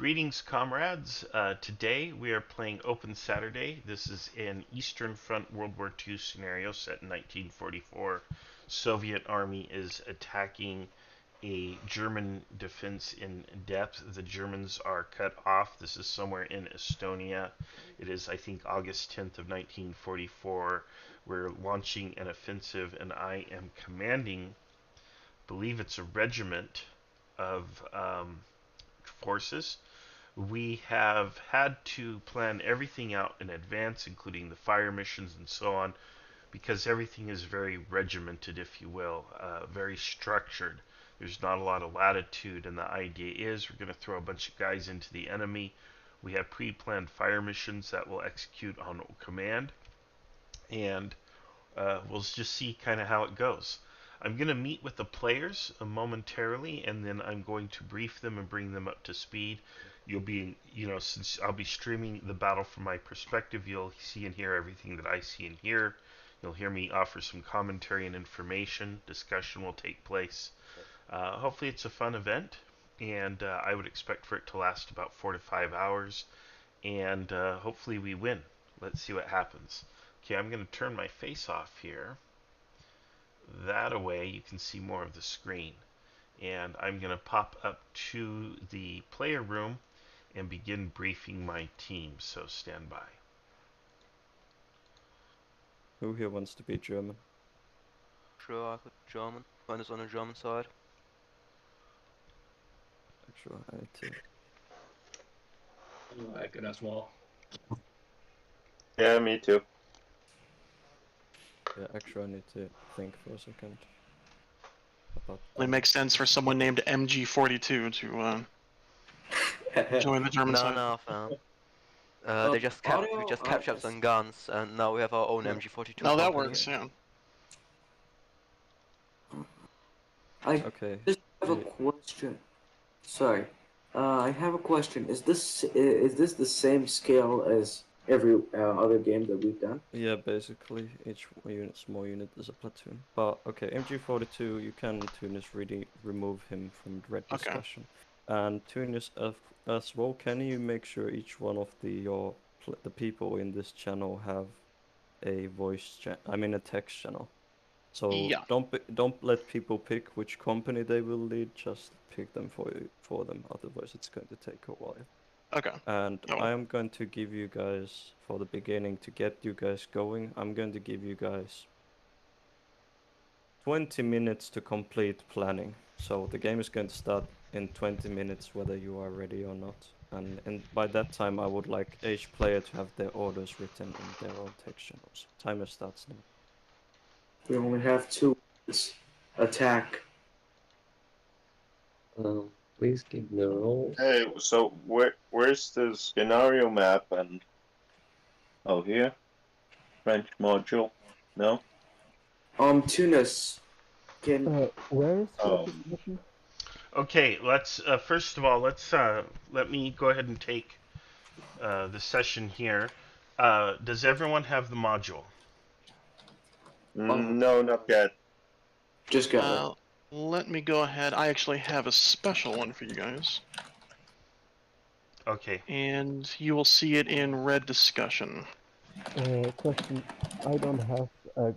Greetings, comrades. Today we are playing Open Saturday. This is an Eastern Front World War II scenario set in 1944. Soviet army is attacking a German defense in depth. The Germans are cut off. This is somewhere in Estonia. It is, I think, August 10th of 1944. We're launching an offensive, and I am commanding, I believe it's a regiment of forces. We have had to plan everything out in advance, including the fire missions and so on, because everything is very regimented, if you will, very structured. There's not a lot of latitude, and the idea is we're going to throw a bunch of guys into the enemy. We have pre-planned fire missions that we'll execute on command, and we'll just see kind of how it goes. I'm going to meet with the players momentarily, and then I'm going to brief them and bring them up to speed. You'll be, since I'll be streaming the battle from my perspective, you'll see and hear everything that I see and hear. You'll hear me offer some commentary and information. Discussion will take place. Hopefully it's a fun event, and I would expect for it to last about 4 to 5 hours, and hopefully we win. Let's see what happens. Okay, I'm going to turn my face off here. That away you can see more of the screen. And I'm going to pop up to the player room and begin briefing my team, so stand by. Who here wants to be German? Sure, I could German. Mine is on the German side. Sure, I need to. I could as well. Yeah, me too. Yeah, actually, I need to think for a second. It makes sense for someone named MG42 to join the German side. No, fam. We just captured some guns, and now we have our own MG42. No, that works. Yeah. I Okay. just have a question. Sorry, I have a question. Is this the same scale as every other game that we've done? Yeah, basically each small unit is a platoon. But okay, MG42, you can Tunis really remove him from red discussion. And Tunis as well, can you make sure each one of the people in this channel have a a text channel? So yeah. don't let people pick which company they will lead. Just pick them for them. Otherwise, it's going to take a while. Okay. And I am going to give you guys, for the beginning, to get you guys going, I'm going to give you guys 20 minutes to complete planning. So the game is going to start in 20 minutes, whether you are ready or not. And by that time, I would like each player to have their orders written in their own text channels. Timer starts now. We only have 2 minutes. Attack. Please give the rolls. Hey, so where's the scenario map and... Oh, here? French module? No? Tunis. Can... Where is Oh. the position? Okay, let's first of all let me go ahead and take the session here. Does everyone have the module? No, not yet. Just got it. Let me go ahead. I actually have a special one for you guys. Okay. And you will see it in red discussion. Question. I don't have a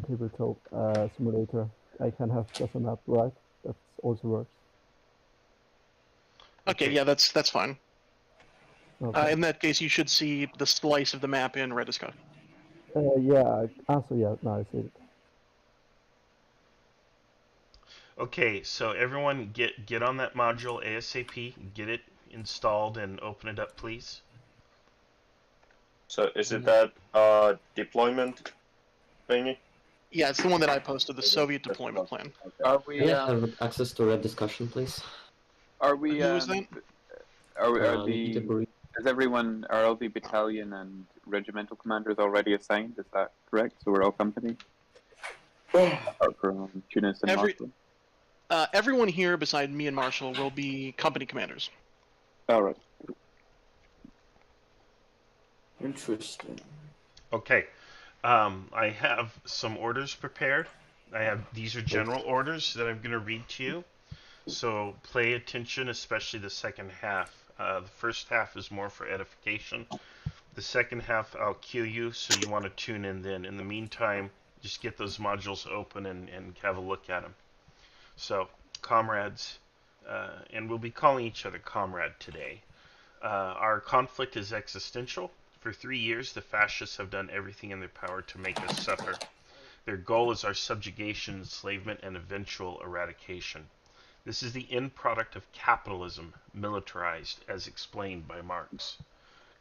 tabletop simulator. I can have just a map, right? That also works. Okay, yeah, that's fine. Okay. In that case, you should see the slice of the map in red discussion. Yeah. Also, yeah. Now I see it. Okay, so everyone get on that module ASAP, get it installed and open it up, please. So is it that deployment thingy? Yeah, it's the one that I posted, the Soviet deployment plan. Are we have access to red discussion, please? Are we? Who is that? Are all the battalion and regimental commanders already assigned? Is that correct? So we're all company. Apart from Tunis and Marshall. Everyone here, beside me and Marshall, will be company commanders. All right. Interesting. Okay. I have some orders prepared. These are general orders that I'm going to read to you. So pay attention, especially the second half. The first half is more for edification. The second half, I'll cue you, so you want to tune in then. In the meantime, just get those modules open and have a look at them. So, comrades, and we'll be calling each other comrade today. Our conflict is existential. For 3 years, the fascists have done everything in their power to make us suffer. Their goal is our subjugation, enslavement, and eventual eradication. This is the end product of capitalism, militarized, as explained by Marx.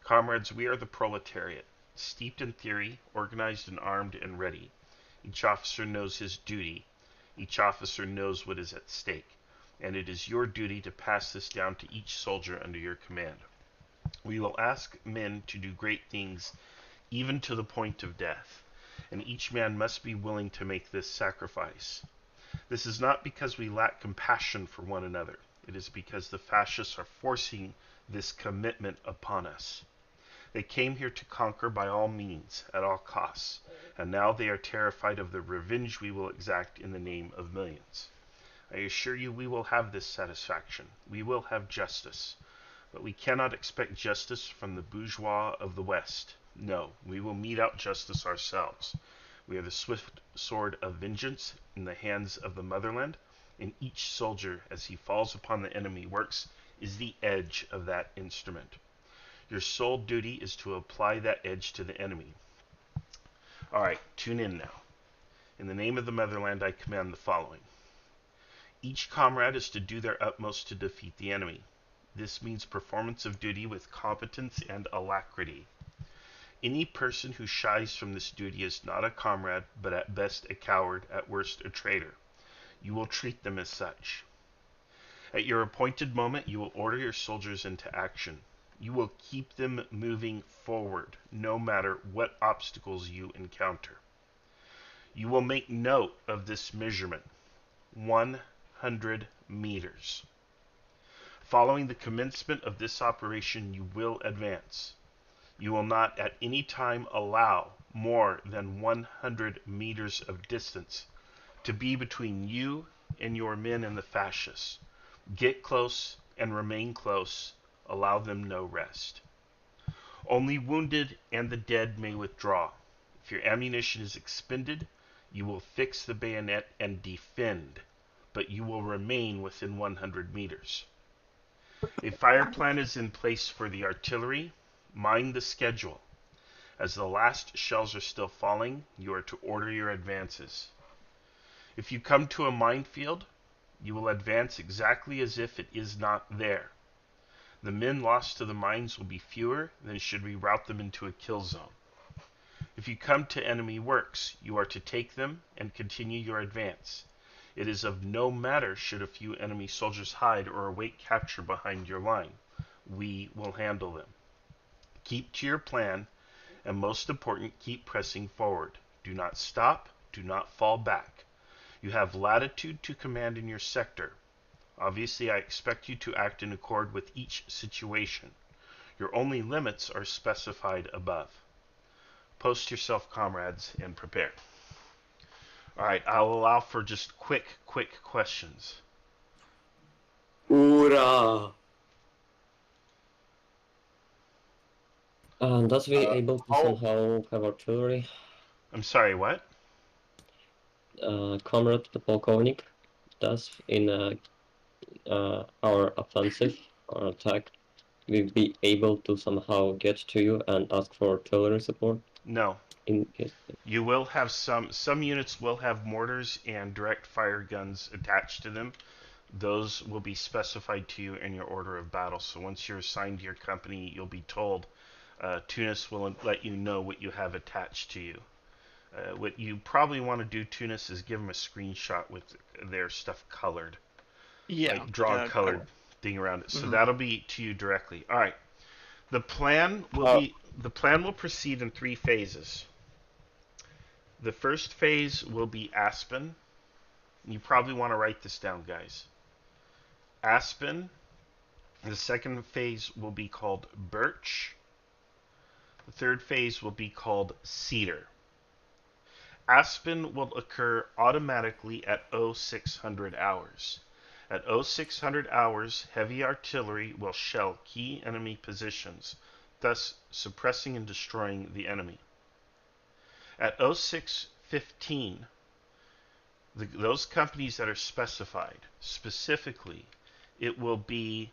Comrades, we are the proletariat, steeped in theory, organized and armed and ready. Each officer knows his duty. Each officer knows what is at stake. And it is your duty to pass this down to each soldier under your command. We will ask men to do great things, even to the point of death, and each man must be willing to make this sacrifice. This is not because we lack compassion for one another. It is because the fascists are forcing this commitment upon us. They came here to conquer by all means, at all costs, and now they are terrified of the revenge we will exact in the name of millions. I assure you we will have this satisfaction. We will have justice. But we cannot expect justice from the bourgeois of the West. No, we will mete out justice ourselves. We are the swift sword of vengeance in the hands of the motherland, and each soldier, as he falls upon the enemy works, is the edge of that instrument. Your sole duty is to apply that edge to the enemy. All right, tune in now. In the name of the motherland, I command the following. Each comrade is to do their utmost to defeat the enemy. This means performance of duty with competence and alacrity. Any person who shies from this duty is not a comrade, but at best a coward, at worst a traitor. You will treat them as such. At your appointed moment, you will order your soldiers into action. You will keep them moving forward, no matter what obstacles you encounter. You will make note of this measurement. 100 meters. Following the commencement of this operation, you will advance. You will not at any time allow more than 100 meters of distance to be between you and your men and the fascists. Get close and remain close. Allow them no rest. Only wounded and the dead may withdraw. If your ammunition is expended, you will fix the bayonet and defend, but you will remain within 100 meters. A fire plan is in place for the artillery. Mind the schedule. As the last shells are still falling, you are to order your advances. If you come to a minefield, you will advance exactly as if it is not there. The men lost to the mines will be fewer than should we route them into a kill zone. If you come to enemy works, you are to take them and continue your advance. It is of no matter should a few enemy soldiers hide or await capture behind your line. We will handle them. Keep to your plan, and most important, keep pressing forward. Do not stop, do not fall back. You have latitude to command in your sector. Obviously, I expect you to act in accord with each situation. Your only limits are specified above. Post yourself, comrades, and prepare. All right, I'll allow for just quick questions. Hoorah! Does we able to somehow have artillery? I'm sorry, what? Comrade the polkovnik does in our offensive or attack, we'll be able to somehow get to you and ask for artillery support? No. In case you will have some units will have mortars and direct fire guns attached to them. Those will be specified to you in your order of battle. So once you're assigned to your company, you'll be told. Tunis will let you know what you have attached to you. What you probably want to do, Tunis, is give them a screenshot with their stuff colored. Yeah. Like draw a colored thing around it. So that'll be to you directly. All right. The plan will proceed in 3 phases. The first phase will be Aspen. You probably want to write this down, guys. Aspen. The second phase will be called Birch. The third phase will be called Cedar. Aspen will occur automatically at 0600 hours. At 0600 hours, heavy artillery will shell key enemy positions, thus suppressing and destroying the enemy. At 0615, those companies that are specified, specifically, it will be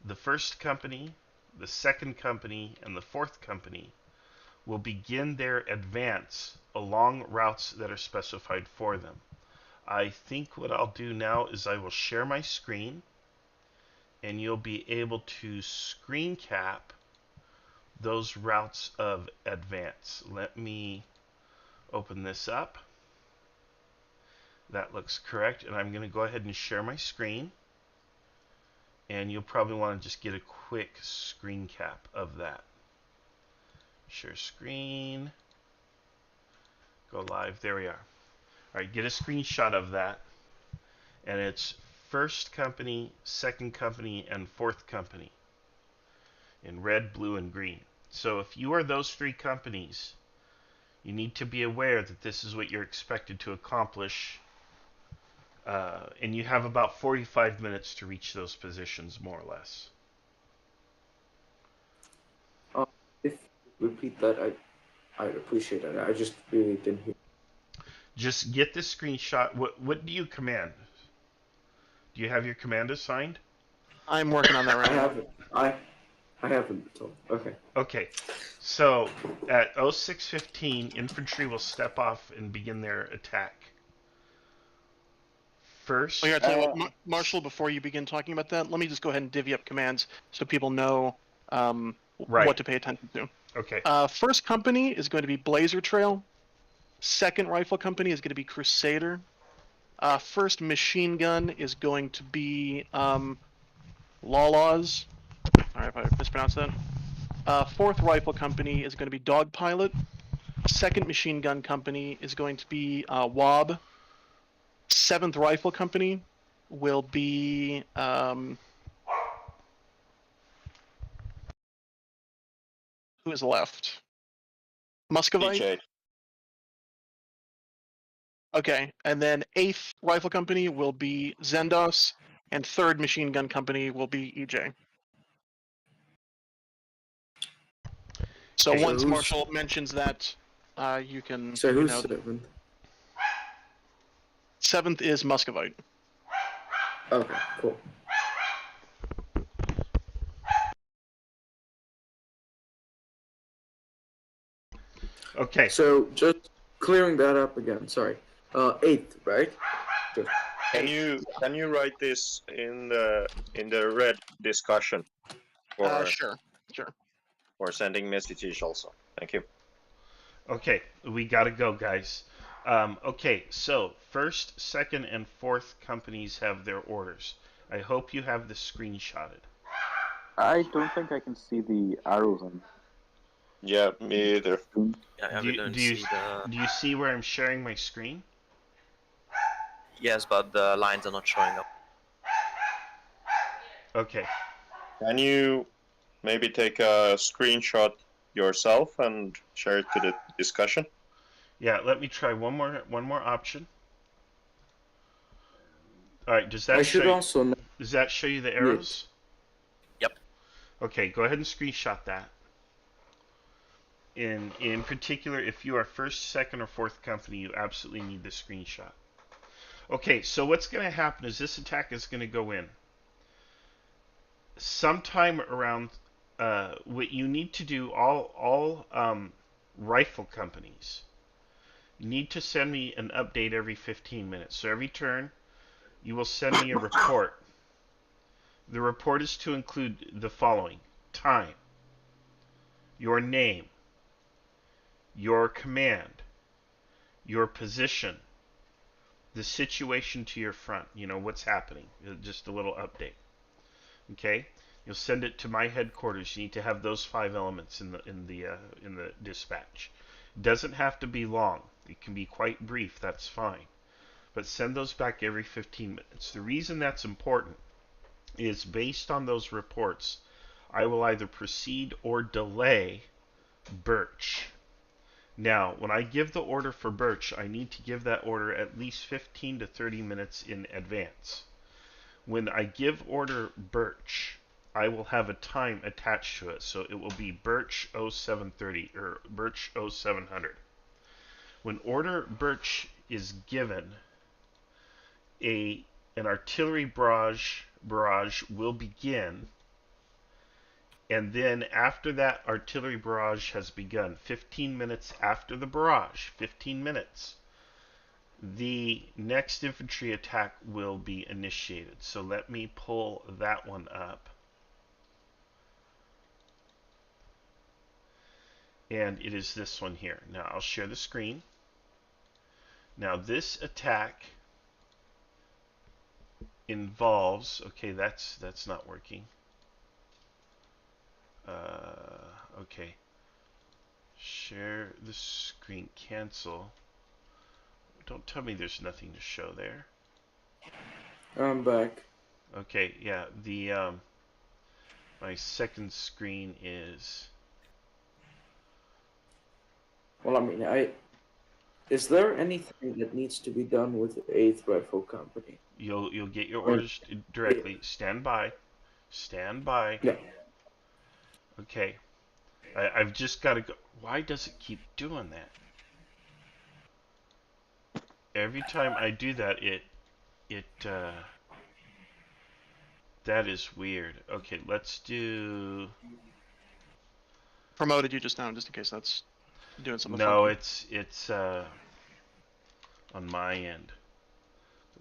the first company, the second company, and the fourth company will begin their advance along routes that are specified for them. I think what I'll do now is I will share my screen, and you'll be able to screen cap those routes of advance. Let me open this up. That looks correct, and I'm going to go ahead and share my screen, and you'll probably want to just get a quick screen cap of that. Share screen, go live, there we are. Alright, get a screenshot of that, and it's first company, second company, and fourth company in red, blue, and green. So if you are those three companies, you need to be aware that this is what you're expected to accomplish, and you have about 45 minutes to reach those positions, more or less. If you repeat that, I'd appreciate it. I just really didn't hear. Just get the screenshot. What do you command? Do you have your command assigned? I'm working on that right now. I haven't. So, okay. Okay. So at 0615, infantry will step off and begin their attack. First. I gotta tell you what, Marshall, before you begin talking about that, let me just go ahead and divvy up commands so people know what to pay attention to. Okay. First company is going to be Blazer Trail. Second rifle company is going to be Crusader. First machine gun is going to be Lawlaws. Sorry if I mispronounced that. Fourth rifle company is going to be Dog Pilot. Second machine gun company is going to be WAB. Seventh rifle company will be who is left? Muscovite. EJ. Okay, and then 8th Rifle Company will be Zendos, and 3rd Machine Gun Company will be EJ. So Okay. once Marshall mentions that, you can... So who's 7th? 7th is Muscovite. Okay, cool. Okay. So just clearing that up again. Sorry. 8th, right? Just. Can you write this in the red discussion? Sure. Or sending messages also. Thank you. Okay, we gotta go, guys. Okay, so first, second, and fourth companies have their orders. I hope you have this screenshotted. I don't think I can see the arrows on. Yeah, me either. Yeah, Do you see where I'm sharing my screen? Yes, but the lines are not showing up. Okay. Can you maybe take a screenshot yourself and share it to the discussion? Yeah, let me try one more option. All right, does that show you the arrows? Yep. Okay, go ahead and screenshot that. In particular, if you are first, second, or fourth company, you absolutely need the screenshot. Okay, so what's going to happen is this attack is going to go in. Sometime around, what you need to do, all rifle companies, you need to send me an update every 15 minutes. So every turn, you will send me a report. The report is to include the following: time, your name, your command, your position, the situation to your front, what's happening, just a little update. Okay, you'll send it to my headquarters. You need to have those 5 elements in the dispatch. It doesn't have to be long. It can be quite brief. That's fine. But send those back every 15 minutes. The reason that's important is based on those reports, I will either proceed or delay Birch. Now, when I give the order for Birch, I need to give that order at least 15 to 30 minutes in advance. When I give order Birch, I will have a time attached to it. So it will be Birch 0730 or Birch 0700. When order Birch is given, an artillery barrage will begin, and then after that artillery barrage has begun, 15 minutes after the barrage, 15 minutes, the next infantry attack will be initiated. So let me pull that one up. And it is this one here. Now I'll share the screen. Now this attack involves, okay, that's not working. Okay. Share the screen, cancel. Don't tell me there's nothing to show there. I'm back. Okay, yeah, the my second screen is. Well, I mean, is there anything that needs to be done with the 8th Rifle Company? You'll get your orders directly. Stand by. Stand by. Yeah. Okay. I've just got to go. Why does it keep doing that? Every time I do that, that is weird. Okay, let's do. Promoted you just now, just in case that's doing something. No, funky. it's on my end.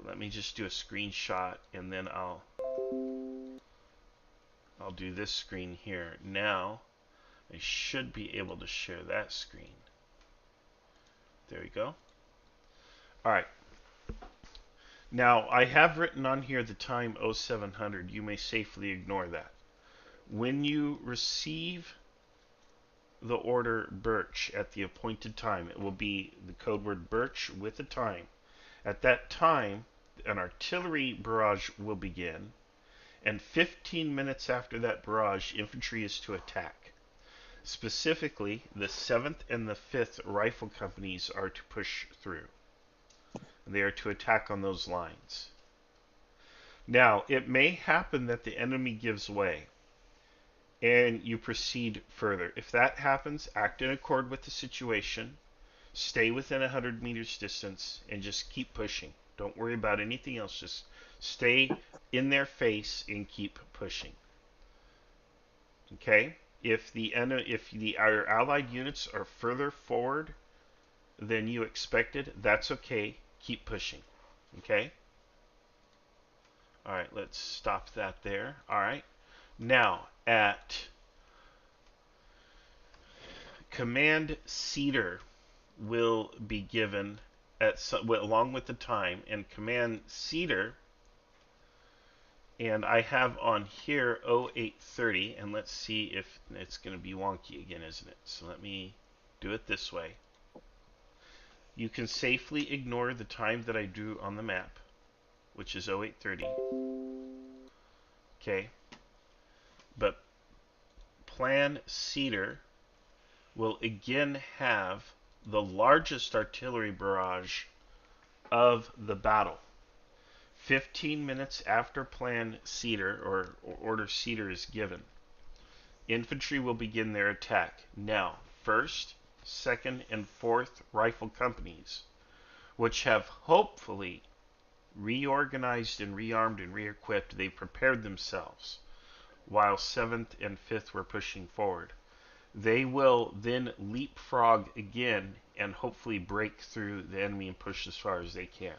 Let me just do a screenshot, and then I'll do this screen here. Now, I should be able to share that screen. There we go. All right. Now, I have written on here the time 0700. You may safely ignore that. When you receive the order Birch at the appointed time, it will be the code word Birch with a time. At that time, an artillery barrage will begin, and 15 minutes after that barrage, infantry is to attack. Specifically, the 7th and the 5th Rifle Companies are to push through. They are to attack on those lines. Now, it may happen that the enemy gives way, and you proceed further. If that happens, act in accord with the situation, stay within 100 meters distance, and just keep pushing. Don't worry about anything else. Just stay in their face and keep pushing. Okay? If our allied units are further forward than you expected, that's okay. Keep pushing. Okay? All right, let's stop that there. All right. Now, at command Cedar will be given along with the time, and command Cedar, and I have on here 0830, and let's see if it's going to be wonky again, isn't it? So let me do it this way. You can safely ignore the time that I drew on the map, which is 0830. Okay. But plan Cedar will again have the largest artillery barrage of the battle. 15 minutes after plan Cedar or order Cedar is given, infantry will begin their attack. Now, 1st, 2nd, and 4th Rifle Companies, which have hopefully reorganized and rearmed and re-equipped, they prepared themselves while 7th and 5th were pushing forward. They will then leapfrog again and hopefully break through the enemy and push as far as they can.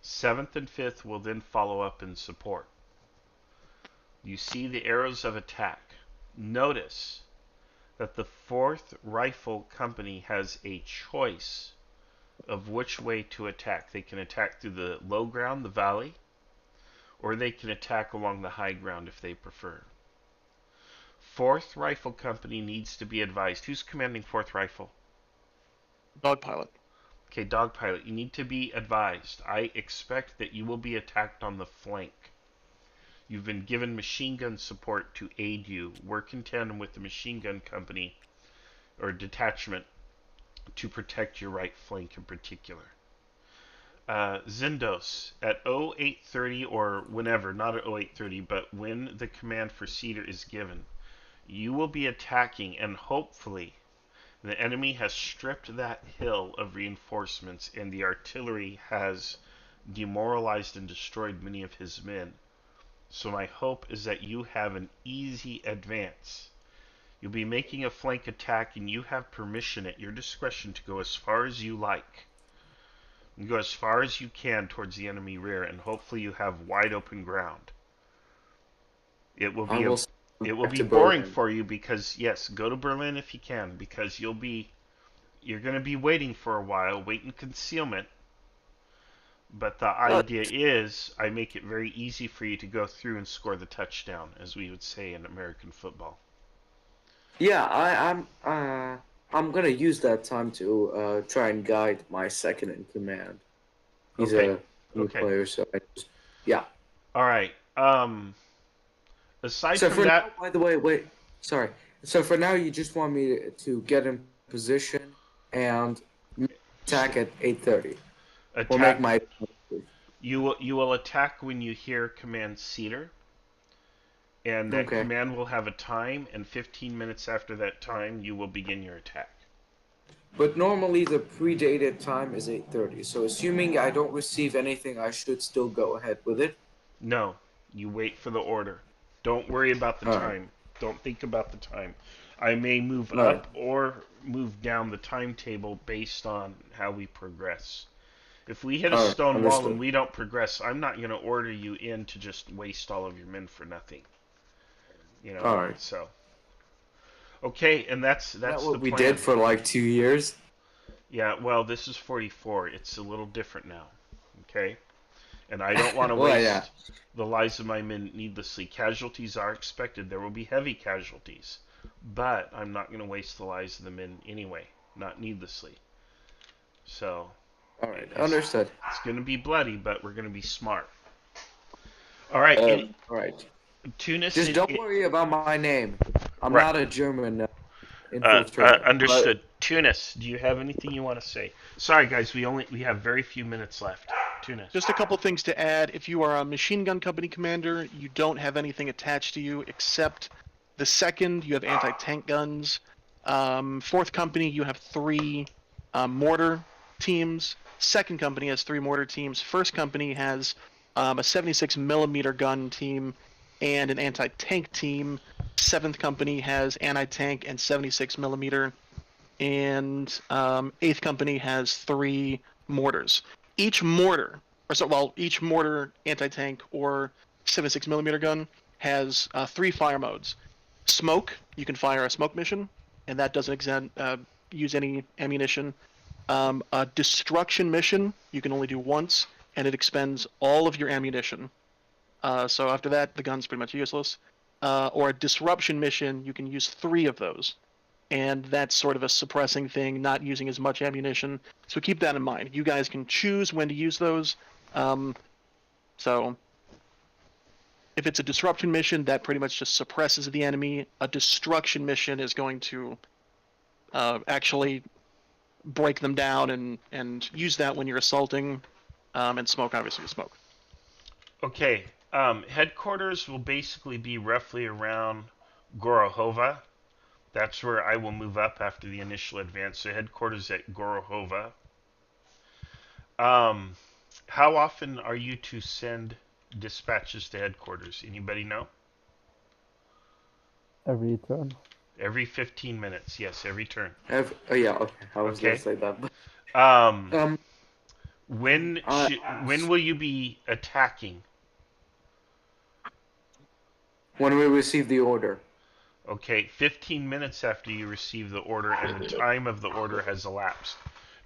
7th and 5th will then follow up in support. You see the arrows of attack. Notice that the 4th Rifle Company has a choice of which way to attack. They can attack through the low ground, the valley, or they can attack along the high ground if they prefer. 4th Rifle Company needs to be advised. Who's commanding 4th Rifle? Dog pilot. Okay, Dog Pilot, you need to be advised. I expect that you will be attacked on the flank. You've been given machine gun support to aid you. Work in tandem with the machine gun company or detachment to protect your right flank in particular. Zindos, at 0830 or whenever, not at 0830, but when the command for Cedar is given, you will be attacking, and hopefully the enemy has stripped that hill of reinforcements and the artillery has demoralized and destroyed many of his men. So my hope is that you have an easy advance. You'll be making a flank attack and you have permission at your discretion to go as far as you like. You go as far as you can towards the enemy rear, and hopefully you have wide open ground. It will be boring for you because, yes, go to Berlin if you can, because you're going to be waiting for a while, wait in concealment. But the idea is I make it very easy for you to go through and score the touchdown, as we would say in American football. Yeah, I'm gonna use that time to try and guide my second in command. He's a new player, so yeah. All right. Aside so from that, now, by the way, wait, sorry. So for now, you just want me to get in position and attack at 8:30. Or make my. You will attack when you hear command Cedar. And that command will have a time, and 15 minutes after that time, you will begin your attack. But normally the predated time is 8:30, so assuming I don't receive anything, I should still go ahead with it? No, you wait for the order. Don't worry about the time. Don't think about the time. I may move up or move down the timetable based on how we progress. If we hit a stone wall and we don't progress, I'm not going to order you in to just waste all of your men for nothing. You know, so okay, and that's what we did for like 2 years. Yeah, well, this is 44. It's a little different now. Okay, and I don't want to waste the lives of my men needlessly. Casualties are expected. There will be heavy casualties, but I'm not going to waste the lives of the men anyway, not needlessly. So, all right, understood. It's going to be bloody, but we're going to be smart. All right, all right. Tunis. Just don't worry about my name. I'm not a German infiltrator. Understood. Tunis, do you have anything you want to say? Sorry, guys, we have very few minutes left. Tunis. Just a couple things to add. If you are a machine gun company commander, you don't have anything attached to you except the second. You have anti-tank guns. Fourth company, you have 3 mortar teams. Second company has 3 mortar teams. First company has a 76 millimeter gun team and an anti-tank team. 7th company has anti-tank and 76 millimeter, and 8th company has 3 mortars. Each mortar, anti-tank, or 76 millimeter gun has 3 fire modes. Smoke, you can fire a smoke mission, and that doesn't use any ammunition. A destruction mission, you can only do once, and it expends all of your ammunition. So after that, the gun's pretty much useless. Or a disruption mission, you can use 3 of those. And that's sort of a suppressing thing, not using as much ammunition. So keep that in mind. You guys can choose when to use those. So if it's a disruption mission, that pretty much just suppresses the enemy. A destruction mission is going to actually break them down and use that when you're assaulting. And smoke, obviously, smoke. Okay. Headquarters will basically be roughly around Gorohova. That's where I will move up after the initial advance. So headquarters at Gorohova. How often are you to send dispatches to headquarters? Anybody know? Every turn. Every 15 minutes. Yes, every turn. Yeah, okay. I was going to say that. When will you be attacking? When we receive the order. Okay, 15 minutes after you receive the order and the time of the order has elapsed.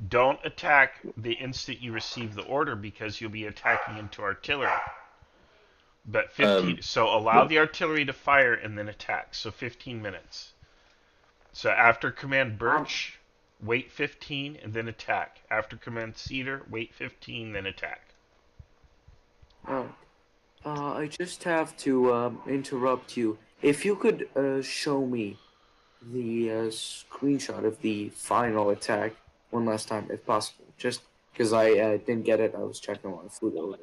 Don't attack the instant you receive the order because you'll be attacking into artillery. But 15, so allow the artillery to fire and then attack. So 15 minutes. So after command Birch, wait 15 and then attack. After command Cedar, wait 15, then attack. I just have to interrupt you. If you could show me the screenshot of the final attack one last time, if possible. Just Because I didn't get it. I was checking my food order.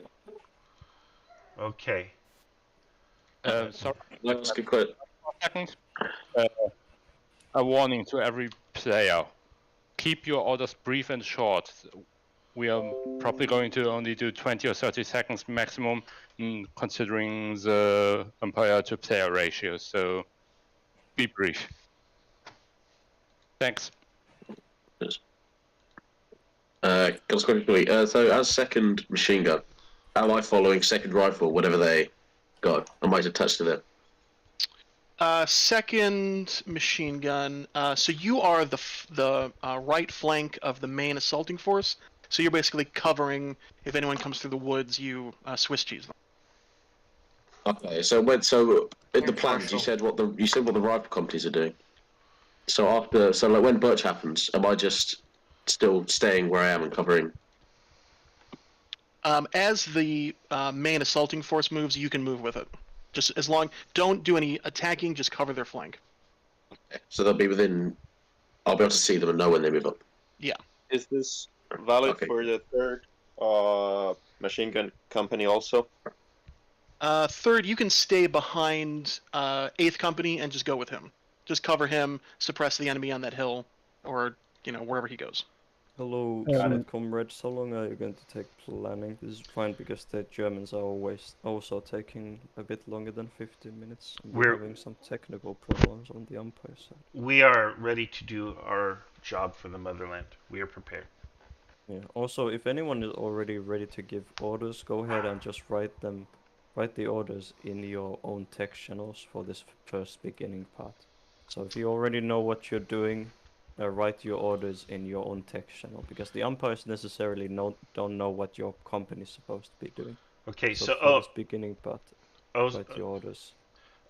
Okay. Sorry. Let's get quick. Seconds. A warning to every player. Keep your orders brief and short. We are probably going to only do 20 or 30 seconds maximum, considering the umpire to player ratio, so be brief. Thanks. Just quickly, so as second machine gun, am I following second rifle, whatever they got? Am I attached to them? Second machine gun. So you are the right flank of the main assaulting force. So you're basically covering if anyone comes through the woods. You Swiss cheese them. Okay, so in the plans you said what the rifle companies are doing. So like when Birch happens, am I just still staying where I am and covering? As the main assaulting force moves, you can move with it. Just as long, don't do any attacking. Just cover their flank. Okay. So they'll be within. I'll be able to see them and know when they move up. Yeah. Is this valid for the third machine gun company also? Third, you can stay behind 8th Company and just go with him. Just cover him, suppress the enemy on that hill, or wherever he goes. Hello, comrades. How long are you going to take planning? This is fine because the Germans are always also taking a bit longer than 15 minutes. We're having some technical problems on the umpire side. We are ready to do our job for the motherland. We are prepared. Yeah. Also, if anyone is already ready to give orders, go ahead and just write the orders in your own text channels for this first beginning part. So if you already know what you're doing, write your orders in your own text channel, because the umpires necessarily don't know what your company is supposed to be doing. Okay, so for this beginning part, write your orders.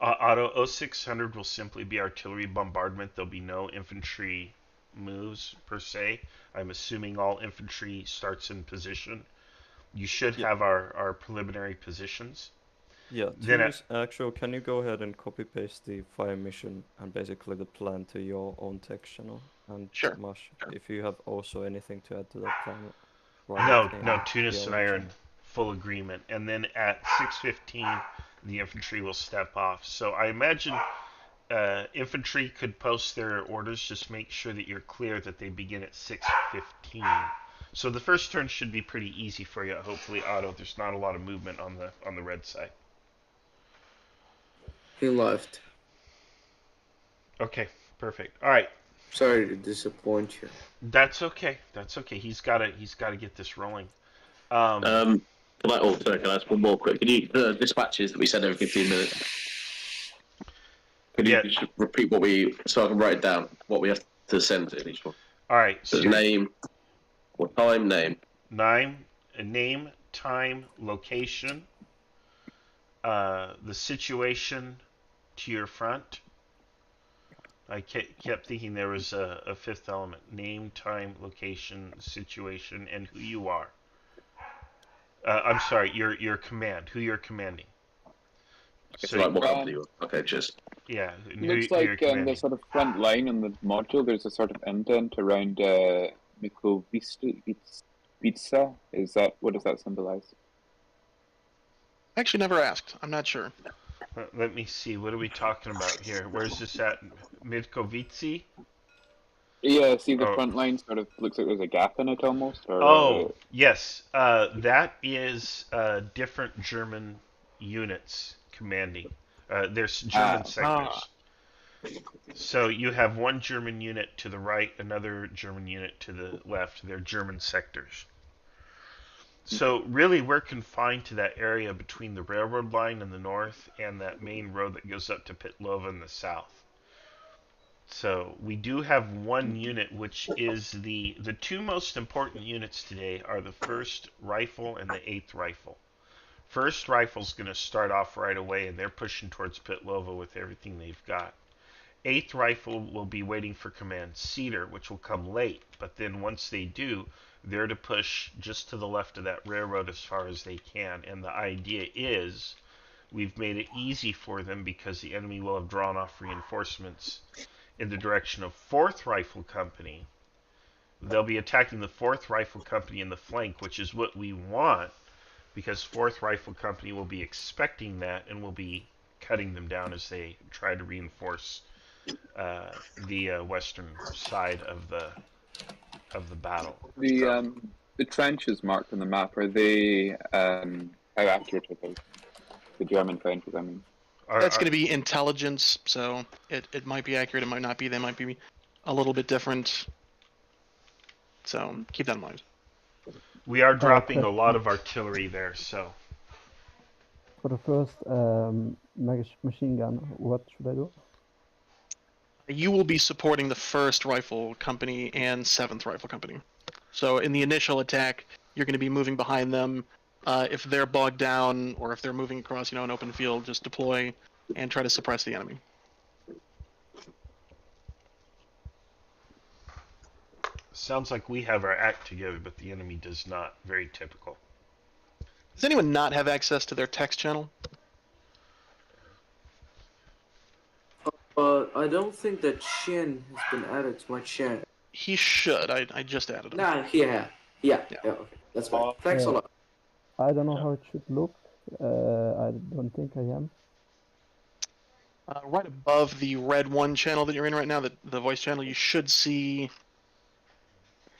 Auto 0600 will simply be artillery bombardment. There'll be no infantry moves per se. I'm assuming all infantry starts in position. You should have our preliminary positions. Yeah, actual, can you go ahead and copy paste the fire mission and basically the plan to your own text channel? And sure. Marsh, if you have also anything to add to that plan. No, Tunis and I are in full agreement. And then at 6:15, the infantry will step off. So I imagine infantry could post their orders. Just make sure that you're clear that they begin at 6:15. So the first turn should be pretty easy for you. Hopefully, Otto. There's not a lot of movement on the red side. He left. Okay, perfect. All right. Sorry to disappoint you. That's okay. That's okay. He's got to get this rolling. Can I ask one more quick? Can you dispatches that we send every 15 minutes? Can you just repeat so I can write it down what we have to send in each one? All right. So name, what time, name. Name, time, location, the situation to your front. I kept thinking there was a fifth element. Name, time, location, situation, and who you are. I'm sorry, your command. Who you're commanding. So like what company you are. Okay, just. Yeah. Looks like on the sort of front line on the module, there's a sort of indent around Mikovica. What does that symbolize? I actually never asked. I'm not sure. Let me see. What are we talking about here? Where's this at? Midkovici? Yeah, see the front line sort of looks like there's a gap in it almost. Yes. That is different German units commanding. There's German sectors. So you have one German unit to the right, another German unit to the left. They're German sectors. So really we're confined to that area between the railroad line in the north and that main road that goes up to Pitlova in the south. So we do have one unit, which is the two most important units today are the 1st Rifle and the 8th Rifle. 1st Rifle's going to start off right away, and they're pushing towards Pitlova with everything they've got. 8th Rifle will be waiting for Command Cedar, which will come late, but then once they do, they're to push just to the left of that railroad as far as they can. And the idea is we've made it easy for them because the enemy will have drawn off reinforcements in the direction of 4th Rifle Company they'll be attacking the 4th Rifle Company in the flank, which is what we want, because 4th Rifle Company will be expecting that and will be cutting them down as they try to reinforce the western side of the battle. The trenches marked on the map, are they how accurate are they? The German trenches, I mean. That's going to be intelligence, so it might be accurate, it might not be. They might be a little bit different. So keep that in mind. We are dropping a lot of artillery there, so. For the first machine gun, what should I do? You will be supporting the 1st Rifle Company and 7th Rifle Company. So in the initial attack, you're going to be moving behind them. If they're bogged down or if they're moving across, an open field, just deploy and try to suppress the enemy. Sounds like we have our act together, but the enemy does not. Very typical. Does anyone not have access to their text channel? I don't think that Shin has been added to my channel. He should. I just added him. Nah, yeah, okay. That's fine. Thanks a lot. I don't know how it should look. I don't think I am. Right above the red 1 channel that you're in right now, the voice channel, you should see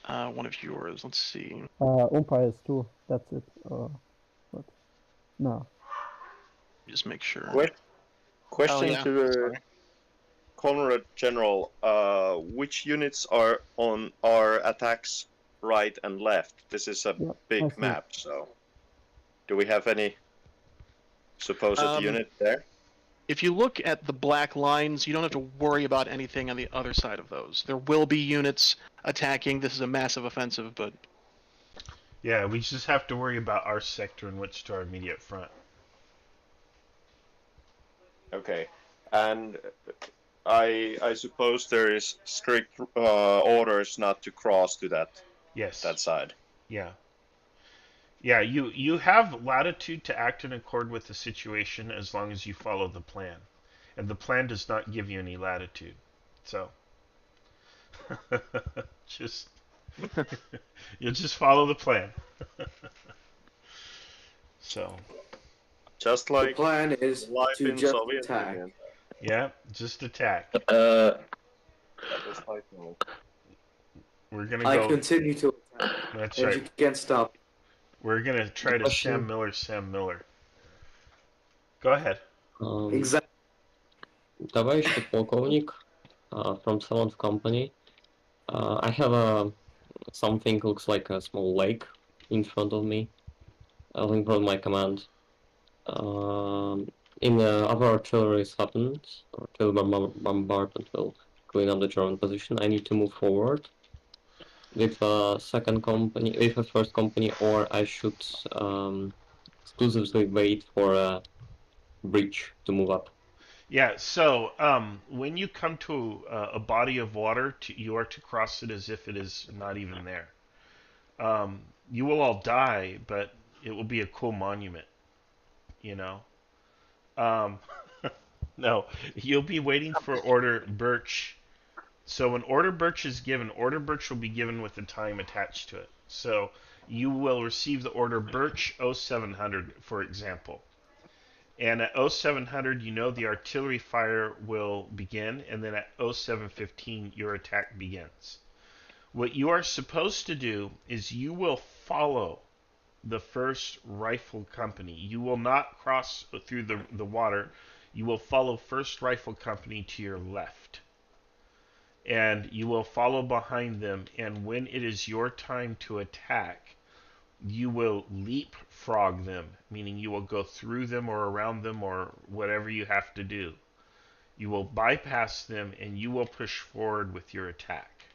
one of yours. Let's see. Umpires too. That's it. What? No. Just make sure. Question to the Conrad General. Which units are on our attacks right and left? This is a big map, so do we have any supposed unit there? If you look at the black lines, you don't have to worry about anything on the other side of those. There will be units attacking. This is a massive offensive, but... Yeah, we just have to worry about our sector and what's to our immediate front. Okay, and I suppose there is strict orders not to cross to that side. Yeah. Yeah, you have latitude to act in accord with the situation as long as you follow the plan. And the plan does not give you any latitude. So you just follow the plan. So just like the plan is to just attack. Yeah, just attack. We're gonna I go. continue to attack. That's and right. You can't stop. We're gonna try to Sam Miller. Go ahead. Exactly. Товарищ полковник, from 7th Company. I have something looks like a small lake in front of me, in front of my command. In the other artillery happened, artillery bombardment will clean up the German position. I need to move forward with a 2nd company, with a 1st company, or I should exclusively wait for a breach to move up. Yeah, so when you come to a body of water, you are to cross it as if it is not even there. You will all die, but it will be a cool monument, you know. No, you'll be waiting for Order Birch. So when Order Birch is given, Order Birch will be given with the time attached to it. So you will receive the Order Birch 0700, for example. And at 0700, you know the artillery fire will begin, and then at 0715, your attack begins. What you are supposed to do is you will follow the 1st Rifle Company. You will not cross through the water. You will follow 1st Rifle Company to your left. And you will follow behind them, and when it is your time to attack, you will leapfrog them, meaning you will go through them or around them or whatever you have to do. You will bypass them, and you will push forward with your attack.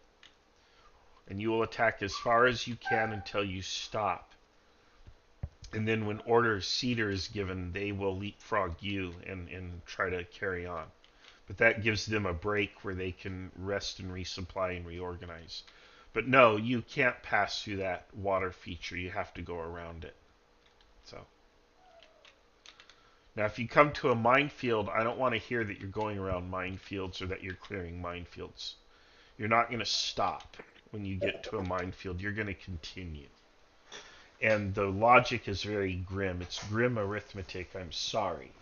And you will attack as far as you can until you stop. And then when Order Cedar is given, they will leapfrog you and try to carry on. But that gives them a break where they can rest and resupply and reorganize. But no, you can't pass through that water feature. You have to go around it. So now if you come to a minefield, I don't want to hear that you're going around minefields or that you're clearing minefields. You're not going to stop when you get to a minefield, you're going to continue. And the logic is very grim. It's grim arithmetic, I'm sorry.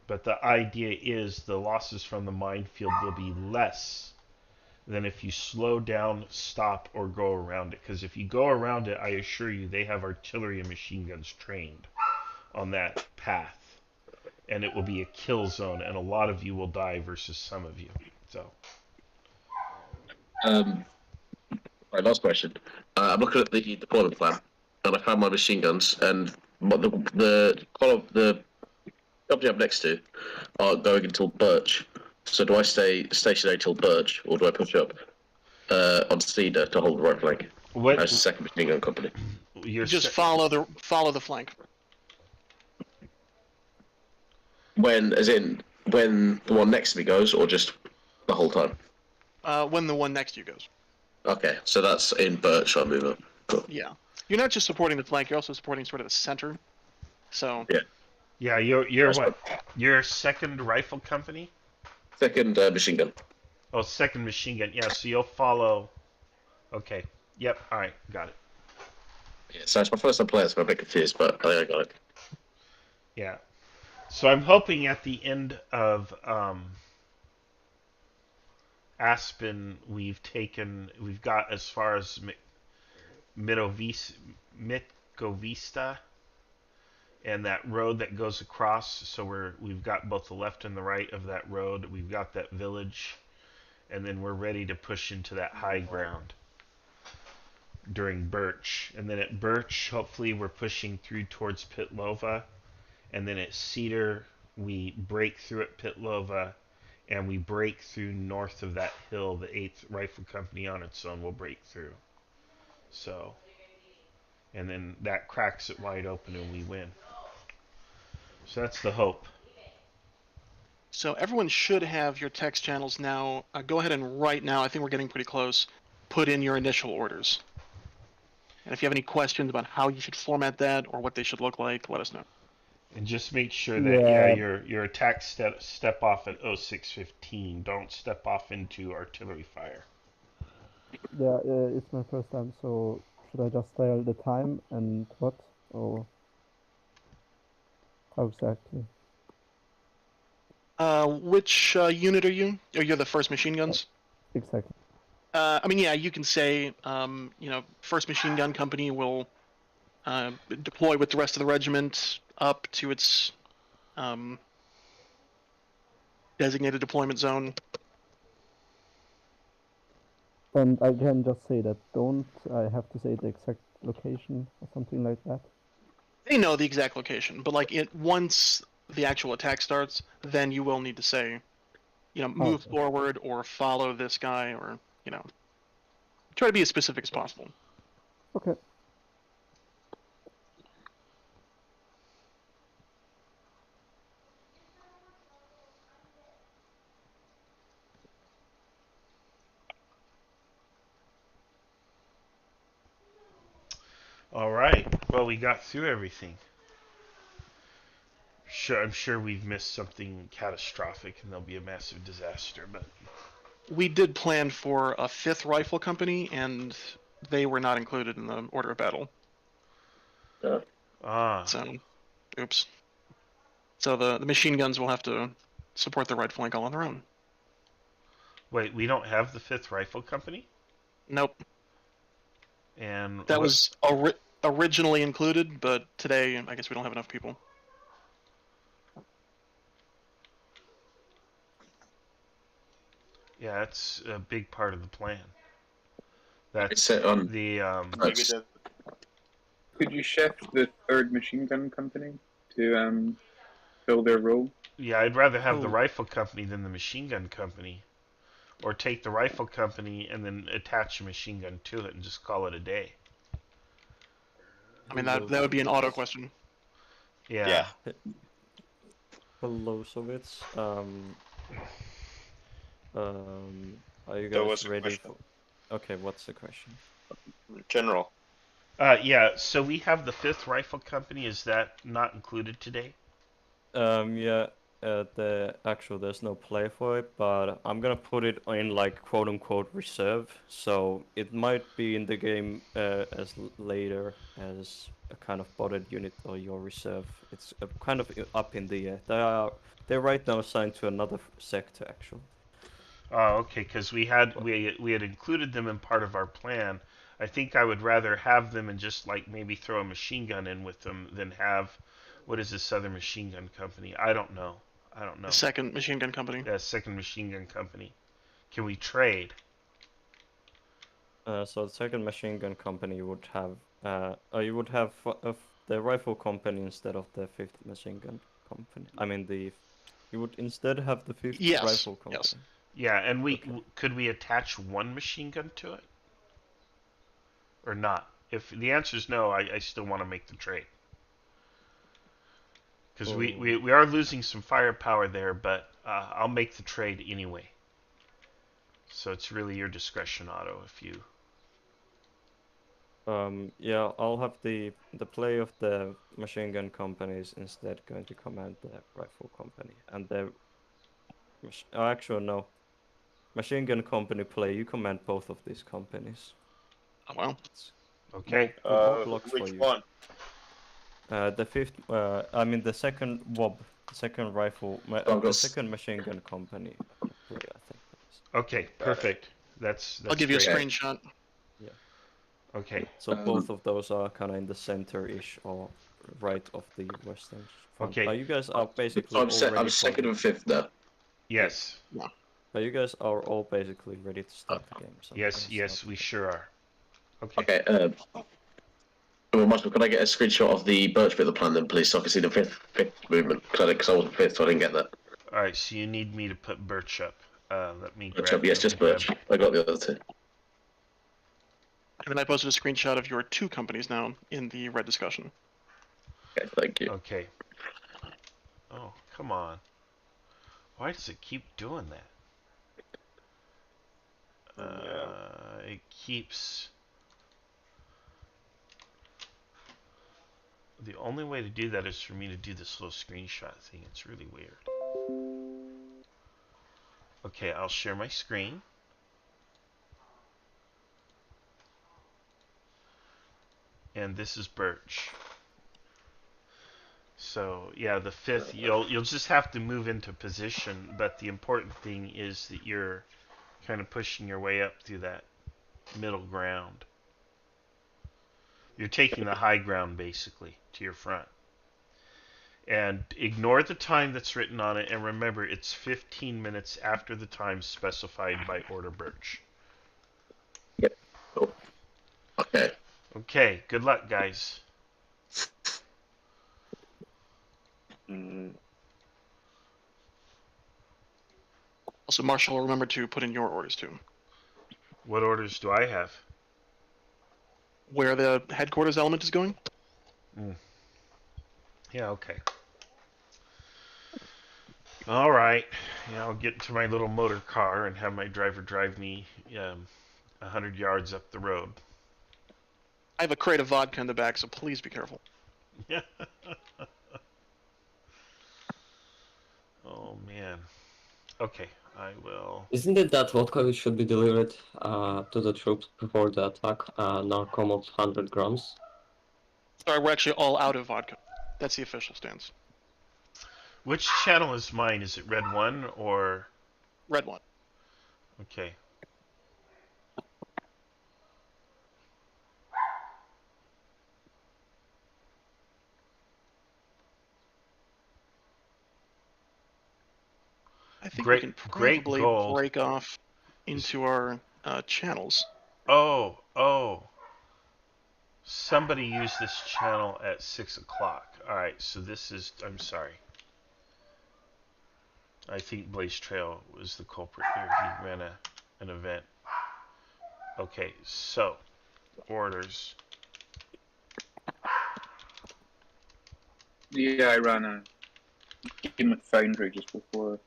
But the idea is the losses from the minefield will be less than if you slow down, stop, or go around it. Because if you go around it, I assure you, they have artillery and machine guns trained on that path. And it will be a kill zone, and a lot of you will die versus some of you. So. Right, last question. I'm looking at the deployment plan, and I found my machine guns, and the company I'm next to are going until Birch. So do I stay stationary till Birch, or do I push up on Cedar to hold the right flank? As the second machine gun company. You just follow the flank. When the one next to me goes, or just the whole time? When the one next to you goes. Okay, so that's in Birch. I'll move up. Cool. Yeah, you're not just supporting the flank; you're also supporting sort of the center. So. Yeah. Yeah, you're what? You're second rifle company? Second machine gun. Oh, second machine gun. Yeah, so you'll follow. Okay. Yep. All right. Got it. Yeah, so it's my first time playing, so I'm a bit confused, but I think I got it. Yeah. So I'm hoping at the end of Aspen, we've got as far as Mitgovista, and that road that goes across. So we've got both the left and the right of that road. We've got that village, and then we're ready to push into that high ground during Birch. And then at Birch, hopefully we're pushing through towards Pitlova, and then at Cedar we break through at Pitlova, and we break through north of that hill. The 8th Rifle Company on its own will break through. So, and then that cracks it wide open and we win. So that's the hope. So everyone should have your text channels now. Go ahead and right now, I think we're getting pretty close, put in your initial orders. And if you have any questions about how you should format that or what they should look like, let us know. And just make sure that your attack step off at 0615. Don't step off into artillery fire. Yeah, it's my first time, so should I just dial the time and what? Or how exactly? Which unit are you? Or you're the first machine guns? Exactly. I mean, yeah, you can say, first machine gun company will deploy with the rest of the regiment up to its designated deployment zone. And I can just say that, don't I have to say the exact location or something like that? They know the exact location, but once the actual attack starts, then you will need to say, move forward or follow this guy, or try to be as specific as possible. Okay. All right. Well, we got through everything. Sure, I'm sure we've missed something catastrophic, and there'll be a massive disaster. But we did plan for a 5th Rifle Company, and they were not included in the order of battle. So, oops. So the machine guns will have to support the right flank all on their own. Wait, we don't have the 5th Rifle Company? Nope. And that was originally included, but today I guess we don't have enough people. Yeah, that's a big part of the plan. That's Negative. Could you shift the 3rd machine gun company to fill their role? Yeah, I'd rather have the rifle company than the machine gun company. Or take the rifle company and then attach a machine gun to it and just call it a day. I mean, that would be an auto question. Yeah. Hello, Soviets. Are you guys ready for... Okay, what's the question? General. Yeah, so we have the 5th Rifle Company. Is that not included today? Yeah, there's no play for it, but I'm gonna put it in like quote unquote reserve, so it might be in the game later as a kind of botted unit or your reserve. It's kind of up in the air. They're right now assigned to another sector actually. Oh, okay, because we had included them in part of our plan. I think I would rather have them and just like maybe throw a machine gun in with them than have, what is this other machine gun company? I don't know. The second machine gun company. Yeah, second machine gun company. Can we trade? So the second machine gun company would have, you would have the rifle company instead of the fifth machine gun company. I mean you would instead have the fifth rifle company. Yes. Yeah, and could we attach one machine gun to it? Or not? If the answer is no, I still want to make the trade. Because we are losing some firepower there, but I'll make the trade anyway. So it's really your discretion, Otto, if you... Yeah, I'll have the play of the machine gun companies instead going to command the rifle company. And the... actually, no. Machine gun company play, you command both of these companies. Oh, well. Okay. Which one? The fifth, I mean the second WOB, the second rifle, the second machine gun company play, I think. Okay, perfect. That's I'll give you a great. screenshot. Yeah. Okay. So both of those are kind of in the center-ish or right of the western front. Okay. You guys are basically I'm second and fifth there. Yes. Yeah. You guys are all basically ready to start the game. So yes, we sure are. Okay. Marshall, could I get a screenshot of the Birch bit of the plan then, please, so I can see the fifth movement? Because I wasn't fifth, so I didn't get that. All right, so you need me to put Birch up. Let me Birch up, yes, just Birch. I got the other two. And then I posted a screenshot of your two companies now in the red discussion. Okay, thank you. Okay. Oh, come on. Why does it keep doing that? It keeps... The only way to do that is for me to do this little screenshot thing. It's really weird. Okay, I'll share my screen. And this is Birch. So yeah, the fifth, you'll just have to move into position, but the important thing is that you're kind of pushing your way up through that middle ground. You're taking the high ground basically to your front. And ignore the time that's written on it, and remember it's 15 minutes after the time specified by Order Birch. Yep. Cool. Okay. Okay, good luck, guys. Also, Marshall, remember to put in your orders too. What orders do I have? Where the headquarters element is going? Yeah, okay. Alright. Yeah, I'll get into my little motor car and have my driver drive me 100 yards up the road. I have a crate of vodka in the back, so please be careful. Yeah. Oh, man. Okay, I will... Isn't it that vodka which should be delivered to the troops before the attack? Narcom of 100 grams? Sorry, we're actually all out of vodka. That's the official stance. Which channel is mine? Is it Red 1 or... Red 1. Okay. I think we can probably break off into our channels. Oh. Somebody used this channel at 6 o'clock. Alright, so this is... I'm sorry. I think Blaze Trail was the culprit here. He ran an event. Okay, so... Orders. Yeah, I ran a game with Foundry just before.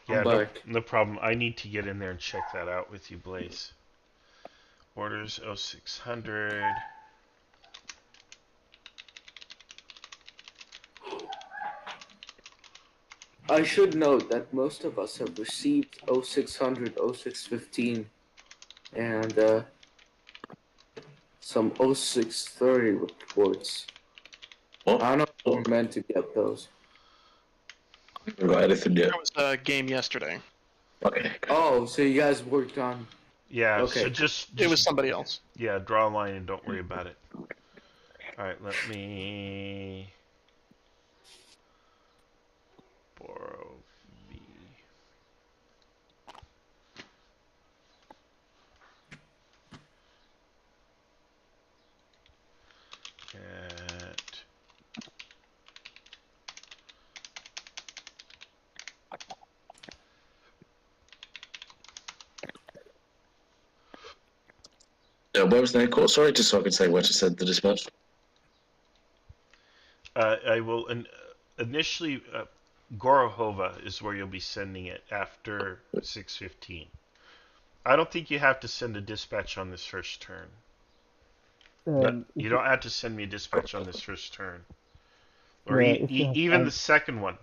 Yeah, no problem. I need to get in there and check that out with you, Blaze. Orders 0600. I should note that most of us have received 0600, 0615, and some 0630 reports. What? I don't know if we're meant to get those. We got anything yet? There was a game yesterday. Okay. Oh, so you guys worked on... Yeah, Okay. so just It was somebody else. Yeah, draw a line and don't worry about it. Alright, let me borrow V. At Where was the headquarters? Sorry, just so I can say where to send the dispatch. I will initially Gorohova is where you'll be sending it after 6:15. I don't think you have to send a dispatch on this first turn. You don't have to send me a dispatch on this first turn, or even the second one.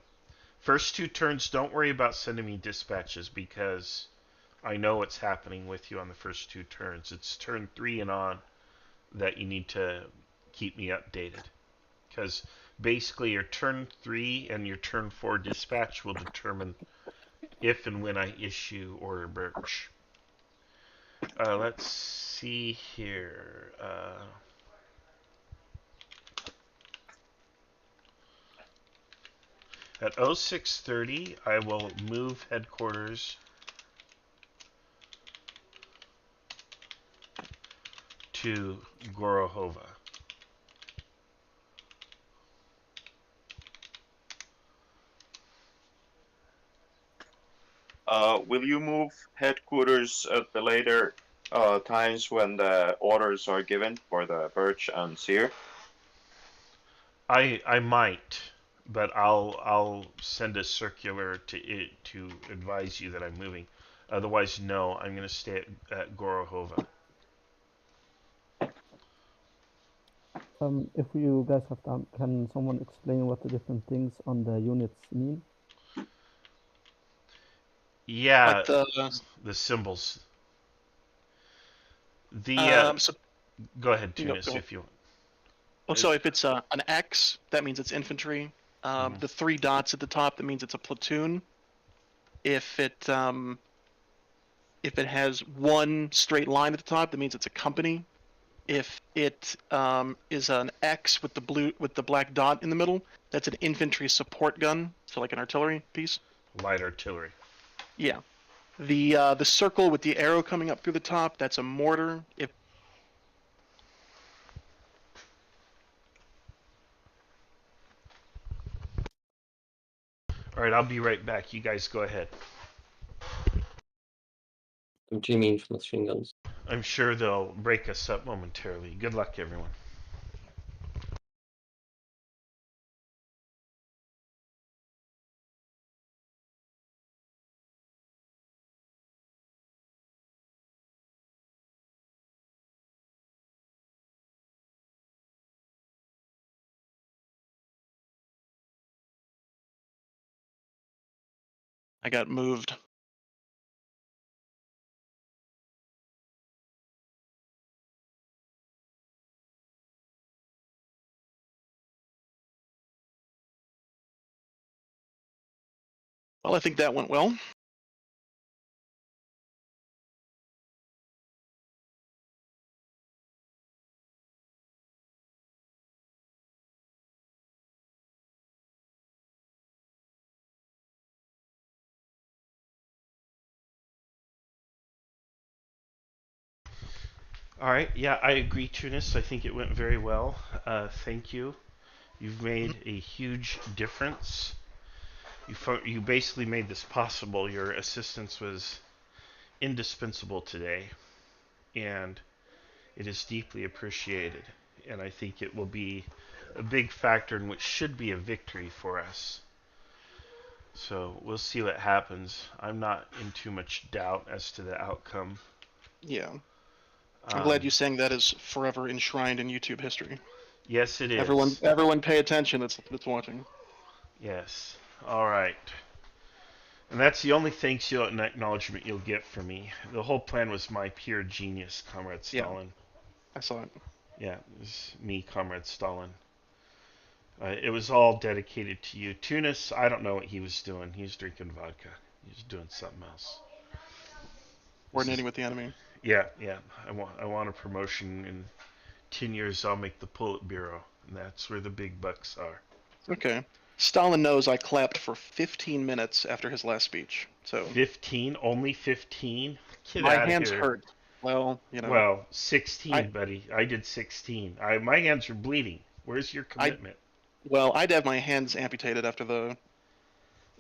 First two turns, don't worry about sending me dispatches because I know what's happening with you on the first two turns. It's turn 3 and on that you need to keep me updated. Because basically your turn 3 and your turn 4 dispatch will determine if and when I issue Order Birch. Let's see here. At 0630, I will move headquarters to Gorohova. Will you move headquarters at the later times when the orders are given for the Birch and Sear? I might, but I'll send a circular to advise you that I'm moving. Otherwise, no, I'm going to stay at Gorohova. If you guys have done, can someone explain what the different things on the units mean? Yeah, Like the symbols. So, go ahead, Tunis, if you want. Well, so if it's an X, that means it's infantry. The 3 dots at the top, that means it's a platoon. If it has one straight line at the top, that means it's a company. If it is an X with the black dot in the middle, that's an infantry support gun, so like an artillery piece. Light artillery. Yeah. The circle with the arrow coming up through the top, that's a mortar. Alright, I'll be right back. You guys go ahead. Jimmy machine guns. I'm sure they'll break us up momentarily. Good luck, everyone. I got moved. Well, I think that went well. All right. Yeah, I agree, Tunis. I think it went very well. Thank you. You've made a huge difference. You basically made this possible. Your assistance was indispensable today, and it is deeply appreciated. And I think it will be a big factor in what should be a victory for us. So we'll see what happens. I'm not in too much doubt as to the outcome. Yeah. I'm glad you sang that is forever enshrined in YouTube history. Yes, it is. Everyone pay attention that's watching. Yes. All right. And that's the only thanks you'll and acknowledgement you'll get from me. The whole plan was my pure genius, Comrade Stalin. I saw it. Yeah, it was me, Comrade Stalin. It was all dedicated to you. Tunis, I don't know what he was doing. He was drinking vodka. He was doing something else. Coordinating with the enemy. Yeah. I want a promotion. In 10 years, I'll make the Politburo, and that's where the big bucks are. Okay. Stalin knows I clapped for 15 minutes after his last speech. So 15? Only 15? Get my out hands of here. hurt. Well, you know. Well, 16, buddy. I did 16. My hands are bleeding. Where's your commitment? Well, I'd have my hands amputated after the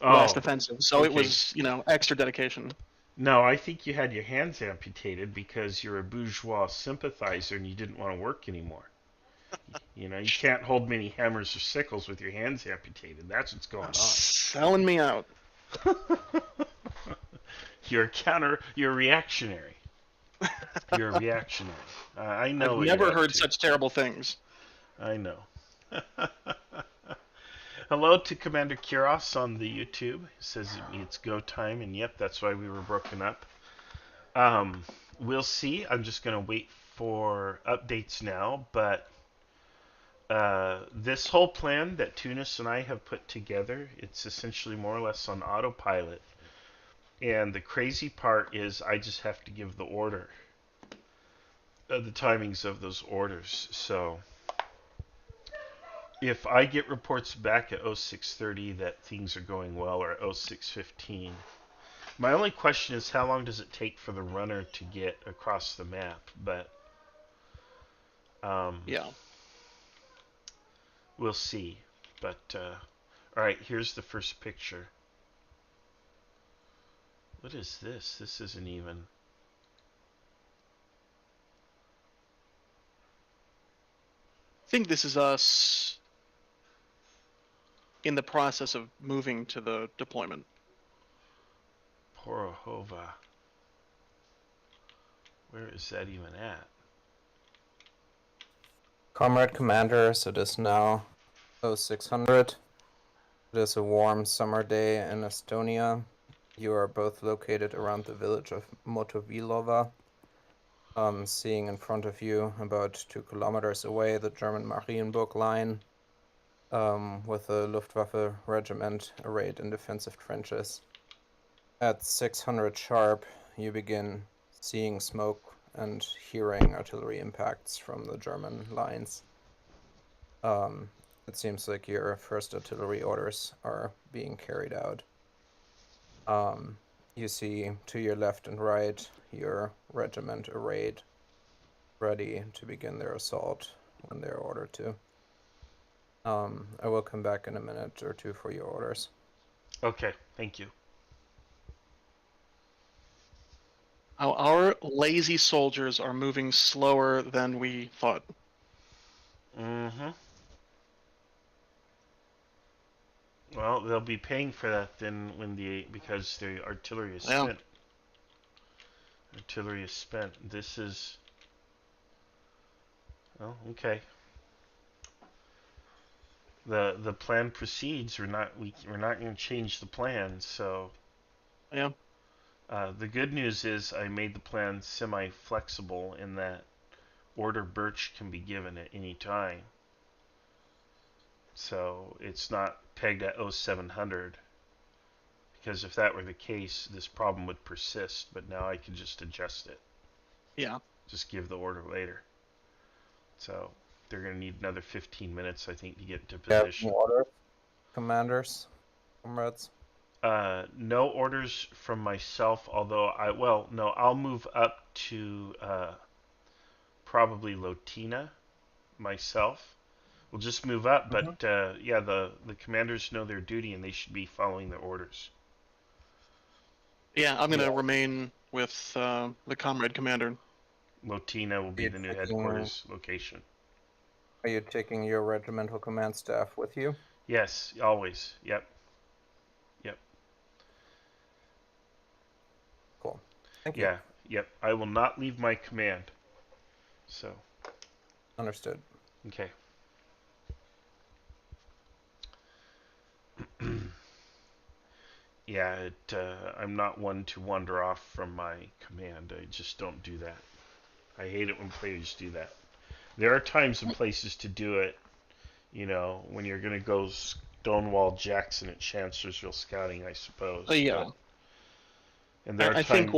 last offensive, so it was, extra dedication. No, I think you had your hands amputated because you're a bourgeois sympathizer and you didn't want to work anymore. You can't hold many hammers or sickles with your hands amputated. That's what's going on. Selling me out. You're reactionary. You're a reactionary. I know. I've never heard such terrible things. I know. Hello to Commander Kiros on the YouTube. He says it's go time, and yep, that's why we were broken up. We'll see. I'm just going to wait for updates now, but this whole plan that Tunis and I have put together, it's essentially more or less on autopilot. And the crazy part is I just have to give the order, the timings of those orders. So if I get reports back at 0630 that things are going well, or 0615, my only question is how long does it take for the runner to get across the map? But yeah, we'll see. But all right, here's the first picture. What is this? This isn't even... I think this is us in the process of moving to the deployment. Porohova. Where is that even at? Comrade Commanders, it is now 0600. It is a warm summer day in Estonia. You are both located around the village of Motovilova. Seeing in front of you, about 2 kilometers away, the German Marienburg line with the Luftwaffe regiment arrayed in defensive trenches. At 600 sharp, you begin seeing smoke and hearing artillery impacts from the German lines. It seems like your first artillery orders are being carried out. You see to your left and right your regiment arrayed, ready to begin their assault when they're ordered to. I will come back in a minute or two for your orders. Okay, thank you. Our lazy soldiers are moving slower than we thought. Mm-hmm. Well, they'll be paying for that then because the artillery is spent. Artillery is spent. This is... Oh, okay. The plan proceeds. We're not going to change the plan. So. Yeah. The good news is I made the plan semi-flexible in that order Birch can be given at any time. So it's not pegged at 0700, because if that were the case, this problem would persist, but now I can just adjust it. Yeah. Just give the order later. So they're going to need another 15 minutes, I think, to get into position. Orders, commanders, comrades? No orders from myself, although I'll move up to probably Lotina myself. We'll just move up, but yeah, the commanders know their duty and they should be following their orders. Yeah, I'm going to remain with the comrade commander. Lotina will be the new headquarters location. Are you taking your regimental command staff with you? Yes, always. Yep. Cool. Thank you. Yeah, yep. I will not leave my command. So. Understood. Okay. Yeah, I'm not one to wander off from my command. I just don't do that. I hate it when players do that. There are times and places to do it, when you're going to go Stonewall Jackson at Chancellorsville Scouting, I suppose. Yeah. And there are I times... think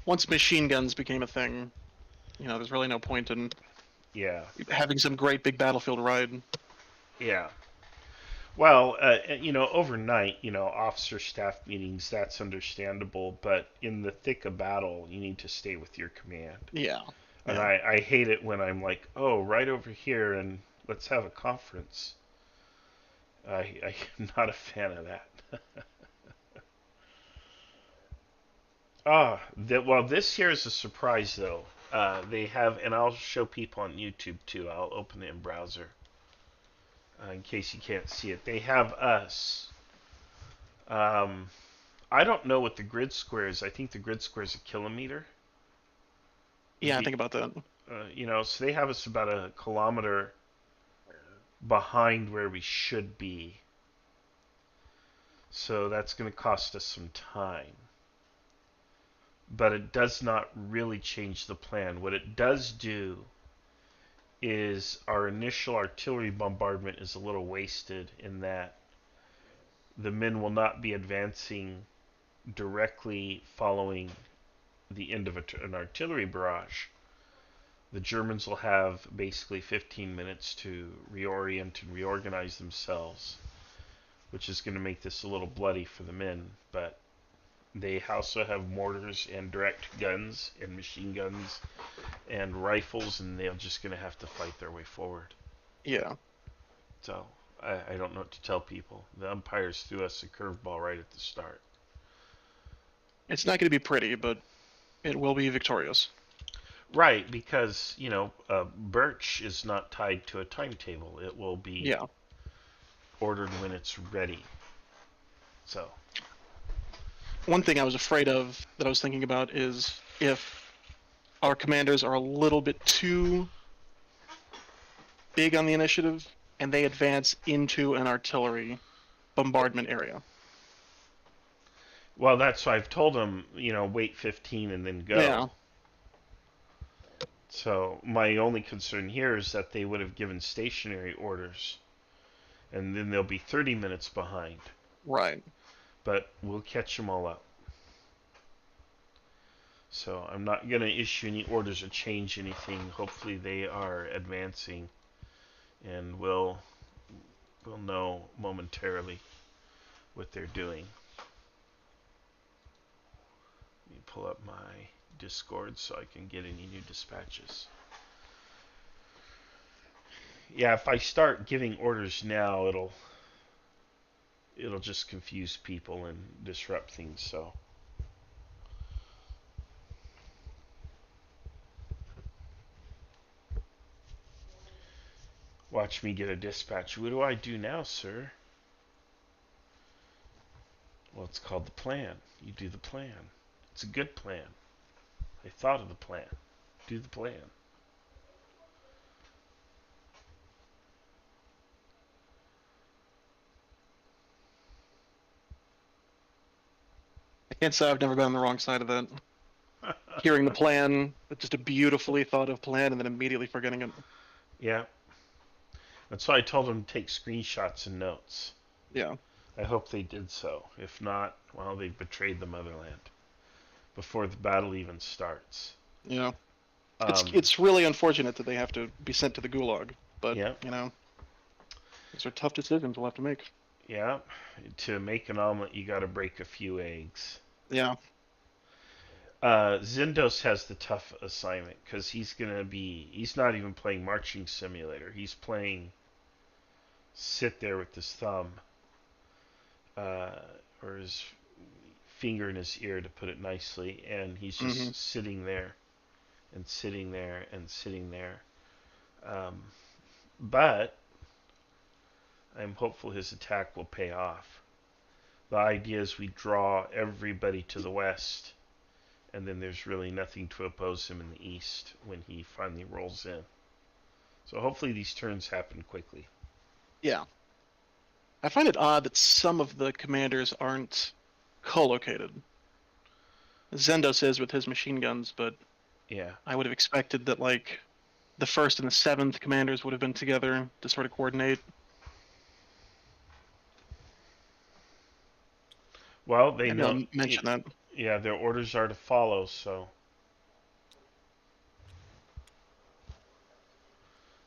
once machine guns became a thing, there's really no point in having some great big battlefield ride. Yeah. Well, overnight, officer staff meetings, that's understandable, but in the thick of battle, you need to stay with your command. Yeah. And I hate it when I'm like, oh, right over here, and let's have a conference. I'm not a fan of that. This here is a surprise, though. They have, and I'll show people on YouTube, too. I'll open it in browser. In case you can't see it. They have us. I don't know what the grid square is. I think the grid square is a kilometer. Yeah, I think about that. So they have us about a kilometer behind where we should be. So that's going to cost us some time. But it does not really change the plan. What it does do is our initial artillery bombardment is a little wasted in that the men will not be advancing directly following the end of an artillery barrage. The Germans will have basically 15 minutes to reorient and reorganize themselves, which is going to make this a little bloody for the men, but they also have mortars and direct guns and machine guns and rifles, and they're just going to have to fight their way forward. Yeah. So, I don't know what to tell people. The umpires threw us a curveball right at the start. It's not going to be pretty, but it will be victorious. Right, because, Birch is not tied to a timetable. It will be ordered when it's ready. So... One thing I was afraid of, that I was thinking about, is if our commanders are a little bit too big on the initiative, and they advance into an artillery bombardment area. Well, that's why I've told them, wait 15 and then go. Yeah. So my only concern here is that they would have given stationary orders, and then they'll be 30 minutes behind. Right. But we'll catch them all up. So I'm not going to issue any orders or change anything. Hopefully they are advancing, and we'll know momentarily what they're doing. Let me pull up my Discord so I can get any new dispatches. Yeah, if I start giving orders now, it'll just confuse people and disrupt things, so. Watch me get a dispatch. What do I do now, sir? Well, it's called the plan. You do the plan. It's a good plan. I thought of the plan. Do the plan. I can't say I've never been on the wrong side of that. Hearing the plan, just a beautifully thought of plan, and then immediately forgetting it. Yeah. That's why I told them to take screenshots and notes. Yeah. I hope they did so. If not, well, they betrayed the motherland before the battle even starts. Yeah. It's really unfortunate that they have to be sent to the gulag, but, these are tough decisions we'll have to make. Yeah. To make an omelet, you got to break a few eggs. Yeah. Zindos has the tough assignment because he's not even playing Marching Simulator. He's playing sit there with his thumb or his finger in his ear, to put it nicely, and he's just sitting there and sitting there and sitting there. But I'm hopeful his attack will pay off. The idea is we draw everybody to the west, and then there's really nothing to oppose him in the east when he finally rolls in. So hopefully these turns happen quickly. Yeah. I find it odd that some of the commanders aren't co-located. Zendos is with his machine guns, but yeah, I would have expected that like the 1st and the 7th commanders would have been together to sort of coordinate. Well, they Maybe know. I'll mention that. Yeah, their orders are to follow, so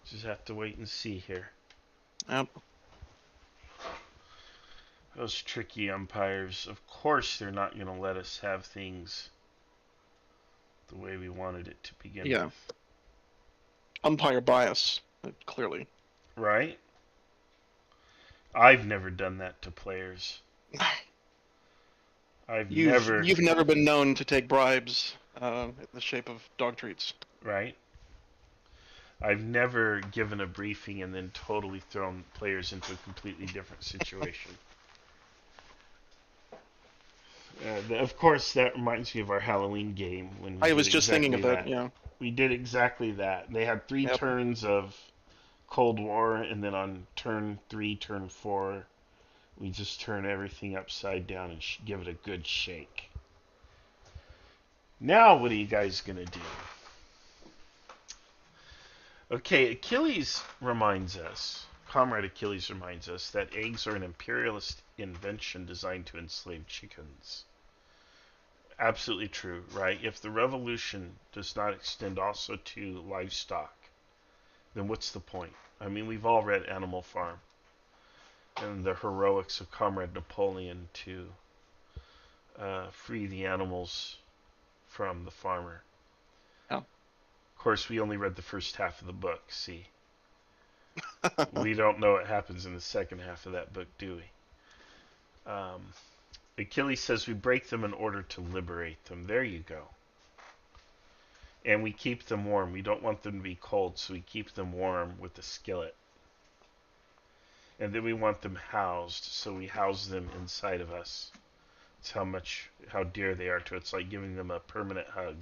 just have to wait and see here. Yep. Those tricky umpires. Of course, they're not going to let us have things the way we wanted it to begin Yeah. with. Umpire bias, clearly. Right? I've never done that to players. You've never been known to take bribes in the shape of dog treats. Right? I've never given a briefing and then totally thrown players into a completely different situation. Of course, that reminds me of our Halloween game. When I was just thinking of that, yeah. We did exactly that. They had 3 turns of Cold War, and then on turn 3, turn 4, we just turn everything upside down and give it a good shake. Now, what are you guys going to do? Okay, Comrade Achilles reminds us that eggs are an imperialist invention designed to enslave chickens. Absolutely true, right? If the revolution does not extend also to livestock, then what's the point? I mean, we've all read Animal Farm and the heroics of Comrade Napoleon to free the animals from the farmer. Oh. Of course, we only read the first half of the book, see? We don't know what happens in the second half of that book, do we? Achilles says we break them in order to liberate them. There you go. And we keep them warm. We don't want them to be cold, so we keep them warm with the skillet. And then we want them housed, so we house them inside of us. It's how dear they are to us. It's like giving them a permanent hug.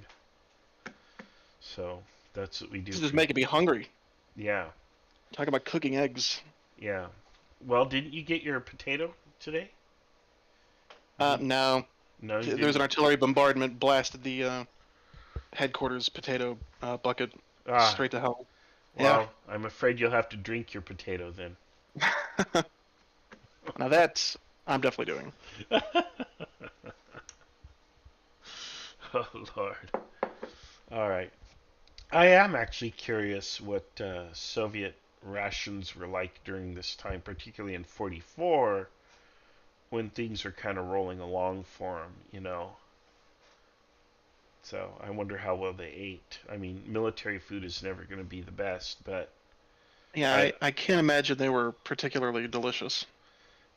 So that's what we do. This is just making me hungry. Yeah. Talk about cooking eggs. Yeah. Well, didn't you get your potato today? No. No. There's an artillery bombardment, blasted the headquarters potato bucket straight to hell. Well, yeah. I'm afraid you'll have to drink your potato then. Now that I'm definitely doing. Oh, Lord. All right. I am actually curious what Soviet rations were like during this time, particularly in 44, when things were kind of rolling along for them, you know. So I wonder how well they ate. I mean, military food is never going to be the best, but... Yeah, I can't imagine they were particularly delicious.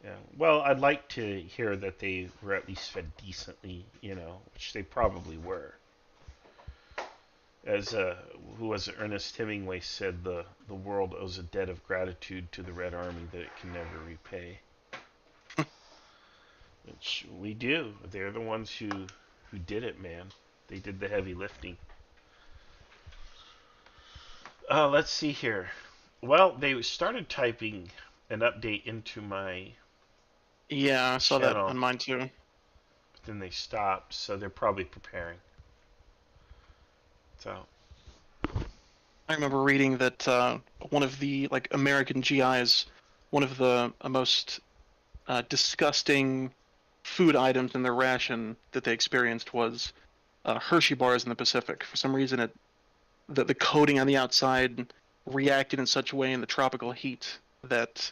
Yeah. Well, I'd like to hear that they were at least fed decently, you know, which they probably were. As who was it? Ernest Hemingway said, the world owes a debt of gratitude to the Red Army that it can never repay. Which we do. They're the ones who did it, man. They did the heavy lifting. Let's see here. Well, they started typing an update into my Yeah, I saw channel, that on mine too. But then they stopped, so they're probably preparing. So I remember reading that one of the American GIs, one of the most disgusting food items in their ration that they experienced was Hershey bars in the Pacific. For some reason, the coating on the outside reacted in such a way in the tropical heat that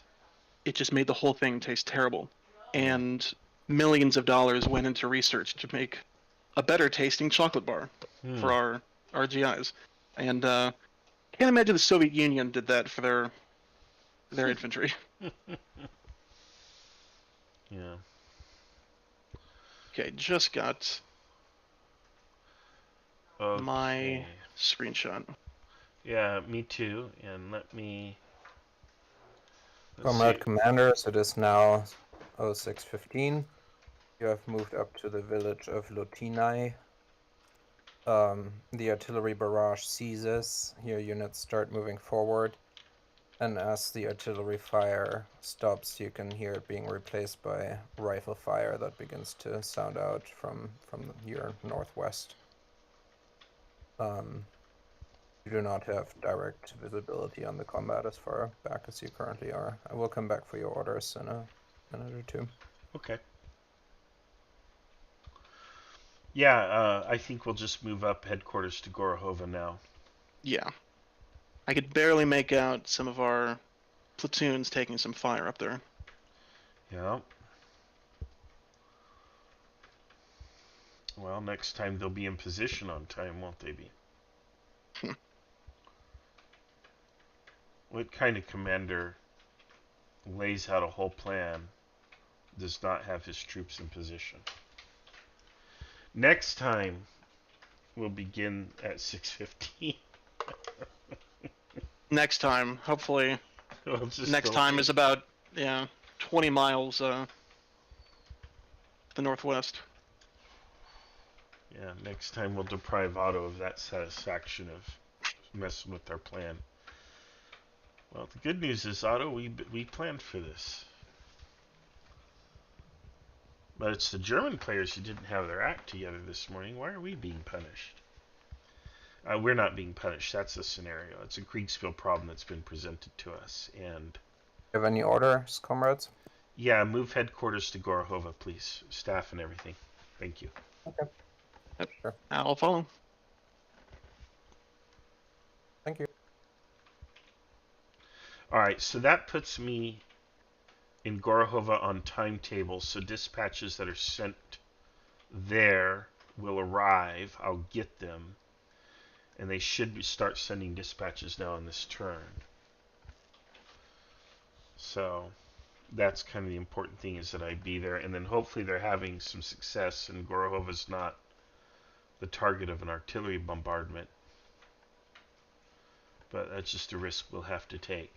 it just made the whole thing taste terrible. And millions of dollars went into research to make a better tasting chocolate bar for our GIs. And can't imagine the Soviet Union did that for their infantry. Yeah. Okay, just got my screenshot. Yeah, me too. And let me... Comrade Commanders, it is now 06:15. You have moved up to the village of Lotinai. The artillery barrage ceases. Your units start moving forward. And as the artillery fire stops, you can hear it being replaced by rifle fire that begins to sound out from your northwest. You do not have direct visibility on the combat as far back as you currently are. I will come back for your orders in a minute or two. Okay. Yeah, I think we'll just move up headquarters to Gorahova now. Yeah. I could barely make out some of our platoons taking some fire up there. Yeah. Well, next time they'll be in position on time, won't they be? What kind of commander lays out a whole plan, does not have his troops in position? Next time, we'll begin at 6:15. Next time, hopefully. Next time is about 20 miles to the northwest. Yeah, next time we'll deprive Otto of that satisfaction of messing with our plan. Well, the good news is, Otto, we planned for this. But it's the German players who didn't have their act together this morning. Why are we being punished? We're not being punished. That's the scenario. It's a Kriegsspiel problem that's been presented to us. And have any orders, comrades? Yeah, move headquarters to Gorahova, please. Staff and everything. Thank you. Okay. Yep. Sure. I'll follow. Thank you. All right, so that puts me in Gorahova on timetable. So dispatches that are sent there will arrive. I'll get them. And they should start sending dispatches now on this turn. So that's kind of the important thing, is that I be there. And then hopefully they're having some success and Gorohova's not the target of an artillery bombardment. But that's just a risk we'll have to take.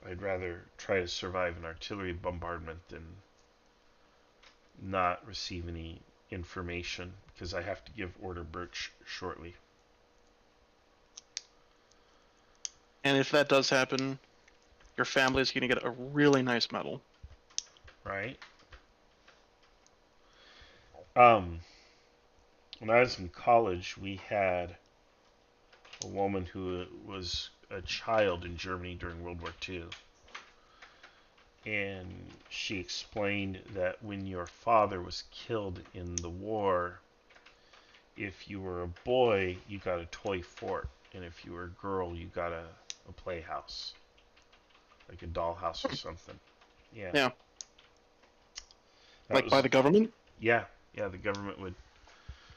I'd rather try to survive an artillery bombardment than not receive any information, because I have to give order Birch shortly. And if that does happen, your family is going to get a really nice medal. Right. When I was in college, we had a woman who was a child in Germany during World War II. And she explained that when your father was killed in the war, if you were a boy, you got a toy fort. And if you were a girl, you got a playhouse. Like a dollhouse or something. Yeah. Yeah. Like by the government? Yeah. Yeah, the government would.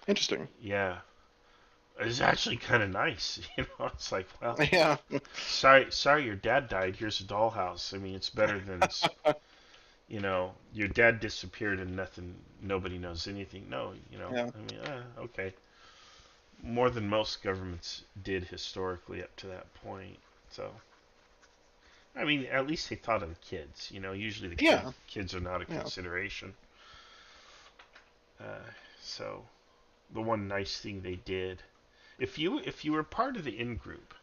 Interesting. Yeah. It's actually kind of nice, It's like, well, yeah. Sorry, your dad died. Here's a dollhouse. I mean, it's better than, your dad disappeared and nobody knows anything. No, Yeah. I mean, okay. More than most governments did historically up to that point. So, I mean, at least they thought of the kids. Usually the kids are not a consideration. So, the one nice thing they did. If you were part of the in-group,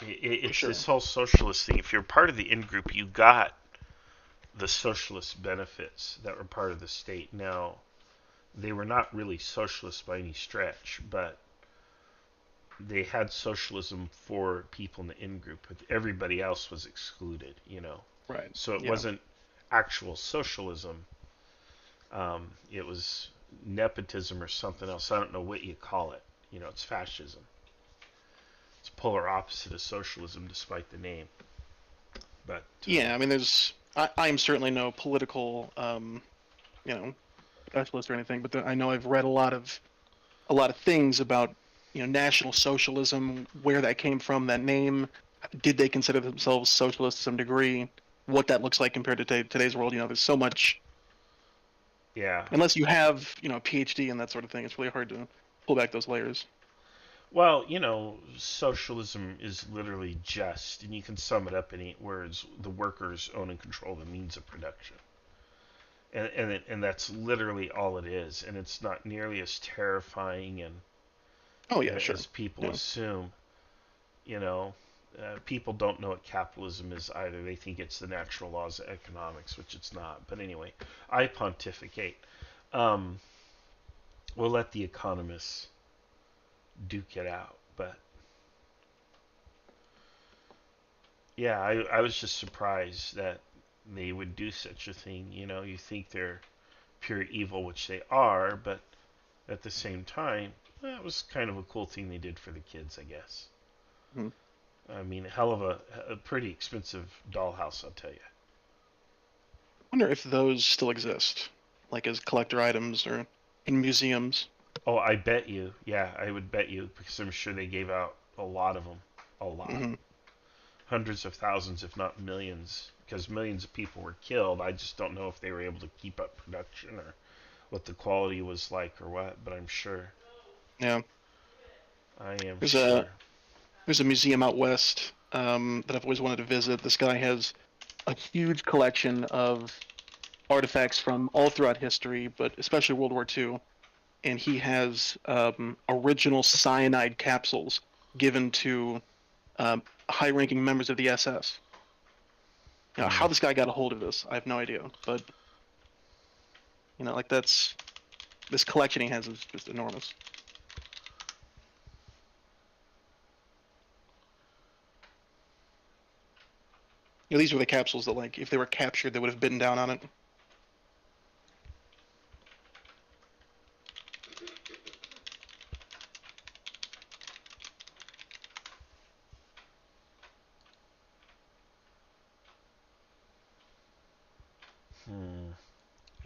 it's this whole socialist thing. If you're part of the in-group, you got the socialist benefits that were part of the state. Now, they were not really socialist by any stretch, but they had socialism for people in the in-group, but everybody else was excluded, Right. So it wasn't actual socialism. It was nepotism or something else. I don't know what you call it. It's fascism. It's polar opposite of socialism, despite the name. But yeah, I mean, I'm certainly no political, specialist or anything, but I know I've read a lot of things about, National Socialism, where that came from, that name. Did they consider themselves socialist to some degree? What that looks like compared to today's world. There's so much. Yeah. Unless you have, a PhD and that sort of thing, it's really hard to pull back those layers. Well, socialism is literally just, and you can sum it up in 8 words: the workers own and control the means of production. And that's literally all it is. And it's not nearly as terrifying and Oh yeah, sure. As people assume, you know, people don't know what capitalism is either. They think it's the natural laws of economics, which it's not. But anyway, I pontificate. We'll let the economists duke it out. But yeah, I was just surprised that they would do such a thing. You know, you think they're pure evil, which they are, but at the same time, that was kind of a cool thing they did for the kids, I guess. Mm-hmm. I mean, a hell of a pretty expensive dollhouse, I'll tell you. I wonder if those still exist, like as collector items or in museums. Oh, I bet you. Yeah, I would bet you, because I'm sure they gave out a lot of them. A lot. Mm-hmm. Hundreds of thousands, if not millions, because millions of people were killed. I just don't know if they were able to keep up production or what the quality was like or what, but I'm sure. Yeah. I am sure. There's a museum out west that I've always wanted to visit. This guy has a huge collection of artifacts from all throughout history, but especially World War II. And he has original cyanide capsules given to high-ranking members of the SS. Now, how this guy got a hold of this, I have no idea. But, you know, like this collection he has is just enormous. You know, these were the capsules that, like, if they were captured, they would have bitten down on it.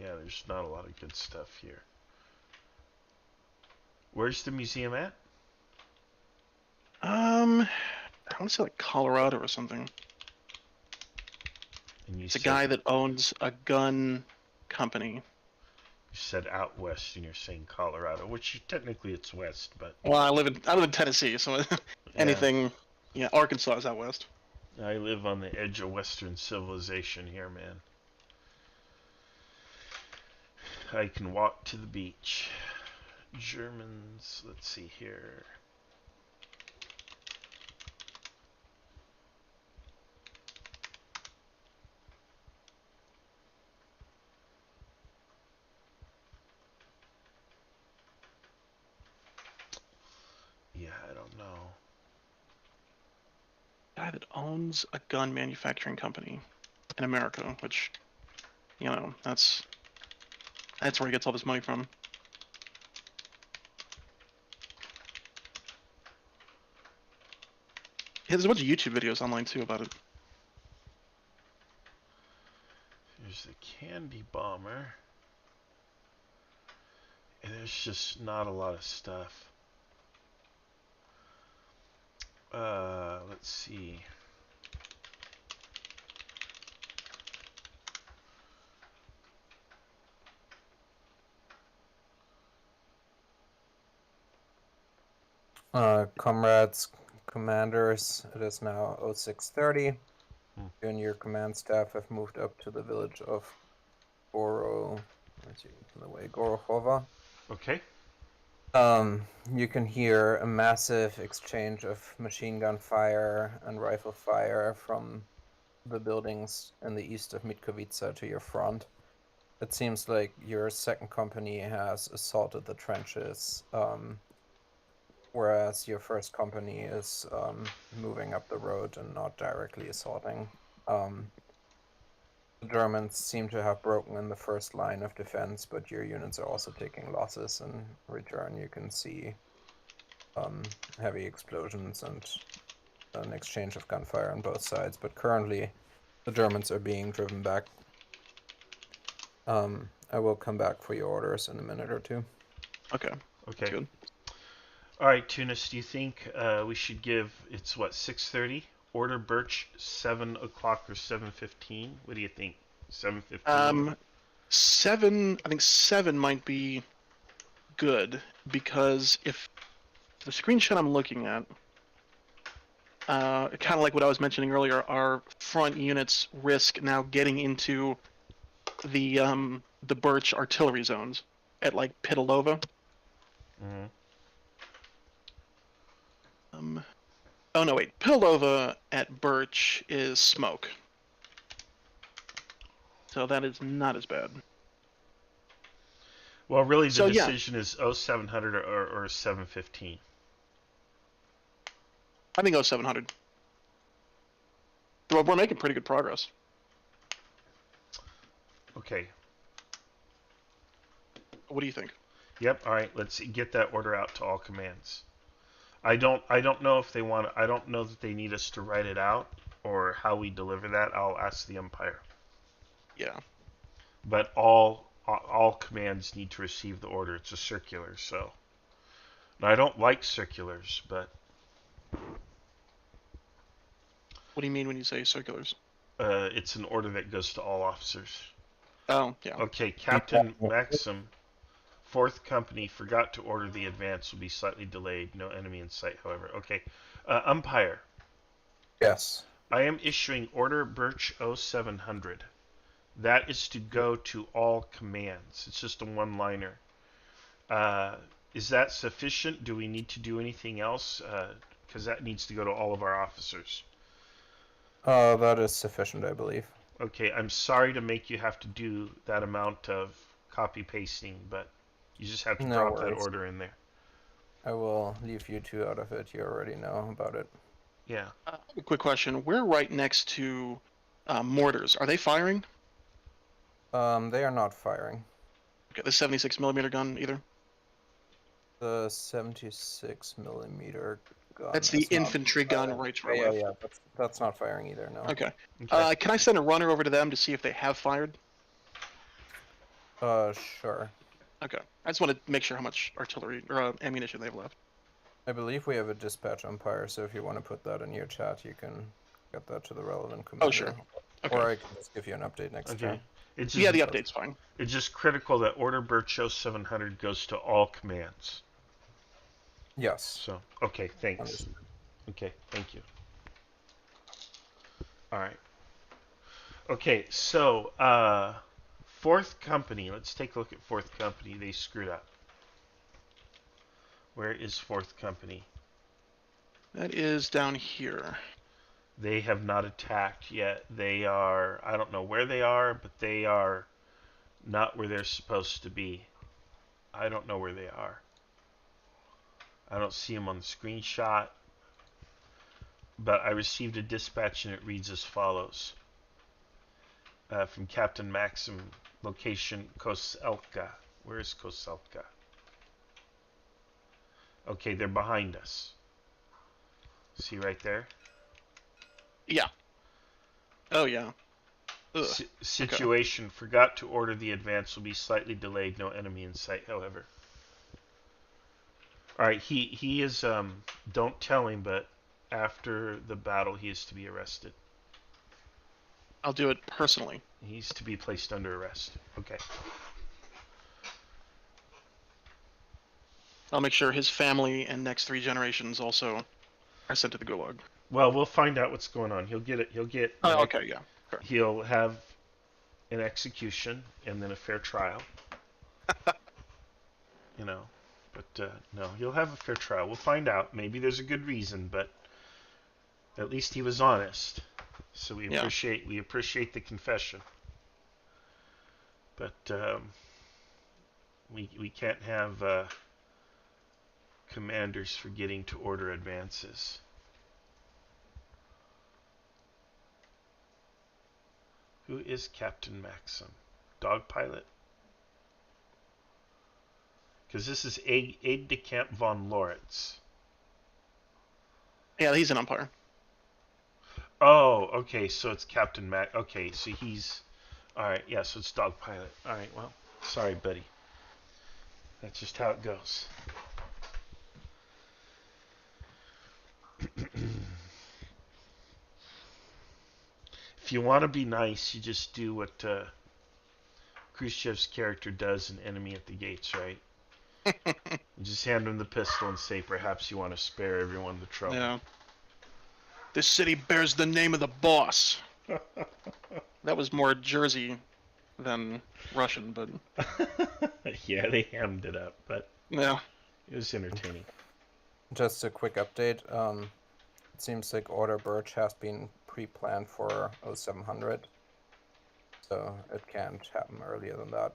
Yeah, there's not a lot of good stuff here. Where's the museum at? I want to say like Colorado or something. And it's a guy that owns a gun company. You said out west, and you're saying Colorado, which technically it's west, but. Well, I live in Tennessee, so anything, yeah, Arkansas is out west. I live on the edge of Western civilization here, man. I can walk to the beach. Germans, let's see here. Yeah, I don't know. Guy that owns a gun manufacturing company in America, which, you know, that's where he gets all this money from. Yeah, there's a bunch of YouTube videos online too about it. There's the Candy Bomber. And there's just not a lot of stuff. Let's see. Comrades, commanders, it is now 0630. You and your command staff have moved up to the village of Gorochova. Okay. You can hear a massive exchange of machine gun fire and rifle fire from the buildings in the east of Mitkovica to your front. It seems like your second company has assaulted the trenches, whereas your first company is moving up the road and not directly assaulting. The Germans seem to have broken in the first line of defense, but your units are also taking losses. In return, you can see heavy explosions and an exchange of gunfire on both sides. But currently, the Germans are being driven back. I will come back for your orders in a minute or two. Okay. Okay. Good. All right, Tunis, do you think we should give, it's what, 6:30? Order Birch 7 o'clock or 7:15? What do you think? 7:15? 7, I think 7 might be good, because if the screenshot I'm looking at, kind of like what I was mentioning earlier, our front units risk now getting into the Birch artillery zones at like Pitalova. Mm-hmm. Oh no, wait. Pilova at Birch is smoke. So that is not as bad. Well, really, the decision is 0700 or 715. I think 0700. Well, we're making pretty good progress. Okay. What do you think? Yep. All right. Let's get that order out to all commands. I don't know if they want. I don't know that they need us to write it out or how we deliver that. I'll ask the umpire. Yeah. But all commands need to receive the order. It's a circular, so. Now, I don't like circulars, but. What do you mean when you say circulars? It's an order that goes to all officers. Oh, yeah. Okay, Captain Maxim, 4th Company, forgot to order the advance. Will be slightly delayed. No enemy in sight, however. Okay, umpire. Yes. I am issuing order Birch 0700. That is to go to all commands. It's just a one-liner. Is that sufficient? Do we need to do anything else? Because that needs to go to all of our officers. That is sufficient, I believe. Okay, I'm sorry to make you have to do that amount of copy-pasting, but you just have to drop that order in there. I will leave you two out of it. You already know about it. Yeah. A quick question. We're right next to mortars. Are they firing? They are not firing. Okay, the 76mm gun either? The 76mm gun. That's the infantry gun right to our left. Yeah, that's not firing either, no. Okay. Can I send a runner over to them to see if they have fired? Sure. Okay. I just want to make sure how much artillery or ammunition they have left. I believe we have a dispatch umpire, so if you want to put that in your chat, you can get that to the relevant commander. Oh, sure. Okay. Or I can just give you an update next time. It's just, the update's fine. It's just critical that order Birch 0700 goes to all commands. Yes. So, okay, thanks. Understood. Okay, thank you. All right. Okay, so 4th Company. Let's take a look at 4th Company. They screwed up. Where is 4th Company? That is down here. They have not attacked yet. They are, I don't know where they are, but they are not where they're supposed to be. I don't know where they are. I don't see them on the screenshot. But I received a dispatch and it reads as follows. From Captain Maxim, location Koselka. Where is Koselka? Okay, they're behind us. See right there? Yeah. Oh, yeah. Situation. Okay. Forgot to order the advance. Will be slightly delayed. No enemy in sight, however. Alright, he is, don't tell him, but after the battle he is to be arrested. I'll do it personally. He's to be placed under arrest. Okay. I'll make sure his family and next 3 generations also are sent to the Gulag. Well, we'll find out what's going on. He'll get it. He'll get. Oh, okay, yeah. Sure. He'll have an execution and then a fair trial. You know, but no, he'll have a fair trial. We'll find out. Maybe there's a good reason, but at least he was honest. So we appreciate the confession. But we can't have commanders forgetting to order advances. Who is Captain Maxim? Dog pilot? Because this is Aide-de-Camp von Loritz. Yeah, he's an umpire. Oh, okay, so it's Captain Mac. Okay, so he's... Alright, yeah, so it's dog pilot. Alright, well, sorry, buddy. That's just how it goes. If you want to be nice, you just do what Khrushchev's character does in Enemy at the Gates, right? You just hand him the pistol and say, perhaps you want to spare everyone the trouble. Yeah. This city bears the name of the boss. That was more Jersey than Russian, but... Yeah, they hammed it up, but... Yeah. It was entertaining. Just a quick update. It it seems like Order Birch has been pre-planned for 0700, so it can't happen earlier than that.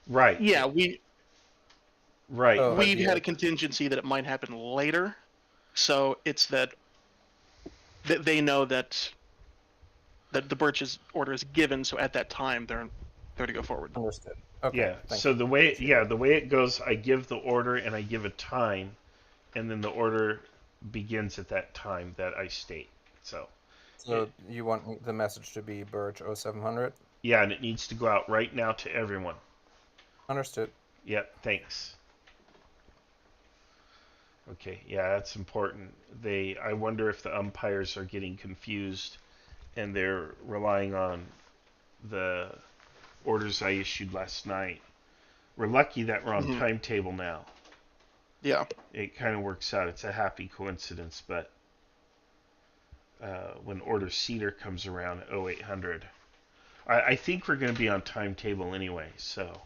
Right. Yeah, Right. we had a contingency that it might happen later, so it's that they know that the Birch's order is given, so at that time they're to go forward. Understood. Okay. Yeah. So the way it goes, I give the order and I give a time, and then the order begins at that time that I state. So you want the message to be Birch 0700? Yeah, and it needs to go out right now to everyone. Understood. Yep. Thanks. Okay. Yeah, that's important. I wonder if the umpires are getting confused, and they're relying on the orders I issued last night. We're lucky that we're on timetable now. Yeah. It kind of works out. It's a happy coincidence, but when Order Cedar comes around at 0800, I think we're going to be on timetable anyway, so.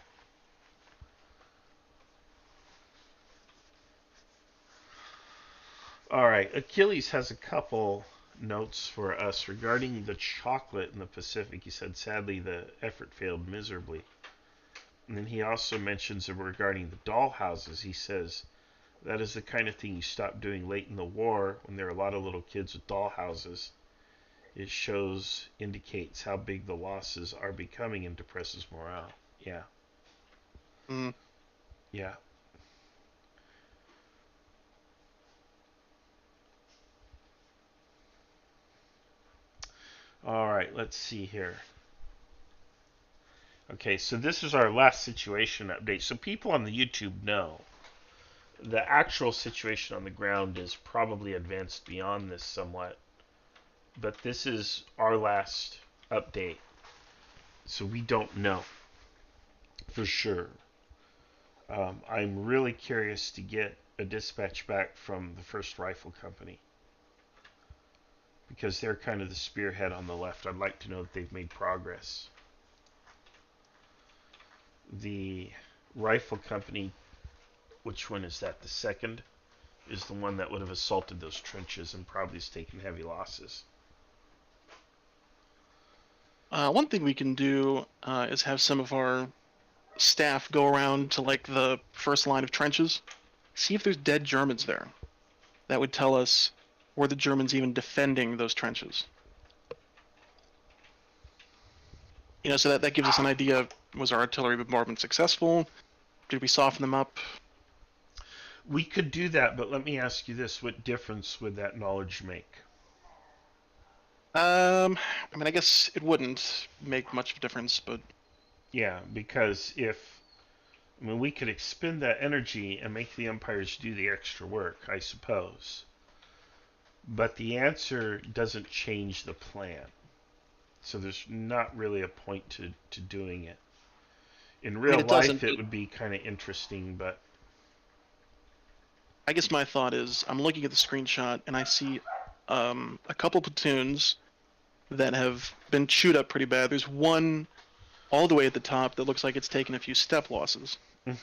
All right, Achilles has a couple notes for us regarding the chocolate in the Pacific. He said, sadly, the effort failed miserably. And then he also mentions regarding the doll houses. He says, that is the kind of thing you stop doing late in the war when there are a lot of little kids with doll houses. It indicates how big the losses are becoming and depresses morale. Yeah. Yeah. All right, let's see here. Okay, so this is our last situation update. So people on the YouTube know the actual situation on the ground is probably advanced beyond this somewhat, but this is our last update, so we don't know for sure. I'm really curious to get a dispatch back from the 1st Rifle Company, because they're kind of the spearhead on the left. I'd like to know that they've made progress. The Rifle Company, which one is that? The 2nd is the one that would have assaulted those trenches and probably has taken heavy losses. One thing we can do is have some of our staff go around to like the first line of trenches, see if there's dead Germans there. That would tell us were the Germans even defending those trenches. So that gives us an idea. Was our artillery bombardment successful? Did we soften them up? We could do that, but let me ask you this. What difference would that knowledge make? I guess it wouldn't make much of a difference, but... Yeah, because we could expend that energy and make the umpires do the extra work, I suppose. But the answer doesn't change the plan. So there's not really a point to doing it. In real life, it would be kind of interesting, but... I guess my thought is, I'm looking at the screenshot, and I see a couple platoons that have been chewed up pretty bad. There's one all the way at the top that looks like it's taken a few step losses.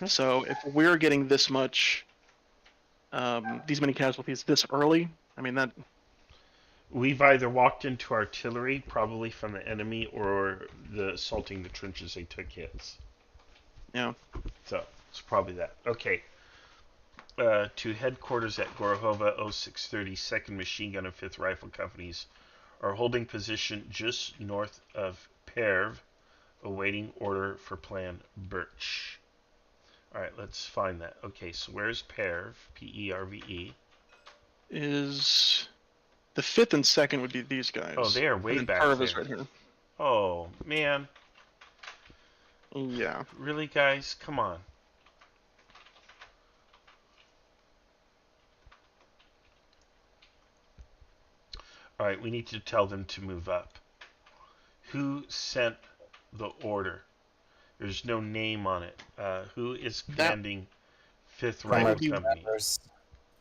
So if we're getting this much, these many casualties this early, that... We've either walked into artillery, probably from the enemy, or assaulting the trenches, they took hits. Yeah. So, it's probably that. Okay. To headquarters at Gorhova, 0630, 2nd Machine Gun and 5th Rifle Companies are holding position just north of Perv, awaiting order for Plan Birch. Alright, let's find that. Okay, so where's Perv? P-E-R-V-E. Is... The 5th and 2nd would be these guys. Oh, they are way back Perv there. is right here. Oh, man. Yeah. Really, guys? Come on. Alright, we need to tell them to move up. Who sent the order? There's no name on it. Who is commanding 5th Rifle Company?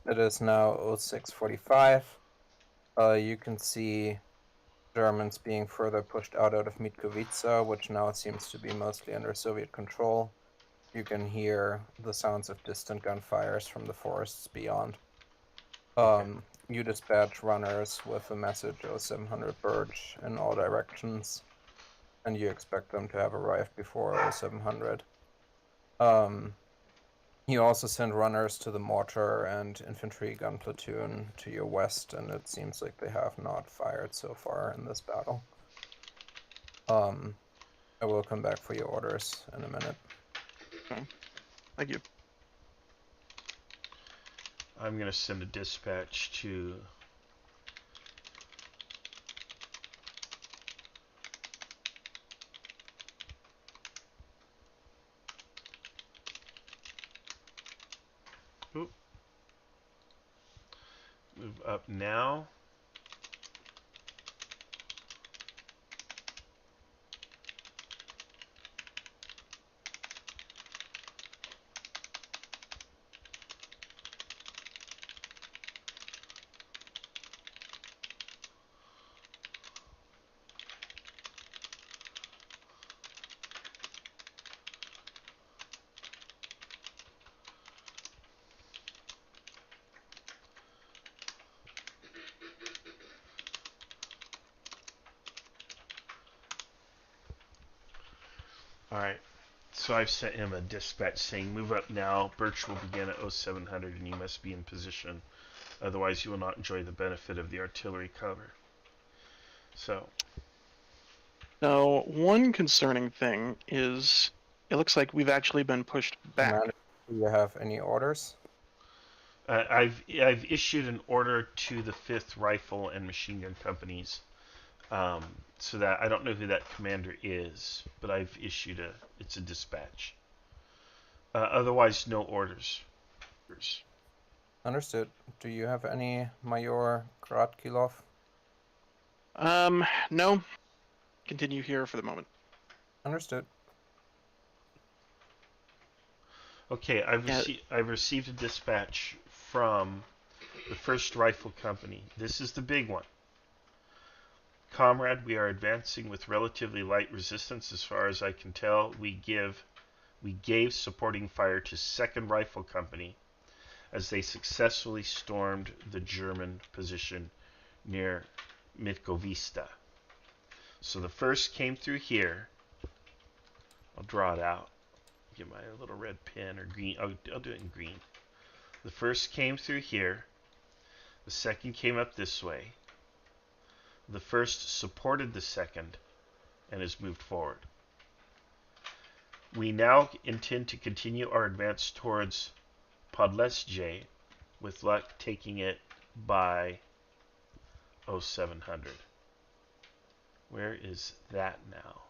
It is now 0645. You can see Germans being further pushed out of Mitkovica, which now seems to be mostly under Soviet control. You can hear the sounds of distant gunfires from the forests beyond. you dispatch runners with a message 0700 Birch in all directions, and you expect them to have arrived before 0700. You also send runners to the mortar and infantry gun platoon to your west, and it seems like they have not fired so far in this battle. I will come back for your orders in a minute. Okay. Thank you. I'm going to send a dispatch to move up now. Alright, so I've sent him a dispatch saying, move up now, Birch will begin at 0700 and you must be in position, otherwise you will not enjoy the benefit of the artillery cover. So. Now, one concerning thing is, it looks like we've actually been pushed back. Commander, do you have any orders? I've issued an order to the 5th Rifle and Machine Gun Companies, so that I don't know who that commander is, but I've issued it's a dispatch. Otherwise, no orders. Understood. Do you have any Major Kratkilov? No. Continue here for the moment. Understood. Okay, I've received a dispatch from the 1st Rifle Company. This is the big one. Comrade, we are advancing with relatively light resistance as far as I can tell. We gave supporting fire to 2nd Rifle Company as they successfully stormed the German position near Mitkovista. So the 1st came through here. I'll draw it out. Get my little red pen or green. I'll do it in green. The 1st came through here. The 2nd came up this way. The 1st supported the 2nd and has moved forward. We now intend to continue our advance towards Podlesje, with luck taking it by 0700. Where is that now?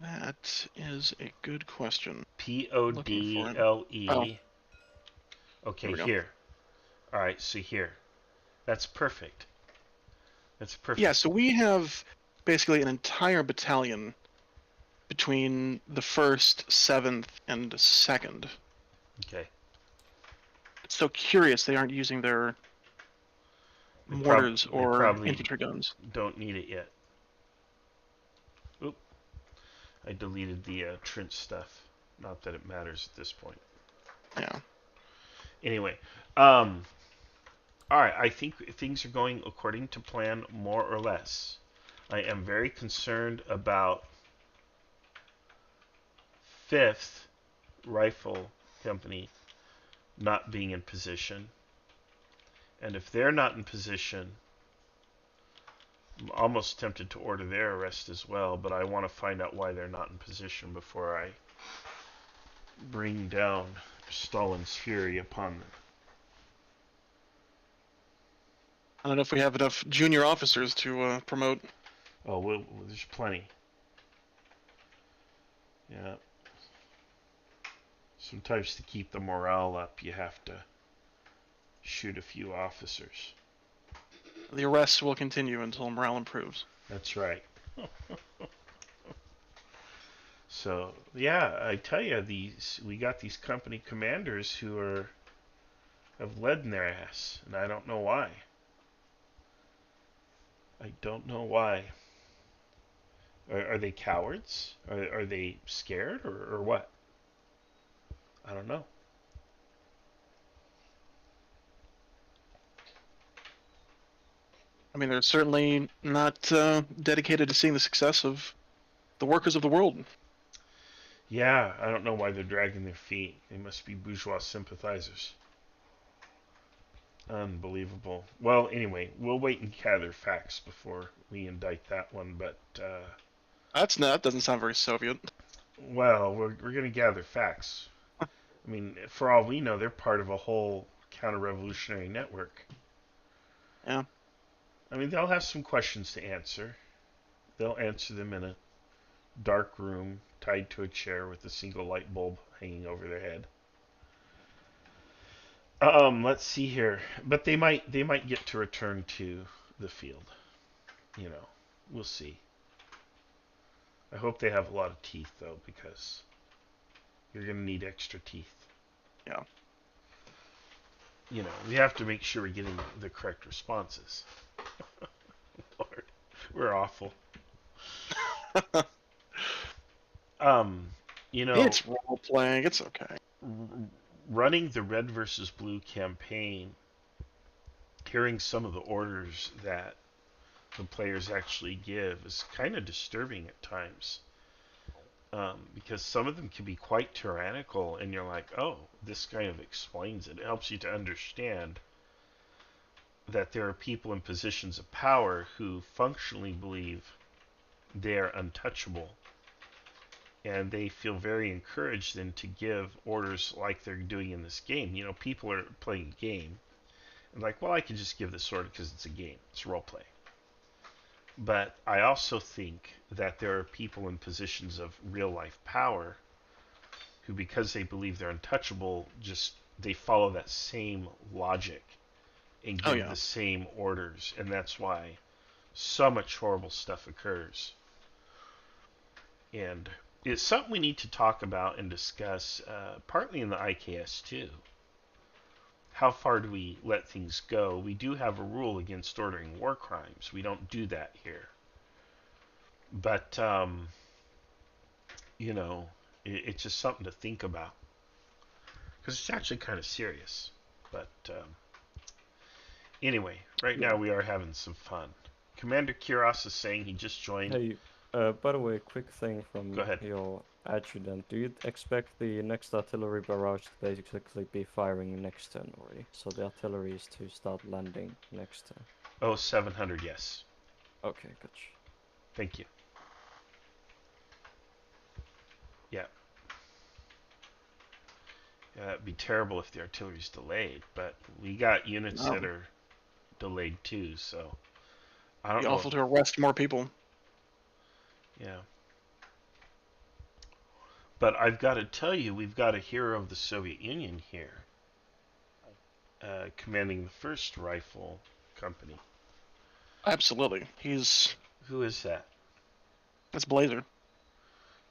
That is a good question. Podle. Oh. Okay, here. Alright, so here. That's perfect. That's perfect. Yeah, so we have basically an entire battalion between the 1st, 7th, and 2nd. Okay. It's so curious they aren't using their mortars or infantry guns. Don't need it yet. Oop. I deleted the trench stuff. Not that it matters at this point. Yeah. Anyway, alright, I think things are going according to plan, more or less. I am very concerned about 5th Rifle Company not being in position. And if they're not in position, I'm almost tempted to order their arrest as well, but I want to find out why they're not in position before I bring down Stalin's fury upon them. I don't know if we have enough junior officers to promote. Oh, well, there's plenty. Yeah. Sometimes to keep the morale up, you have to shoot a few officers. The arrests will continue until morale improves. That's right. So, yeah, I tell you, we got these company commanders who have lead in their ass, and I don't know why. I don't know why. Are they cowards? Are they scared, or what? I don't know. I mean, they're certainly not dedicated to seeing the success of the workers of the world. Yeah, I don't know why they're dragging their feet. They must be bourgeois sympathizers. Unbelievable. Well, anyway, we'll wait and gather facts before we indict that one, but... that doesn't sound very Soviet. Well, we're going to gather facts. I mean, for all we know, they're part of a whole counter-revolutionary network. Yeah. I mean, they'll have some questions to answer. They'll answer them in a dark room, tied to a chair with a single light bulb hanging over their head. Let's see here. But they might get to return to the field. You know, we'll see. I hope they have a lot of teeth, though, because you're going to need extra teeth. Yeah. You know, we have to make sure we're getting the correct responses. Lord, we're awful. You know, it's role playing. It's okay. Running the Red versus Blue campaign, hearing some of the orders that the players actually give is kind of disturbing at times. Because some of them can be quite tyrannical, and you're like, oh, this kind of explains it. It helps you to understand that there are people in positions of power who functionally believe they're untouchable, and they feel very encouraged then to give orders like they're doing in this game. You know, people are playing a game, and like, well, I can just give this order because it's a game. It's role play. But I also think that there are people in positions of real-life power who, because they believe they're untouchable, just they follow that same logic and give the same orders. And that's why so much horrible stuff occurs. And it's something we need to talk about and discuss, partly in the IKS too. How far do we let things go? We do have a rule against ordering war crimes. We don't do that here. But, you know, it's just something to think about. Because it's actually kind of serious. But, anyway, right now we are having some fun. Commander Kiros is saying he just joined. Hey, by the way, quick thing from your adjutant. Do you expect the next artillery barrage to basically be firing next turn already? So the artillery is to start landing next turn? Oh, 700, yes. Okay, good. Thank you. Yeah. Yeah, it'd be terrible if the artillery's delayed, but we got units that are delayed too, so I don't know. It'd be awful to arrest more people. Yeah. But I've got to tell you, we've got a hero of the Soviet Union here, commanding the 1st Rifle Company. Absolutely. Who is that? That's Blazer.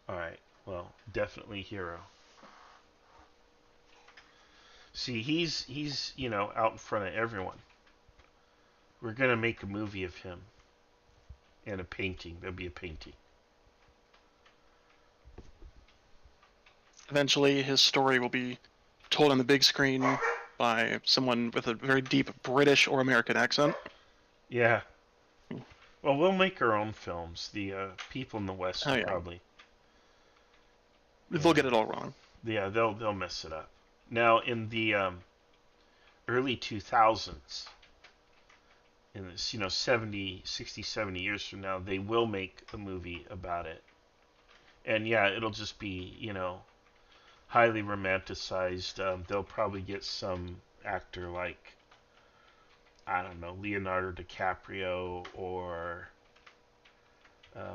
Alright, well, definitely hero. See, he's you know, out in front of everyone. We're going to make a movie of him. And a painting. There'll be a painting. Eventually, his story will be told on the big screen by someone with a very deep British or American accent. Yeah. Well, we'll make our own films. The people in the West will probably. They'll get it all wrong. Yeah, they'll mess it up. Now, in the early 2000s, in this, 60, 70 years from now, they will make a movie about it. And yeah, it'll just be, highly romanticized. They'll probably get some actor like, I don't know, Leonardo DiCaprio or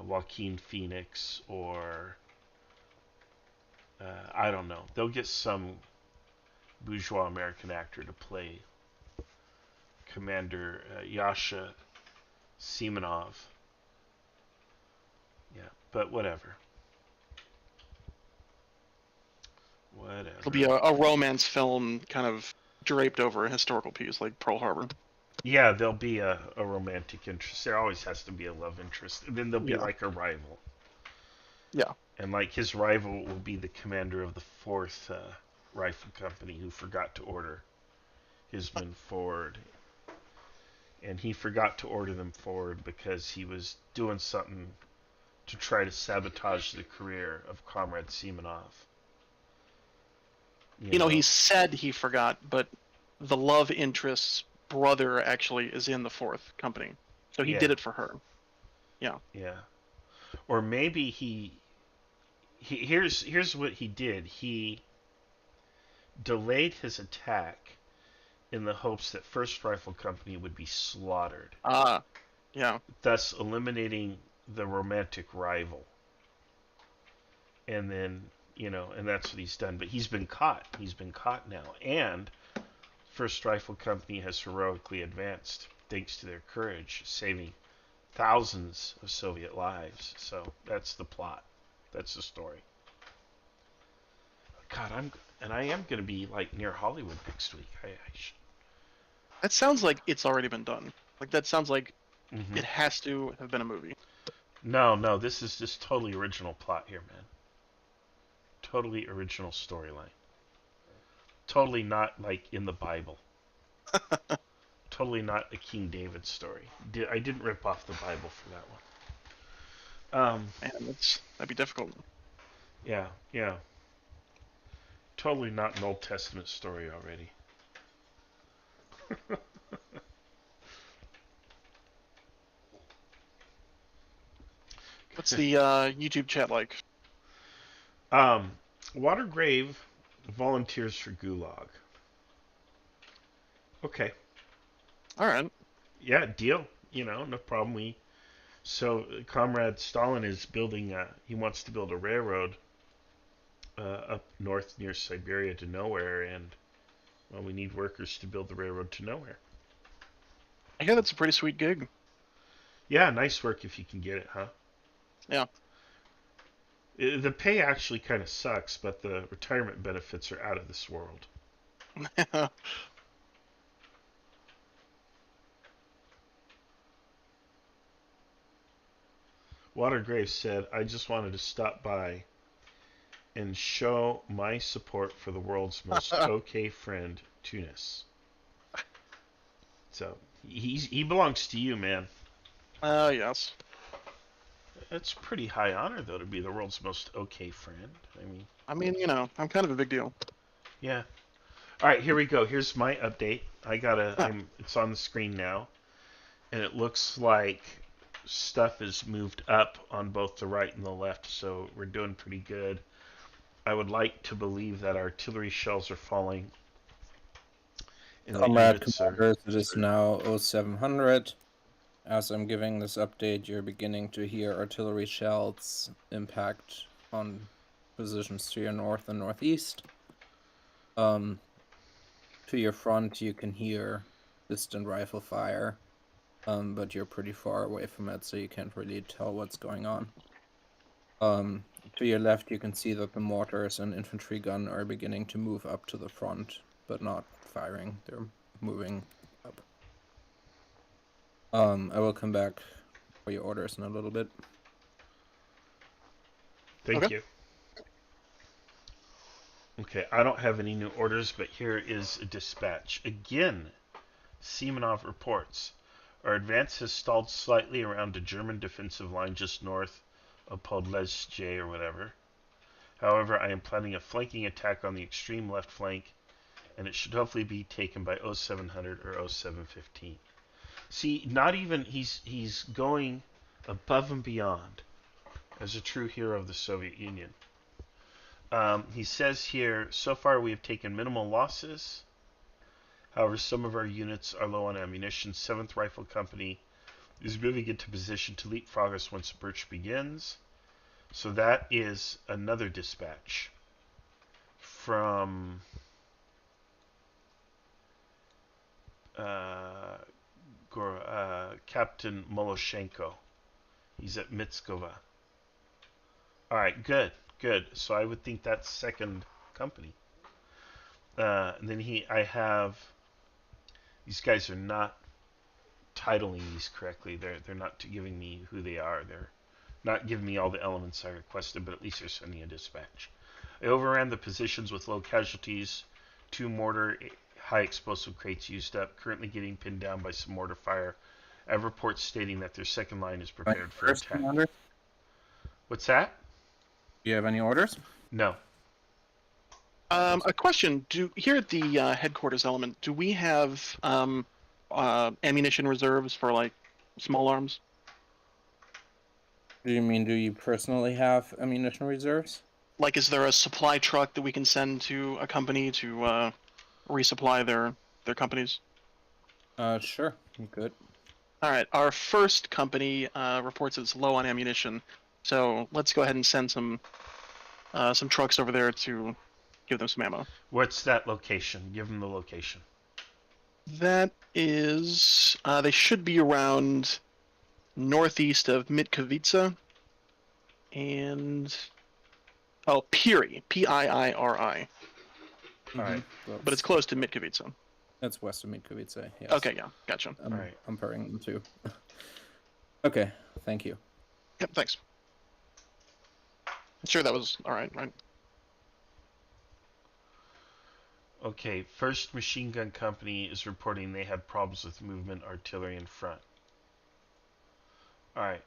Joaquin Phoenix or I don't know. They'll get some bourgeois American actor to play Commander Yasha Semenov. Yeah, but whatever. It'll be a romance film kind of draped over a historical piece like Pearl Harbor. Yeah, there'll be a romantic interest. There always has to be a love interest. And then there'll be like a rival. Yeah. And like his rival will be the commander of the 4th Rifle Company who forgot to order his men forward. and he forgot to order them forward because he was doing something to try to sabotage the career of Comrade Semenov. You know, he said he forgot, but the love interest's brother actually is in the 4th company, so he did it for her. Yeah. Yeah. Or maybe here's what he did. He delayed his attack in the hopes that 1st Rifle Company would be slaughtered. Yeah. Thus eliminating the romantic rival. And then, and that's what he's done. But he's been caught. He's been caught now. And 1st Rifle Company has heroically advanced thanks to their courage, saving thousands of Soviet lives. So that's the plot. That's the story. God, I am going to be like near Hollywood next week. That sounds like it's already been done. Like that sounds like it has to have been a movie. No, this is just totally original plot here, man. Totally original storyline. Totally not like in the Bible. Totally not a King David story. I didn't rip off the Bible for that one. Man, that'd be difficult. Yeah. Totally not an Old Testament story already. What's the YouTube chat like? Watergrave volunteers for Gulag. Okay. All right. Yeah, deal. No problem. So Comrade Stalin is building. He wants to build a railroad up north near Siberia to nowhere, and well, we need workers to build the railroad to nowhere. I hear that's a pretty sweet gig. Yeah, nice work if you can get it, huh? Yeah. The pay actually kind of sucks, but the retirement benefits are out of this world. Watergrave said, I just wanted to stop by and show my support for the world's most okay friend, Tunis. So, he belongs to you, man. Yes. It's a pretty high honor, though, to be the world's most okay friend. I'm kind of a big deal. Yeah. All right, here we go. Here's my update. It's on the screen now, and it looks like stuff is moved up on both the right and the left, so we're doing pretty good. I would like to believe that artillery shells are falling. Comrade Commanders, it is now 0700. As I'm giving this update, you're beginning to hear artillery shells impact on positions to your north and northeast. To your front, you can hear distant rifle fire, but you're pretty far away from it, so you can't really tell what's going on. To your left, you can see that the mortars and infantry gun are beginning to move up to the front, but not firing. They're moving up. I will come back for your orders in a little bit. Thank you. Okay, I don't have any new orders, but here is a dispatch. Again, Semenov reports. Our advance has stalled slightly around a German defensive line just north of Podlezhye or whatever. However, I am planning a flanking attack on the extreme left flank, and it should hopefully be taken by 0700 or 0715. See, not even he's going above and beyond as a true hero of the Soviet Union. He says here, so far we have taken minimal losses. However, some of our units are low on ammunition. 7th Rifle Company is moving into position to leapfrog us once Birch begins. So that is another dispatch from Captain Moloshenko. He's at Mitskova. Alright, good. So I would think that's 2nd Company. And then these guys are not titling these correctly. They're not giving me who they are. They're not giving me all the elements I requested, but at least they're sending a dispatch. I overran the positions with low casualties. 2 mortar high explosive crates used up. Currently getting pinned down by some mortar fire. I have reports stating that their second line is prepared for Orders, attack. Commander? What's that? Do you have any orders? No. A question: here at the headquarters element, do we have ammunition reserves for like small arms? Do you mean, do you personally have ammunition reserves? Like, is there a supply truck that we can send to a company to resupply their companies? Sure, you could. All right, our first company reports it's low on ammunition, so let's go ahead and send some trucks over there to give them some ammo. What's that location? Give them the location. That is, they should be around northeast of Mitkovica, and Piri, Piiri. All right, but it's close to Mitkovica. That's west of Mitkovica. Yes. Okay, yeah, gotcha. I'm, All right. I'm pairing them too. Okay, thank you. Yep, thanks. Sure, that was all right, right? Okay, first machine gun company is reporting they had problems with movement artillery in front. Alright.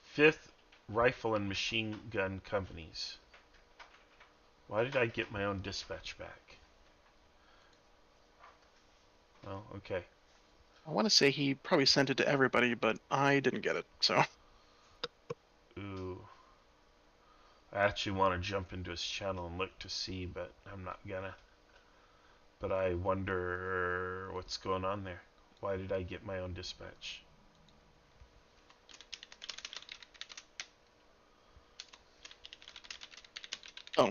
Fifth rifle and machine gun companies. Why did I get my own dispatch back? Oh, okay. I want to say he probably sent it to everybody, but I didn't get it, so. Ooh. I actually want to jump into his channel and look to see, but I'm not gonna. But I wonder what's going on there. Why did I get my own dispatch? Oh.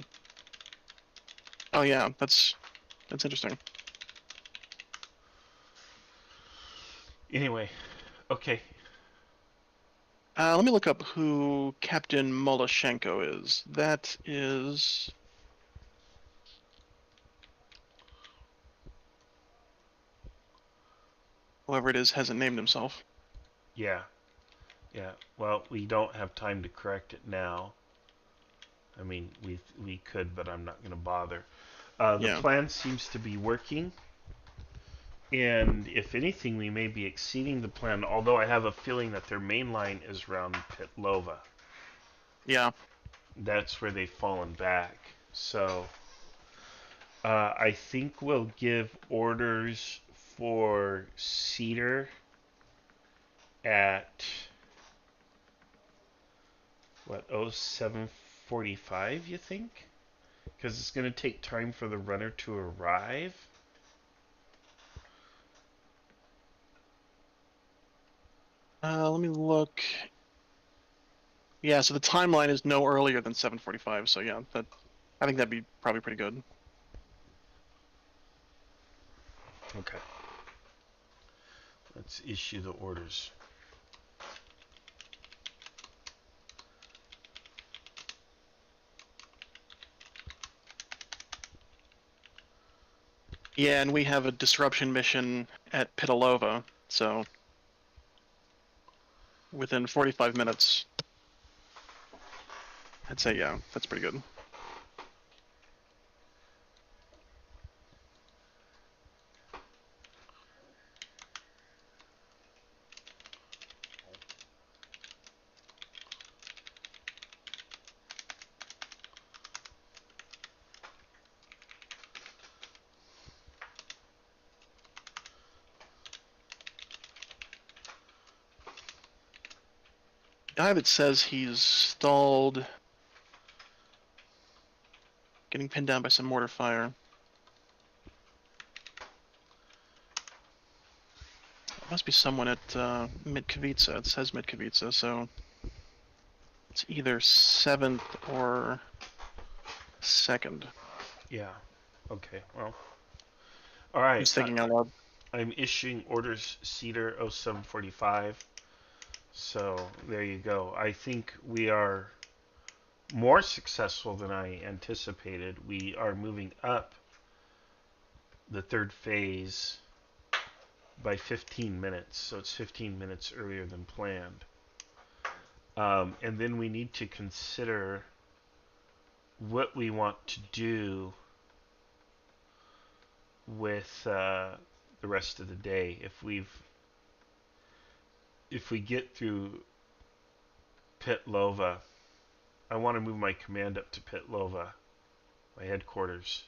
Oh yeah, that's interesting. Anyway, okay. Let me look up who Captain Moloshenko is. That is... whoever it is hasn't named himself. Yeah. Yeah. Well, we don't have time to correct it now. I mean, we could, but I'm not going to bother. The plan seems to be working. And if anything, we may be exceeding the plan, although I have a feeling that their main line is around Pitlova. Yeah. That's where they've fallen back. So, I think we'll give orders for Cedar at, what, 07:45, you think? Because it's going to take time for the runner to arrive. Let me look. Yeah, so the timeline is no earlier than 7:45. So yeah, I think that'd be probably pretty good. Okay. Let's issue the orders. Yeah, and we have a disruption mission at Pitalova, so within 45 minutes, I'd say, yeah, that's pretty good. Guy that says he's stalled, getting pinned down by some mortar fire. It must be someone at Mitkovica. It says Mitkovica, so it's either 7th or 2nd. Yeah. Okay. Well. All right. He's thinking out loud. I'm issuing orders Cedar 07:45. So there you go. I think we are more successful than I anticipated. We are moving up the third phase by 15 minutes. So it's 15 minutes earlier than planned. And then we need to consider what we want to do with the rest of the day. If we get through Pitlova, I want to move my command up to Pitlova, my headquarters,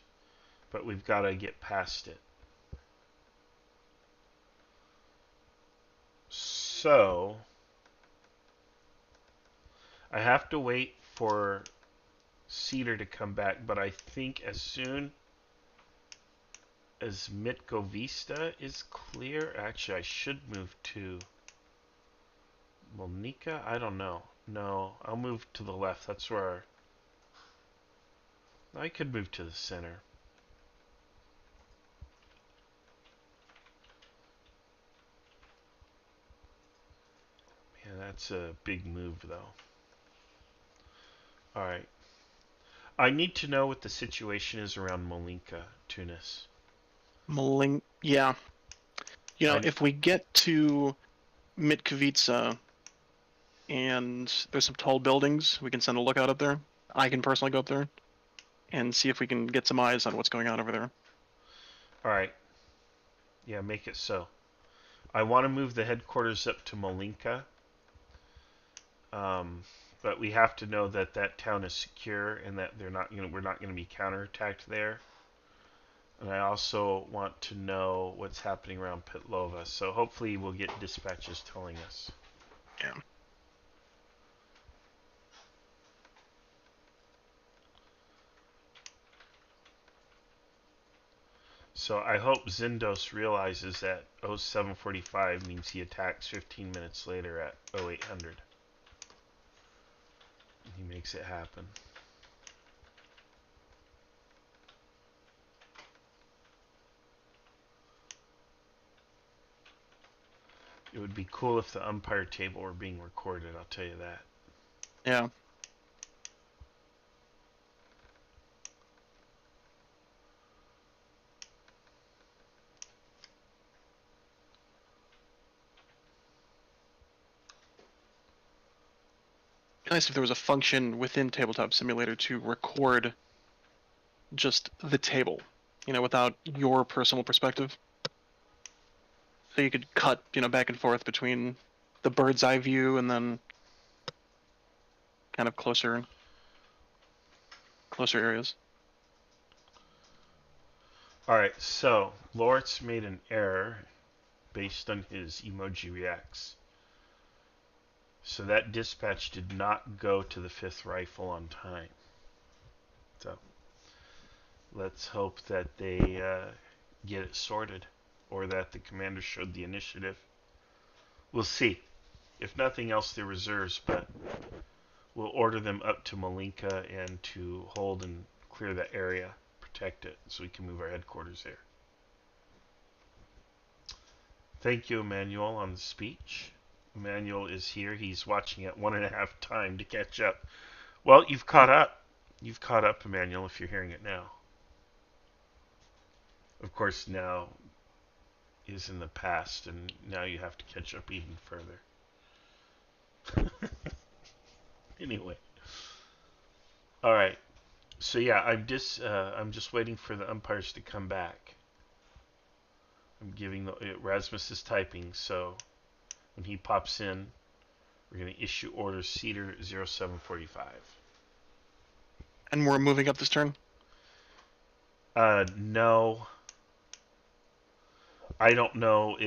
but we've got to get past it. So I have to wait for Cedar to come back, but I think as soon as Mitgovista is clear, actually I should move to Molnica. I don't know. No, I'll move to the left. That's where I could move to the center. Man, that's a big move, though. All right. I need to know what the situation is around Molinka, Tunis. Yeah. You know, if we get to Mitkovica and there's some tall buildings, we can send a lookout up there. I can personally go up there and see if we can get some eyes on what's going on over there. All right. Yeah, make it so. I want to move the headquarters up to Molinka. But we have to know that that town is secure and that we're not going to be counterattacked there. And I also want to know what's happening around Pitlova. So hopefully we'll get dispatches telling us. Yeah. So I hope Zindos realizes that 0745 means he attacks 15 minutes later at 0800. He makes it happen. It would be cool if the umpire table were being recorded, I'll tell you that. Yeah. Nice if there was a function within Tabletop Simulator to record just the table, you know, without your personal perspective. So you could cut, you know, back and forth between the bird's eye view and then kind of closer areas. Alright, so Lawrence made an error based on his emoji reacts. So that dispatch did not go to the 5th Rifle on time. So let's hope that they get it sorted, or that the commander showed the initiative. We'll see. If nothing else, they're reserves, but we'll order them up to Molinka and to hold and clear that area, protect it, so we can move our headquarters there. Thank you, Emmanuel, on the speech. Emmanuel is here. He's watching at 1.5 time to catch up. Well, you've caught up. You've caught up, Emmanuel, if you're hearing it now. Of course, now is in the past, and now you have to catch up even further. Anyway. All right. So yeah, I'm just waiting for the umpires to come back. I'm giving Rasmus is typing, so when he pops in, we're going to issue order Cedar 0745. And we're moving up this turn? No. I don't know.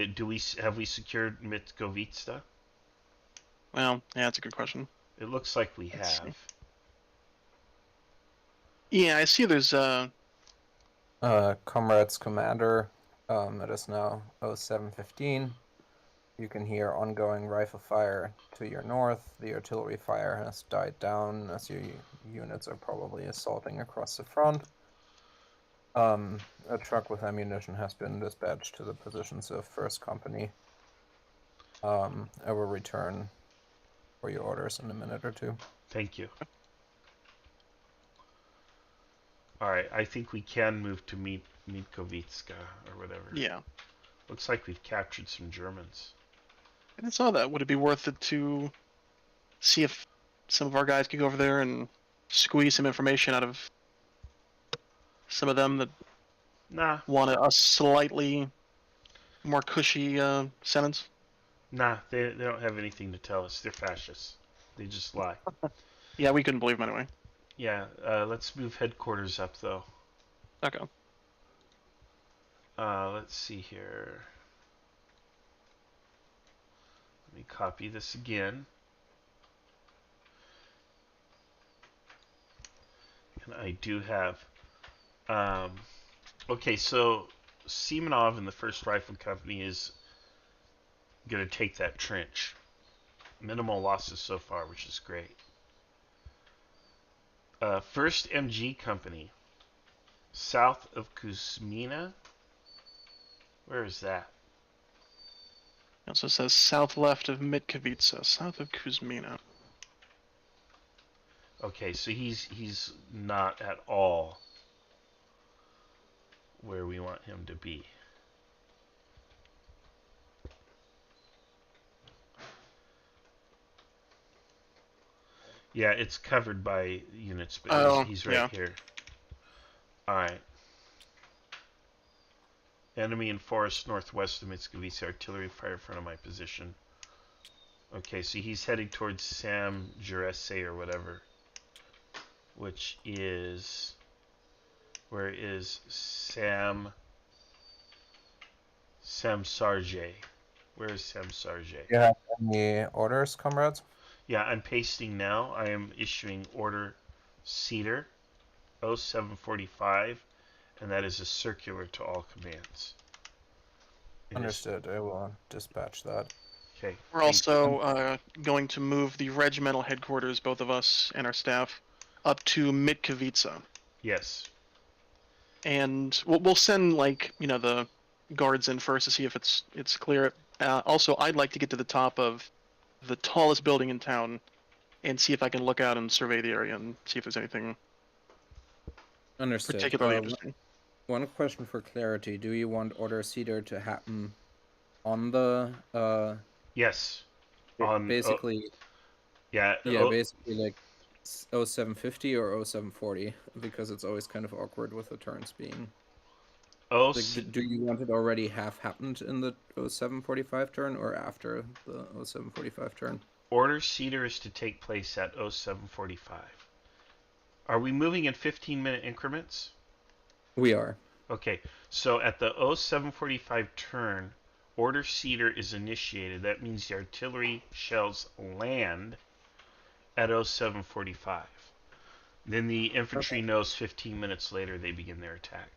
Have we secured Mitgovista? Well, yeah, that's a good question. It looks like we have. Yeah, I see there's Comrades Commander, it is now 0715. You can hear ongoing rifle fire to your north. The artillery fire has died down as your units are probably assaulting across the front. A truck with ammunition has been dispatched to the positions of 1st Company. I will return for your orders in a minute or two. Thank you. Alright, I think we can move to Mitkovitska or whatever. Yeah. Looks like we've captured some Germans. I didn't saw that. Would it be worth it to see if some of our guys could go over there and squeeze some information out of some of them that Nah. Want a slightly more cushy sentence? Nah, they don't have anything to tell us. They're fascists. They just lie. Yeah, we couldn't believe them anyway. Yeah, let's move headquarters up, though. Okay. Let's see here. Let me copy this again. And I do have... okay, so Semenov in the 1st Rifle Company is going to take that trench. Minimal losses so far, which is great. 1st MG Company, south of Kuzmina. Where is that? It also says south left of Mitkovica, south of Kuzmina. Okay, so he's not at all where we want him to be. Yeah, it's covered by units, but he's right here. Alright. Enemy in forest northwest of Mitskovice, artillery fire in front of my position. Okay, so he's heading towards Sam Jurese or whatever. Which is... Where is Sam Sarge? Where is Sam Sarge? Do you have any orders, comrades? Yeah, I'm pasting now. I am issuing order Cedar 0745, and that is a circular to all commands. Understood. I will dispatch that. Okay. We're also going to move the regimental headquarters, both of us and our staff, up to Mitkovica. Yes. And we'll send, like, you know, the guards in first to see if it's clear. Also, I'd like to get to the top of the tallest building in town and see if I can look out and survey the area and see if there's anything particularly interesting. One question for clarity: do you want Order Cedar to happen on the? Yes. On basically. Yeah. Yeah, basically like 0750 or 0740, because it's always kind of awkward with the turns being. Like, do you want it already half happened in the 0745 turn or after the 0745 turn? Order Cedar is to take place at 0745. Are we moving in 15-minute increments? We are. Okay, so at the 0745 turn, Order Cedar is initiated. That means the artillery shells land at 0745. Then the infantry knows 15 minutes later they begin their attack.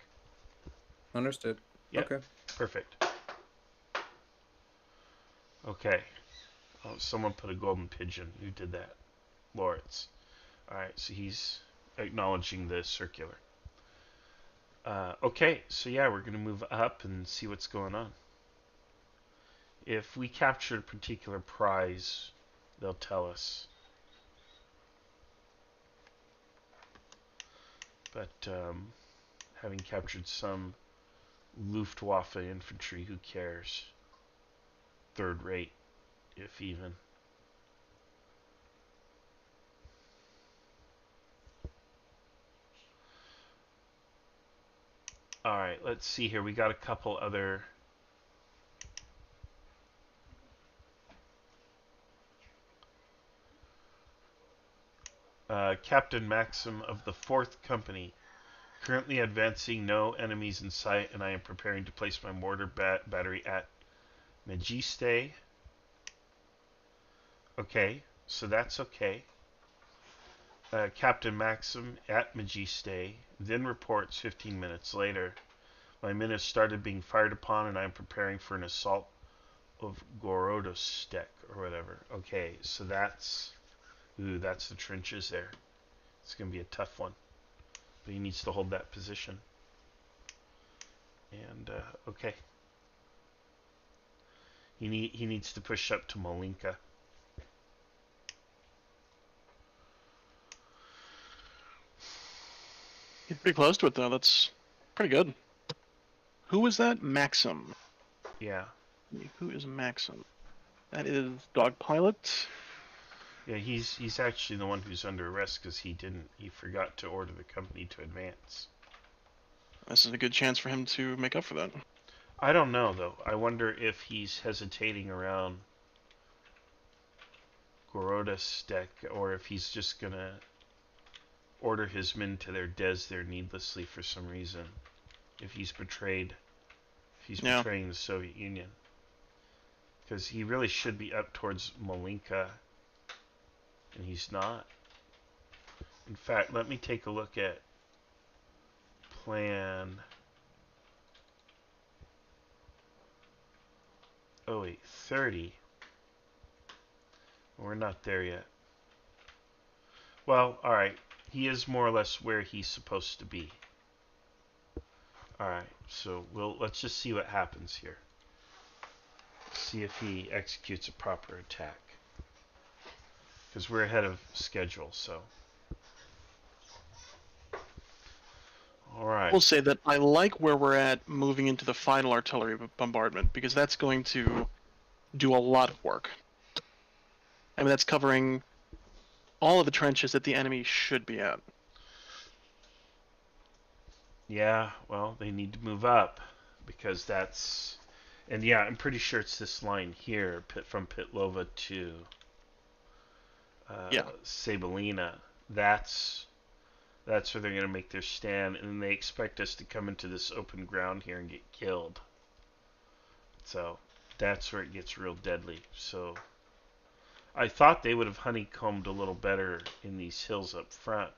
Understood. Yep. Okay. Perfect. Okay. Oh, someone put a golden pigeon. Who did that? Lawrence. Alright, so he's acknowledging the circular. Okay, so yeah, we're going to move up and see what's going on. If we capture a particular prize, they'll tell us. But having captured some Luftwaffe infantry, who cares? Third rate, if even. Alright, let's see here. We got a couple other... Captain Maxim of the 4th Company. Currently advancing, no enemies in sight, and I am preparing to place my mortar battery at Megiste. Okay, so that's okay. Captain Maxim at Megiste then reports 15 minutes later. My men have started being fired upon, and I am preparing for an assault of Gorodostek, or whatever. Okay, so that's... Ooh, that's the trenches there. It's going to be a tough one. But he needs to hold that position. And, okay. He needs to push up to Malinka. Get pretty close to it, though. That's pretty good. Who was that? Maxim. Yeah. Who is Maxim? That is Dog Pilot. Yeah, he's actually the one who's under arrest because he forgot to order the company to advance. This is a good chance for him to make up for that. I don't know, though. I wonder if he's hesitating around Goroda's deck, or if he's just going to order his men to their des there needlessly for some reason. If he's betraying the Soviet Union. Because he really should be up towards Malinka, and he's not. In fact, let me take a look at plan 0830. We're not there yet. Well, alright. He is more or less where he's supposed to be. Alright, so let's just see what happens here. See if he executes a proper attack. Because we're ahead of schedule, so. Alright. We'll say that I like where we're at moving into the final artillery bombardment, because that's going to do a lot of work. I mean, that's covering all of the trenches that the enemy should be at. Yeah, well, they need to move up, because that's... And yeah, I'm pretty sure it's this line here, from Pitlova to Sabelina. That's where they're going to make their stand, and they expect us to come into this open ground here and get killed. So that's where it gets real deadly. So I thought they would have honeycombed a little better in these hills up front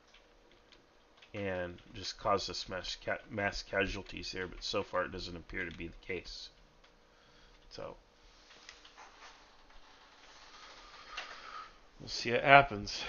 and just caused us mass casualties there, but so far it doesn't appear to be the case. So we'll see what happens.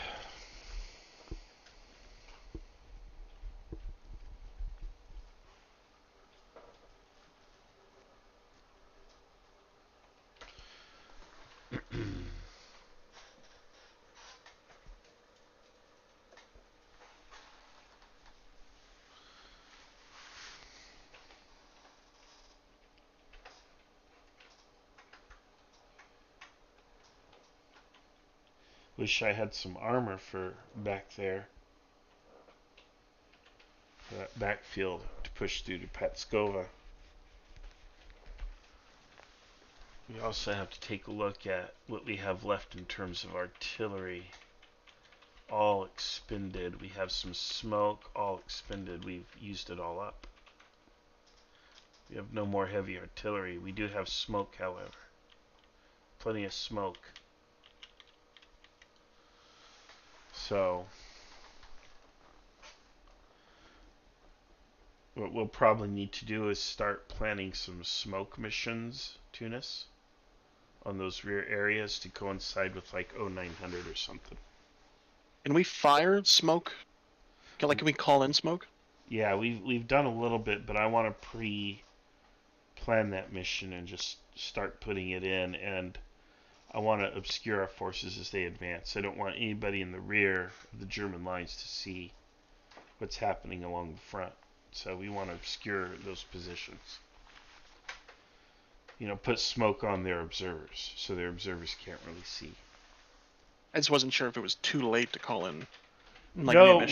Wish I had some armor for back there. For that backfield to push through to Patskova. We also have to take a look at what we have left in terms of artillery. All expended. We have some smoke, all expended. We've used it all up. We have no more heavy artillery. We do have smoke, however. Plenty of smoke. So what we'll probably need to do is start planning some smoke missions, Tunis, on those rear areas to coincide with like 0900 or something. Can we fire smoke? Can we call in smoke? Yeah, we've done a little bit, but I want to pre-plan that mission and just start putting it in, and I want to obscure our forces as they advance. I don't want anybody in the rear of the German lines to see what's happening along the front. So we want to obscure those positions. You know, put smoke on their observers so their observers can't really see. I just wasn't sure if it was too late to call in. No,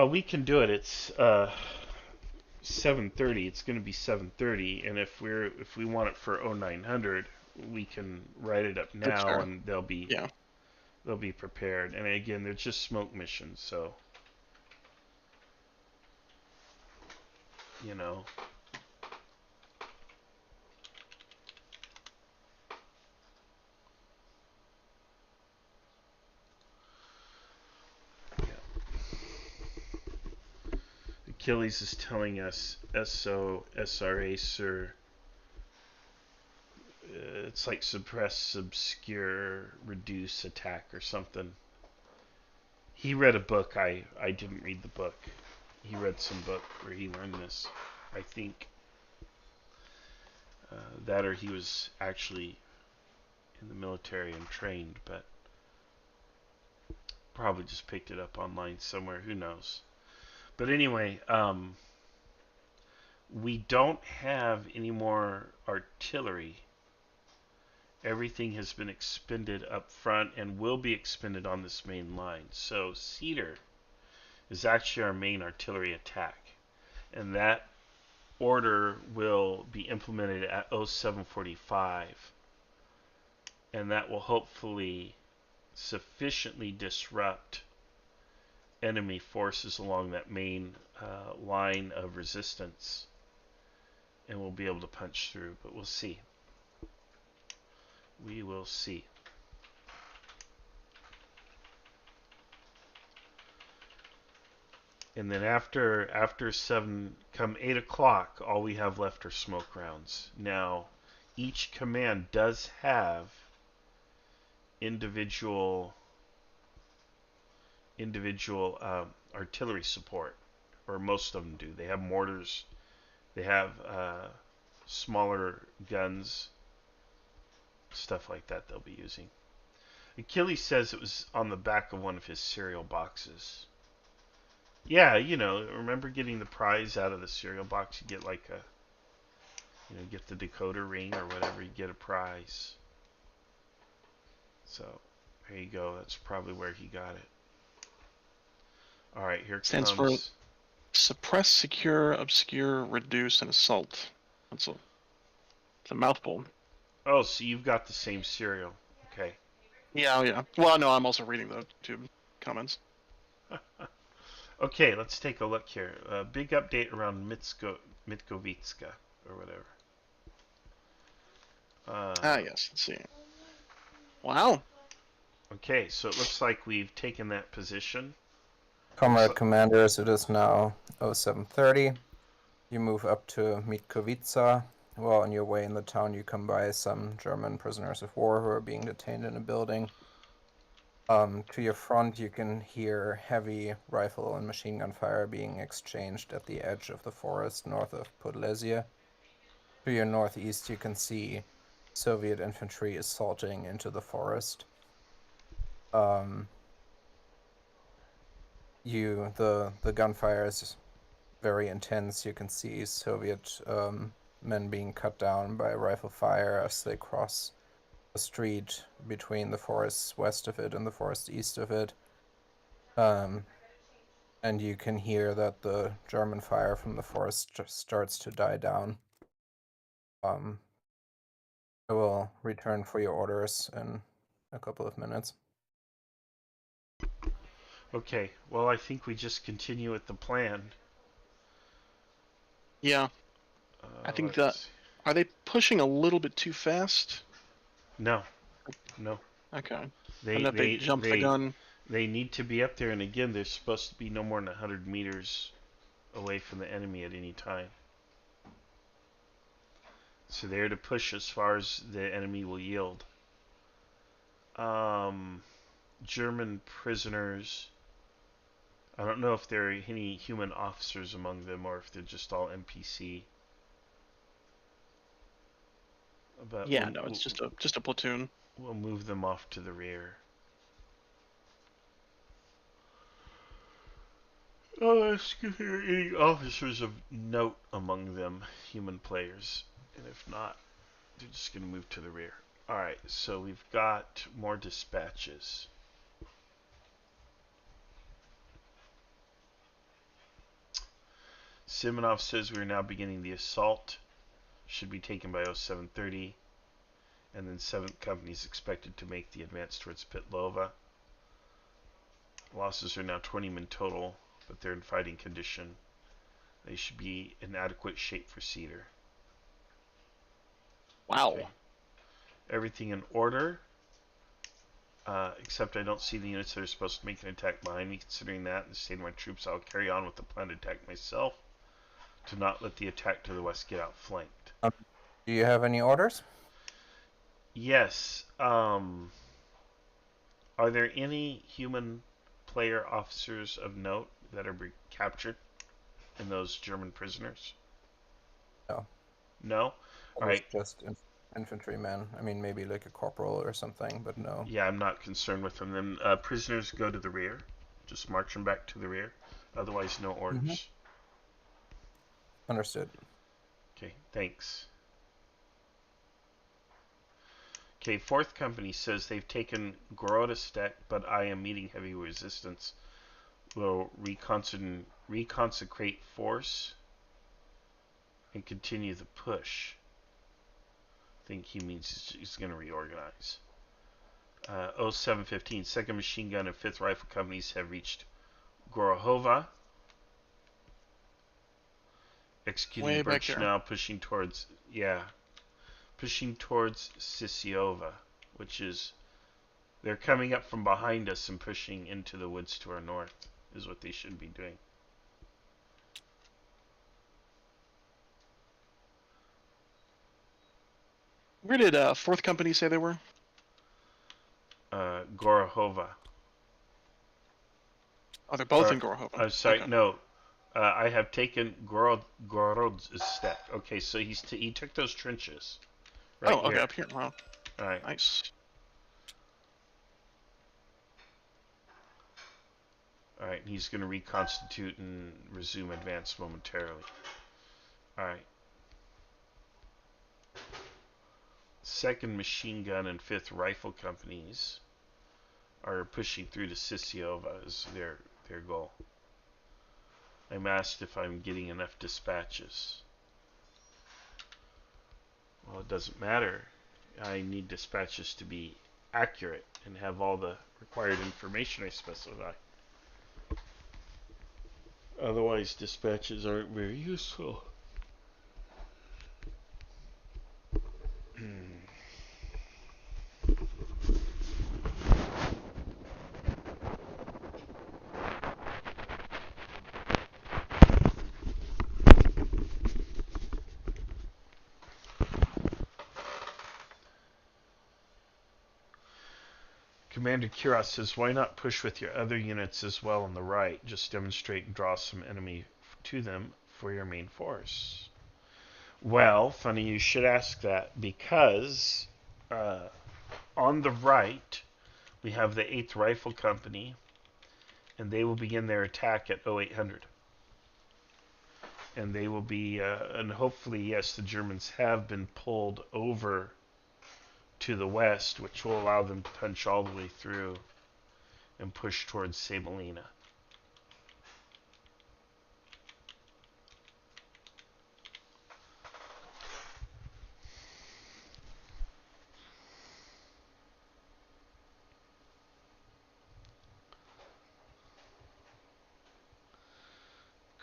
we can do it. It's 7:30. It's going to be 7:30, and if we want it for 0900, we can write it up now, and they'll be prepared. And again, they're just smoke missions, so you know. Achilles is telling us SRA, sir. It's like suppress, obscure, reduce, attack, or something. He read a book. I didn't read the book. He read some book where he learned this. I think that, or he was actually in the military and trained, but probably just picked it up online somewhere. Who knows? But anyway, we don't have any more artillery. Everything has been expended up front and will be expended on this main line. So Cedar is actually our main artillery attack. And that order will be implemented at 0745, and that will hopefully sufficiently disrupt enemy forces along that main line of resistance, and we'll be able to punch through, but we'll see. We will see. And then after 7, come 8 o'clock, all we have left are smoke rounds. Now, each command does have individual artillery support, or most of them do. They have mortars, they have smaller guns, stuff like that they'll be using. Achilles says it was on the back of one of his cereal boxes. Yeah, you know, remember getting the prize out of the cereal box? You get like get the decoder ring or whatever, you get a prize. So, there you go. That's probably where he got it. Alright, here it Stands comes. for suppress, secure, obscure, reduce, and assault. It's a mouthful. Oh, so you've got the same serial. Okay. Yeah. Well, no, I'm also reading the two comments. Okay, let's take a look here. Big update around Mitkovitska, or whatever. Yes, let's see. Wow. Okay, so it looks like we've taken that position. Comrade commanders, it is now 0730. You move up to Mitkovica. Well, on your way in the town, you come by some German prisoners of war who are being detained in a building. To your front, you can hear heavy rifle and machine gun fire being exchanged at the edge of the forest north of Podlesia. To your northeast, you can see Soviet infantry assaulting into the forest. The gunfire is very intense. You can see Soviet men being cut down by rifle fire as they cross the street between the forests west of it and the forest east of it. And you can hear that the German fire from the forest starts to die down. I will return for your orders in a couple of minutes. Okay, well, I think we just continue with the plan. Yeah. I think that... Are they pushing a little bit too fast? No. Okay. And that they jumped the gun. They need to be up there, and again, they're supposed to be no more than 100 meters away from the enemy at any time. So they're to push as far as the enemy will yield. German prisoners. I don't know if there are any human officers among them or if they're just all NPC. But yeah, no, it's just a platoon. We'll move them off to the rear. Ask if there are any officers of note among them, human players. And if not, they're just going to move to the rear. Alright, so we've got more dispatches. Simonov says we are now beginning the assault. Should be taken by 0730. And then 7th Company is expected to make the advance towards Pitlova. Losses are now 20 men total, but they're in fighting condition. They should be in adequate shape for Cedar. Wow. Okay. Everything in order. Except I don't see the units that are supposed to make an attack behind me. Considering that, in the state of my troops, I'll carry on with the planned attack myself to not let the attack to the west get outflanked. Do you have any orders? Yes. Are there any human player officers of note that are captured in those German prisoners? No. No? Alright. Just infantrymen. I mean, maybe like a corporal or something, but no. Yeah, I'm not concerned with them. Then prisoners go to the rear. Just march them back to the rear. Otherwise, no orders. Mm-hmm. Understood. Okay, thanks. Okay, 4th Company says they've taken Gorodistek, but I am meeting heavy resistance. Will reconsecrate force and continue the push. I think he means he's going to reorganize. 0715, 2nd Machine Gun and 5th Rifle Companies have reached Gorohova. Executing Birch now, pushing towards Sisiova, which is, they're coming up from behind us and pushing into the woods to our north, is what they should be doing. Where did 4th Company say they were? Gorohova. Oh, they're both in Gorohova. I'm sorry, okay. No. I have taken Gorod's step. Okay, so he took those trenches. Right okay, up here. Wow. All right. Nice. All right, he's going to reconstitute and resume advance momentarily. All right. 2nd Machine Gun and 5th Rifle Companies are pushing through to Sisiova as their goal. I'm asked if I'm getting enough dispatches. Well, it doesn't matter. I need dispatches to be accurate and have all the required information I specify. Otherwise, dispatches aren't very useful. Commander Kuros says, why not push with your other units as well on the right? Just demonstrate and draw some enemy to them for your main force. Well, funny you should ask that, because on the right we have the 8th Rifle Company, and they will begin their attack at 0800. And they will be, and hopefully, yes, the Germans have been pulled over to the west, which will allow them to punch all the way through and push towards Sabalina.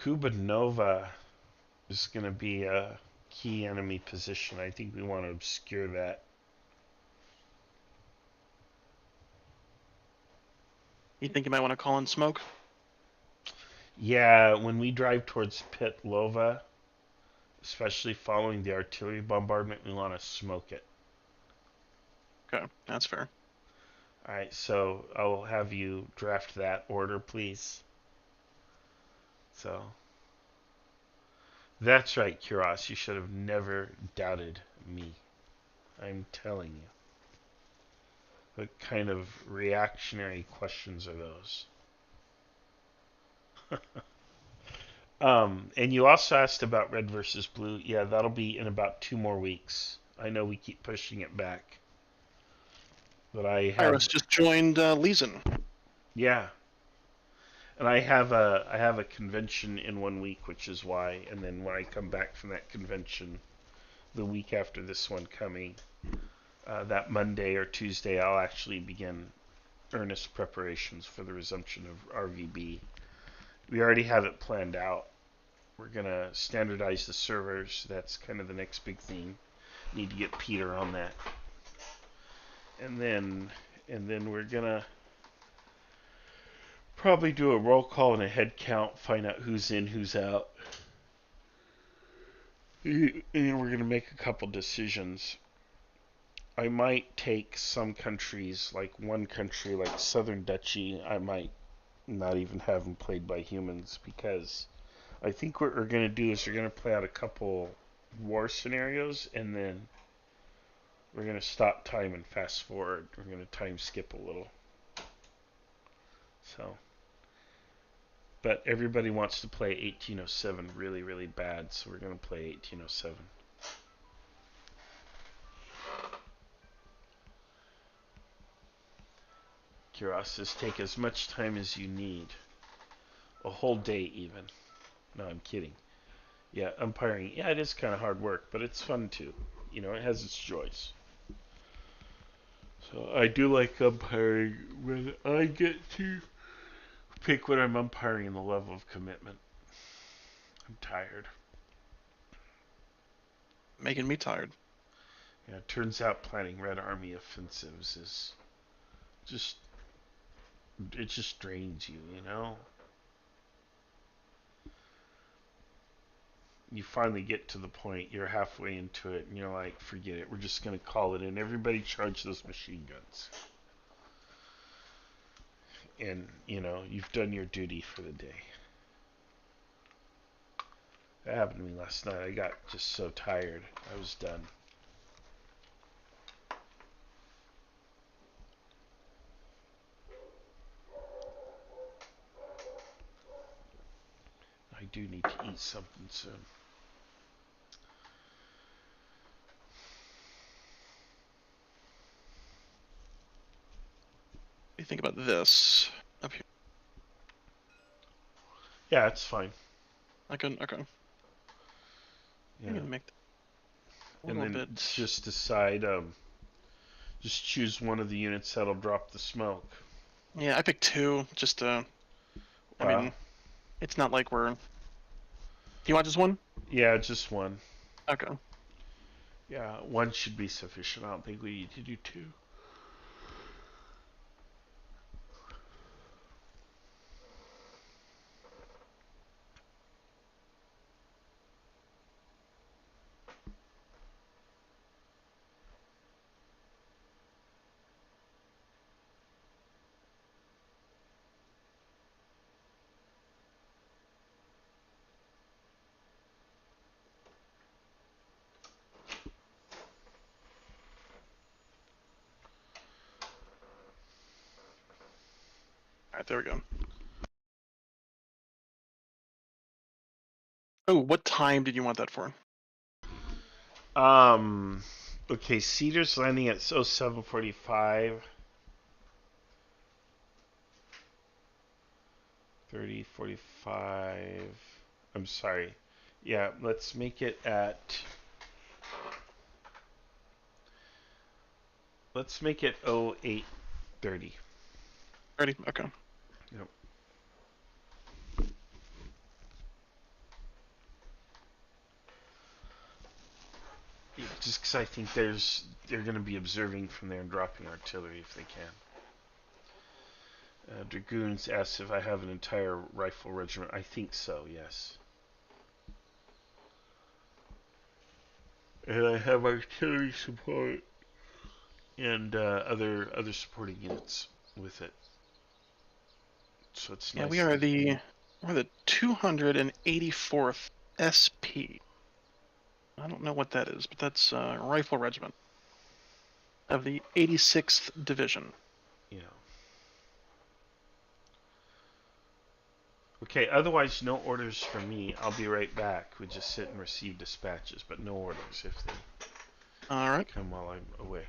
Kubanova is going to be a key enemy position. I think we want to obscure that. You think you might want to call in smoke? Yeah, when we drive towards Petlova, especially following the artillery bombardment, we want to smoke it. Okay, that's fair. Alright, so I will have you draft that order, please. So, that's right, Kuros. You should have never doubted me. I'm telling you. What kind of reactionary questions are those? And you also asked about red versus blue. Yeah, that'll be in about 2 more weeks. I know we keep pushing it back. But I have... Iris just joined Leeson. Yeah. And I have a convention in 1 week, which is why. And then when I come back from that convention, the week after this one coming, that Monday or Tuesday, I'll actually begin earnest preparations for the resumption of RVB. We already have it planned out. We're going to standardize the servers. That's kind of the next big thing. Need to get Peter on that. And then we're going to probably do a roll call and a head count, find out who's in, who's out. And we're going to make a couple decisions. I might take some countries, like one country like Southern Duchy, I might not even have them played by humans, because I think what we're going to do is we're going to play out a couple war scenarios, and then we're going to stop time and fast forward. We're going to time skip a little. So, but everybody wants to play 1807 really, really bad, so we're going to play 1807. Kuros says, take as much time as you need. A whole day, even. No, I'm kidding. Yeah, umpiring. Yeah, it is kind of hard work, but it's fun too. You know, it has its joys. So I do like umpiring when I get to pick what I'm umpiring and the level of commitment. I'm tired. Making me tired. Yeah, it turns out planning Red Army offensives is just, it just drains you, you know? You finally get to the point, you're halfway into it, and you're like, forget it, we're just going to call it in. Everybody charge those machine guns. And, you know, you've done your duty for the day. That happened to me last night. I got just so tired. I was done. I do need to eat something soon. What do you think about this up here? Yeah, it's fine. Okay. Yeah. I'm gonna make a and little then bit. just decide, just choose one of the units that'll drop the smoke. Yeah, I picked 2 just to. I mean, it's not like we're. You want just 1? Yeah, just 1. Okay. Yeah, 1 should be sufficient. I don't think we need to do 2. Alright, there we go. Oh, what time did you want that for? Okay, Cedar's landing at 07:45. 30:45. I'm sorry. Yeah, let's make it at. Let's make it 08:30. 30. Okay. Yep. Just because I think they're going to be observing from there and dropping artillery if they can. Dragoons asks if I have an entire rifle regiment. I think so, yes. And I have artillery support and other supporting units with it. So it's nice. Yeah, we're the 284th SP. I don't know what that is, but that's Rifle Regiment of the 86th Division. Yeah. Okay, otherwise no orders from me. I'll be right back. We just sit and receive dispatches, but no orders if they come while I'm away.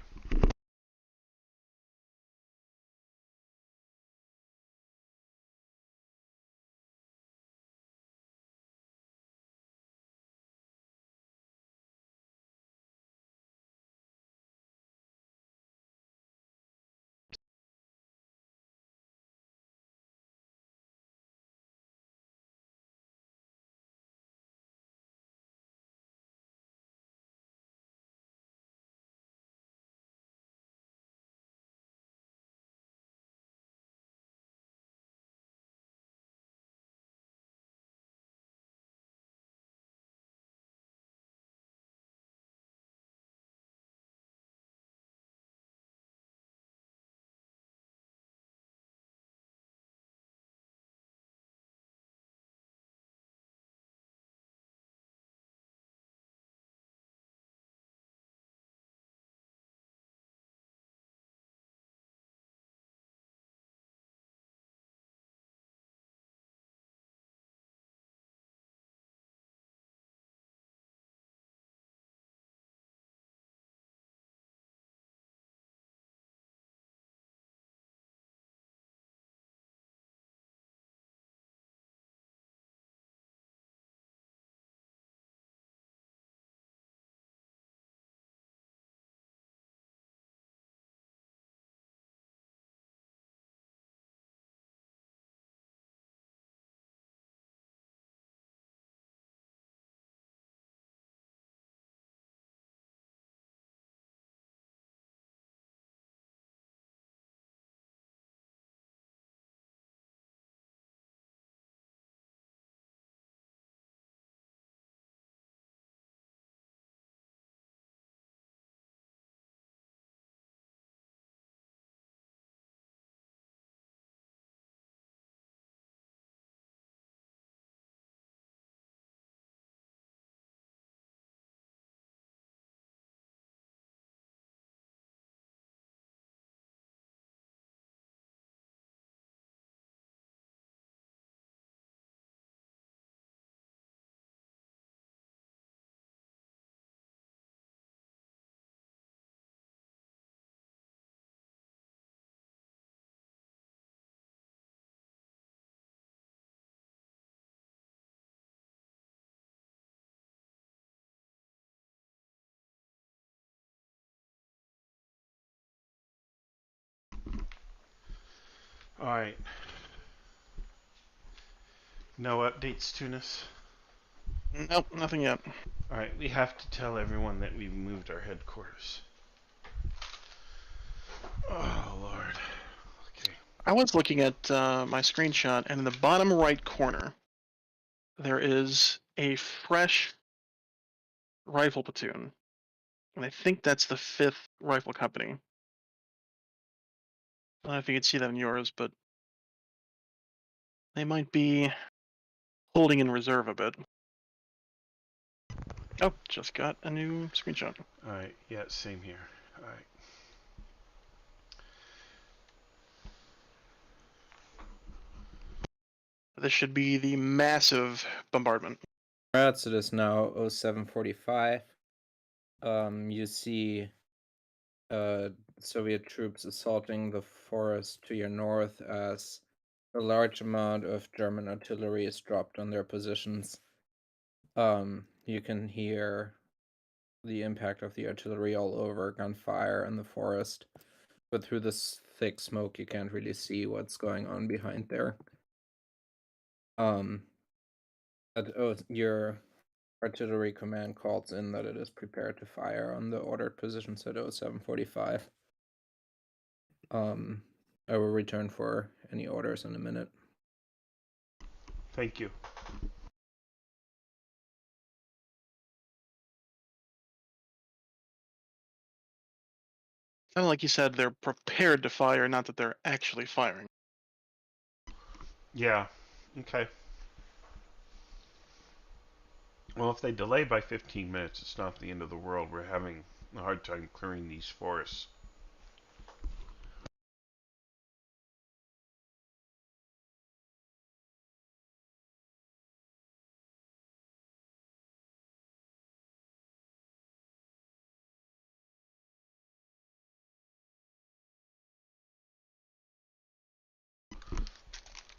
All right. No updates, Tunis? Nope, nothing yet. All right, we have to tell everyone that we've moved our headquarters. Oh, Lord. Okay. I was looking at my screenshot, and in the bottom right corner, there is a fresh rifle platoon. And I think that's the 5th Rifle Company. I don't know if you can see that in yours, but they might be holding in reserve a bit. Oh, just got a new screenshot. All right, yeah, same here. All right. This should be the massive bombardment. Right, so it is now 0745. You see Soviet troops assaulting the forest to your north as a large amount of German artillery is dropped on their positions. You can hear the impact of the artillery all over, gunfire in the forest, but through this thick smoke you can't really see what's going on behind there. Your artillery command calls in that it is prepared to fire on the ordered positions at 0745. I will return for any orders in a minute. Thank you. Kind of like you said, they're prepared to fire, not that they're actually firing. Yeah, okay. Well, if they delay by 15 minutes, it's not the end of the world. We're having a hard time clearing these forests.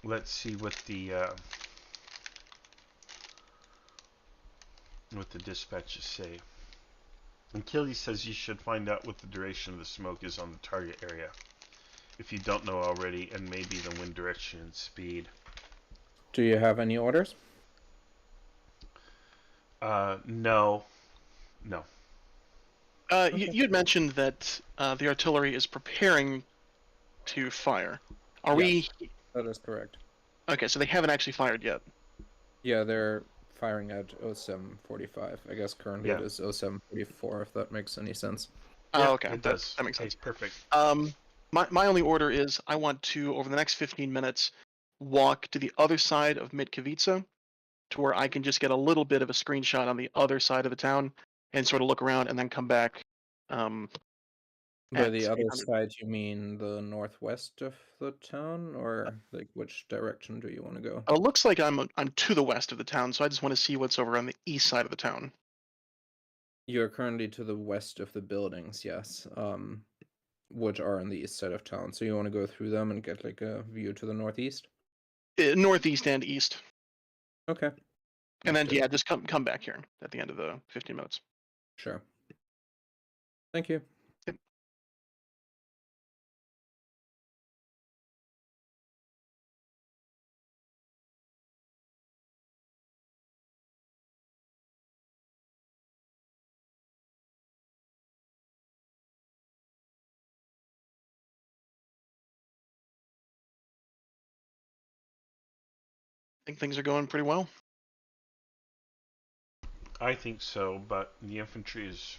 Let's see what the dispatches say. Achilles says you should find out what the duration of the smoke is on the target area, if you don't know already, and maybe the wind direction and speed. Do you have any orders? No. No. Okay. You had mentioned that the artillery is preparing to fire. Are we? That is correct. Okay, so they haven't actually fired yet. Yeah, they're firing at 0745. I guess currently it is 0744, if that makes any sense. Oh, okay. It does. That makes sense. Perfect. My only order is I want to, over the next 15 minutes, walk to the other side of Mitkovica to where I can just get a little bit of a screenshot on the other side of the town and sort of look around and then come back. By the other side, you mean the northwest of the town, or like which direction do you want to go? It looks like I'm to the west of the town, so I just want to see what's over on the east side of the town. You're currently to the west of the buildings, yes, which are on the east side of town. So you want to go through them and get like a view to the northeast? Northeast and east. Okay. And then, yeah, just come back here at the end of the 15 minutes. Sure. Thank you. Yep. I think things are going pretty well. I think so, but the infantry is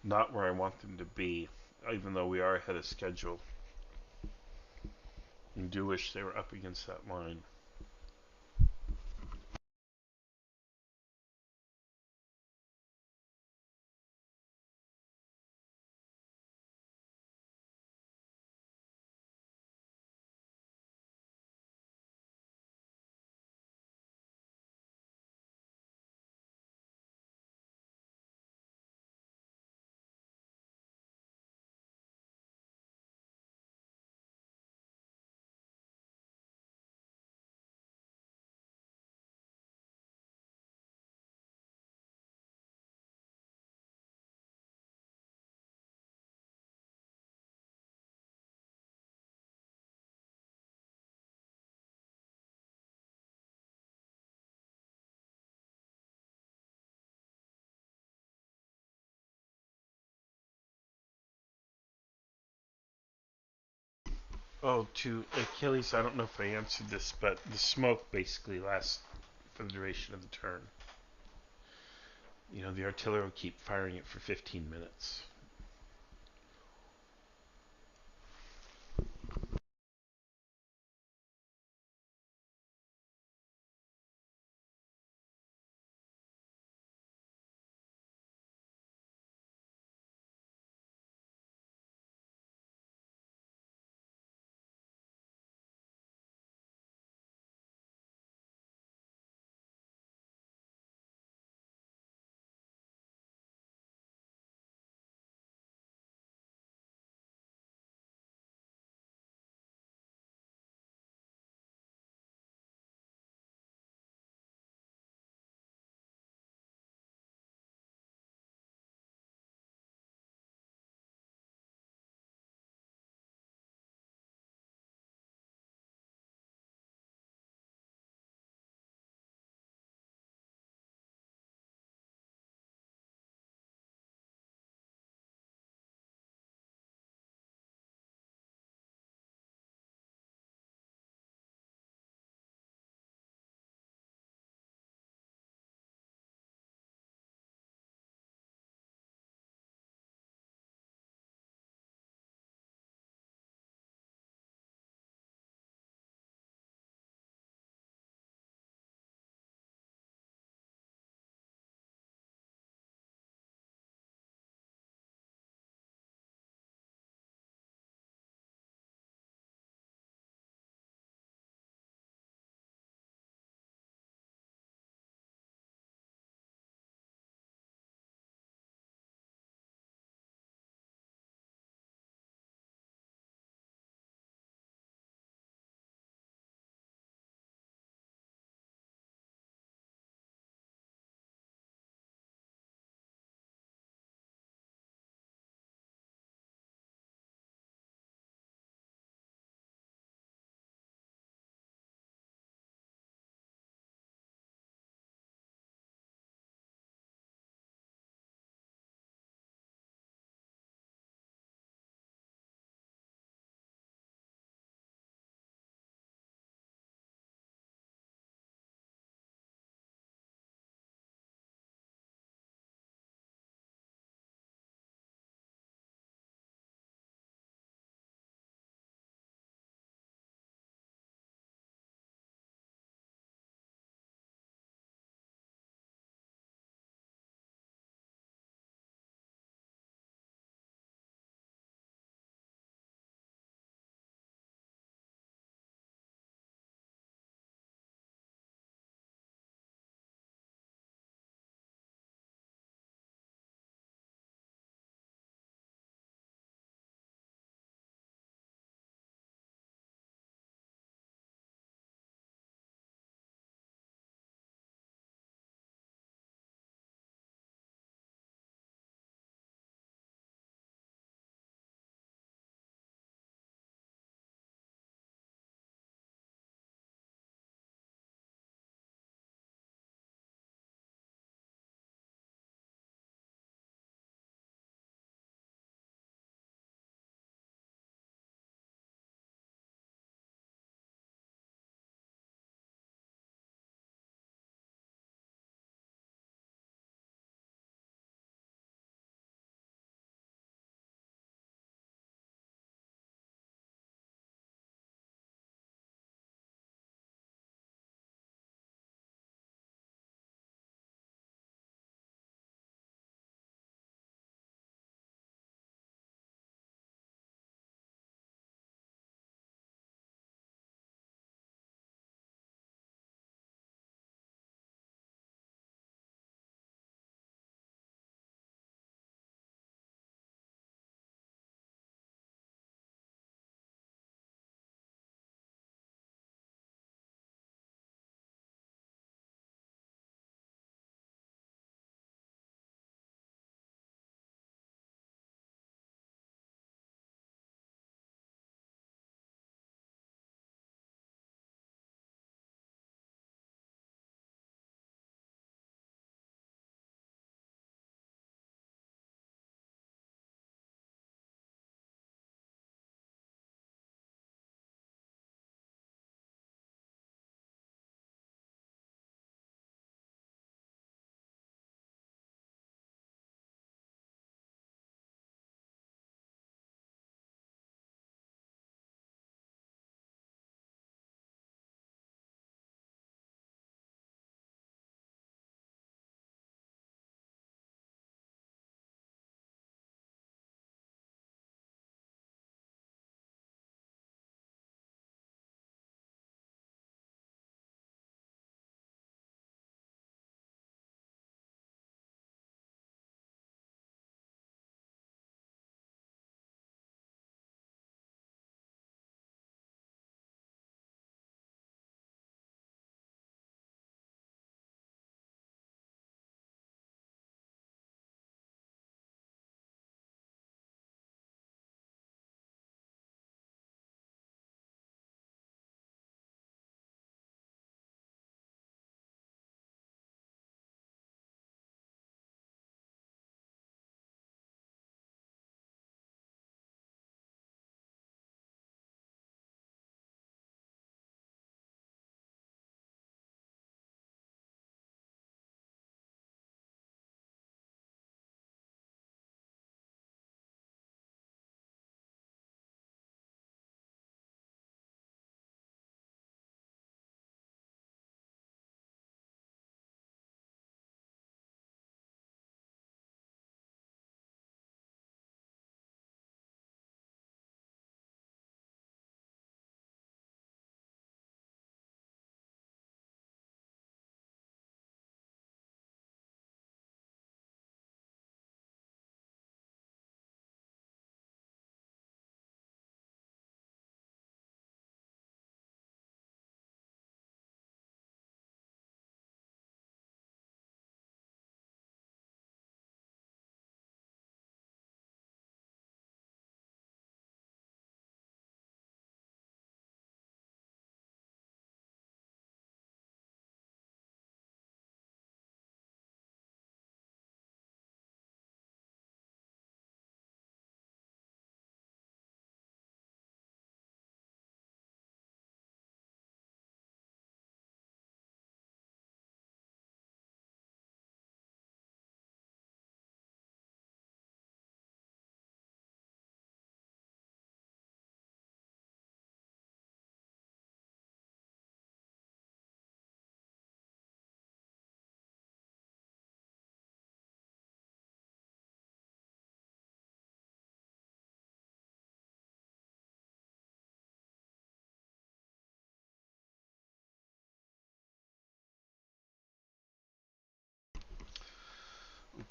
not where I want them to be, even though we are ahead of schedule. I do wish they were up against that line. Oh, to Achilles, I don't know if I answered this, but the smoke basically lasts for the duration of the turn. You know, the artillery will keep firing it for 15 minutes.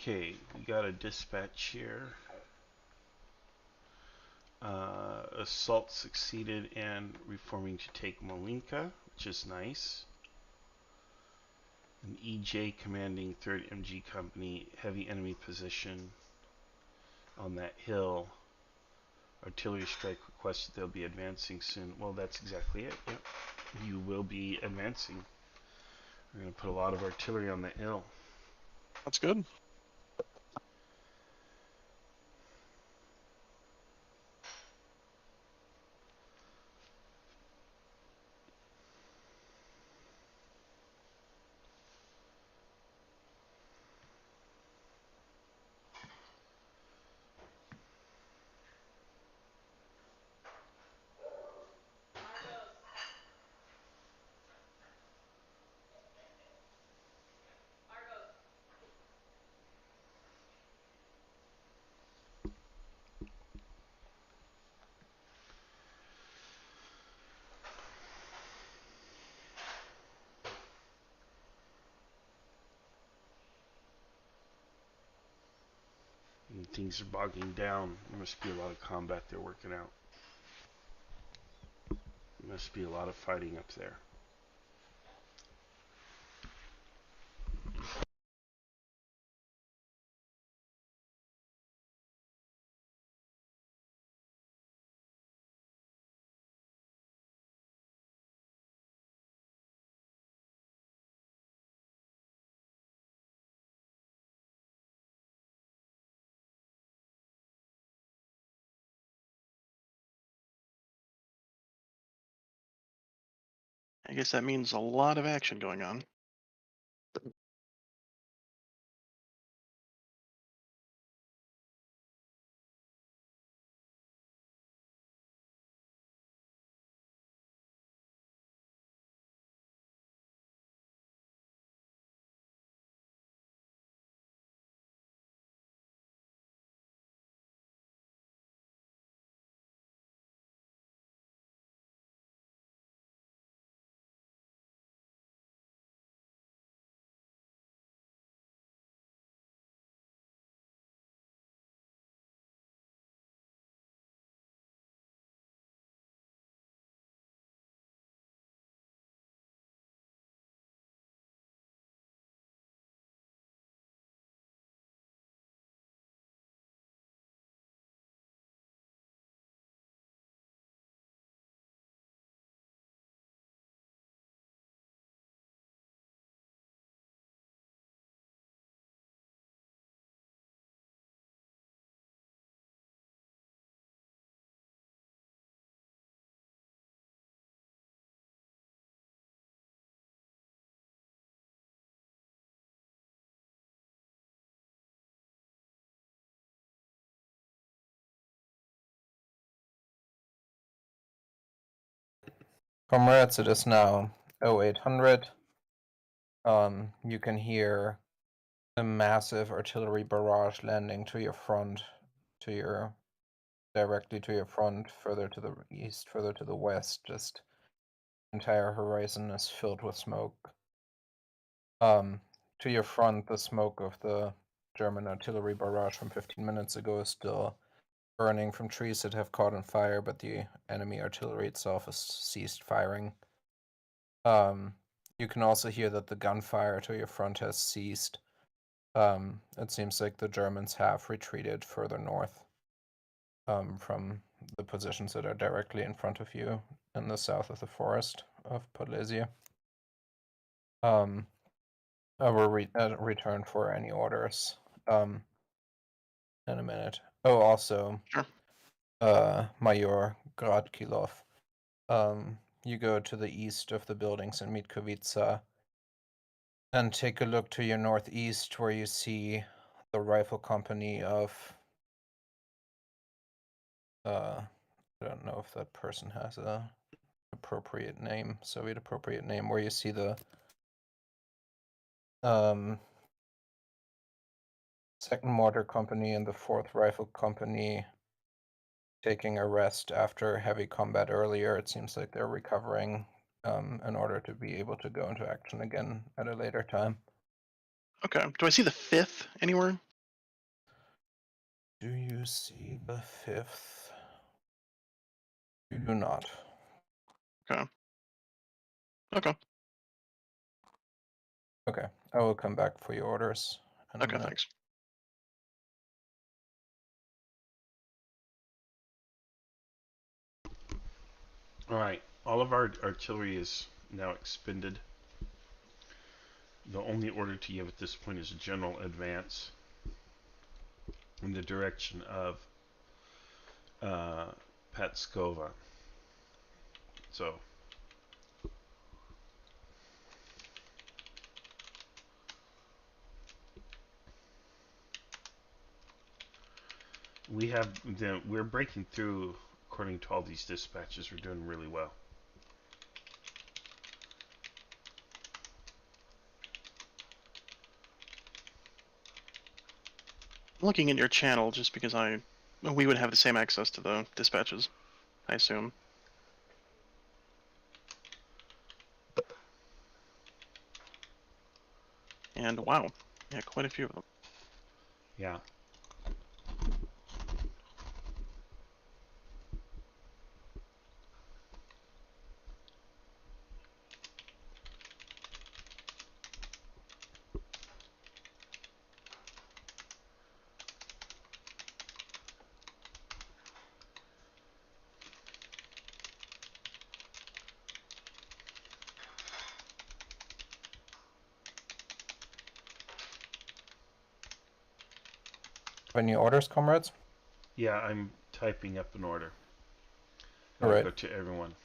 Okay, we got a dispatch here. Assault succeeded and reforming to take Malinka, which is nice. An EJ commanding 3rd MG Company, heavy enemy position on that hill. Artillery strike requested they'll be advancing soon. Well, that's exactly it. Yep. You will be advancing. We're going to put a lot of artillery on that hill. That's good. And things are bogging down. There must be a lot of combat they're working out. There must be a lot of fighting up there. I guess that means a lot of action going on. Comrades, it is now 0800. You can hear a massive artillery barrage landing to your front, directly to your front, further to the east, further to the west. Just the entire horizon is filled with smoke. To your front, the smoke of the German artillery barrage from 15 minutes ago is still burning from trees that have caught on fire, but the enemy artillery itself has ceased firing. You can also hear that the gunfire to your front has ceased. It seems like the Germans have retreated further north from the positions that are directly in front of you in the south of the forest of Podlesia. I will return for any orders in a minute. Oh, also, sure. Major Gradkilov, you go to the east of the buildings in Mitkovica and take a look to your northeast where you see the rifle company of I don't know if that person has a appropriate name, Soviet appropriate name, where you see the 2nd Mortar Company and the 4th Rifle Company taking a rest after heavy combat earlier. It seems like they're recovering in order to be able to go into action again at a later time. Okay. Do I see the 5th anywhere? to see the 5th? You do not. Okay. Okay. Okay, I will come back for your orders. Okay, thanks. Alright, all of our artillery is now expended. The only order to give at this point is a general advance in the direction of Patskova. So we're breaking through according to all these dispatches. We're doing really well. I'm looking at your channel just because we would have the same access to the dispatches, I assume. And wow, yeah, quite a few of them. Yeah. Any orders, comrades? Yeah, I'm typing up an order. All right. Go to everyone.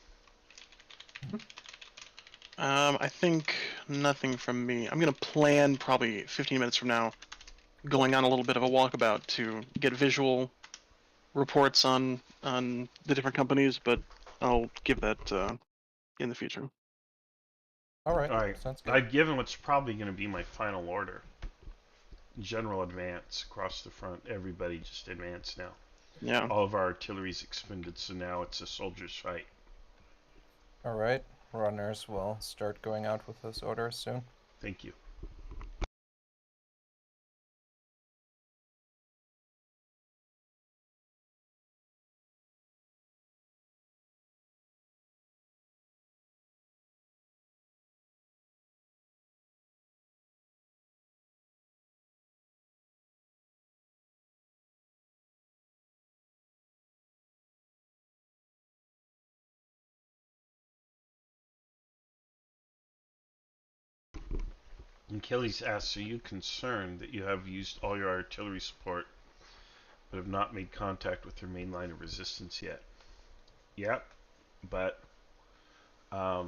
I think nothing from me. I'm gonna plan probably 15 minutes from now, going on a little bit of a walkabout to get visual reports on the different companies, but I'll give that in the future. All right. All right. Sounds good. I've given what's probably going to be my final order. General advance across the front. Everybody just advance now. Yeah. All of our artillery's expended, so now it's a soldier's fight. All right. Runners will start going out with those orders soon. Thank you. And Kelly's asked, are you concerned that you have used all your artillery support but have not made contact with your main line of resistance yet? Yep, but I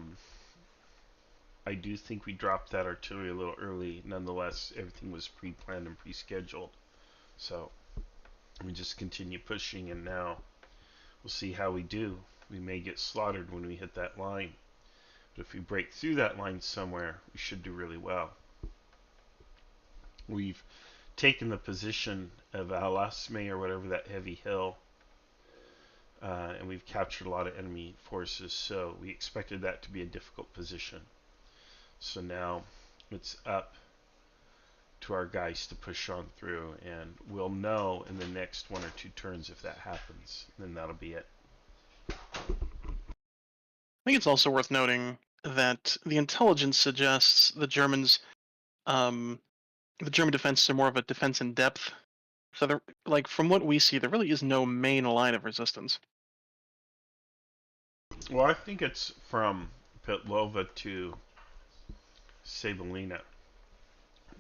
do think we dropped that artillery a little early. Nonetheless, everything was pre-planned and pre-scheduled. So we just continue pushing, and now we'll see how we do. We may get slaughtered when we hit that line. But if we break through that line somewhere, we should do really well. We've taken the position of Alasme, or whatever that heavy hill, and we've captured a lot of enemy forces, so we expected that to be a difficult position. So now it's up to our guys to push on through, and we'll know in the next 1 or 2 turns if that happens. Then that'll be it. I think it's also worth noting that the intelligence suggests the Germans, the German defenses are more of a defense in depth. So, like from what we see, there really is no main line of resistance. Well, I think it's from Petlova to Sabalina,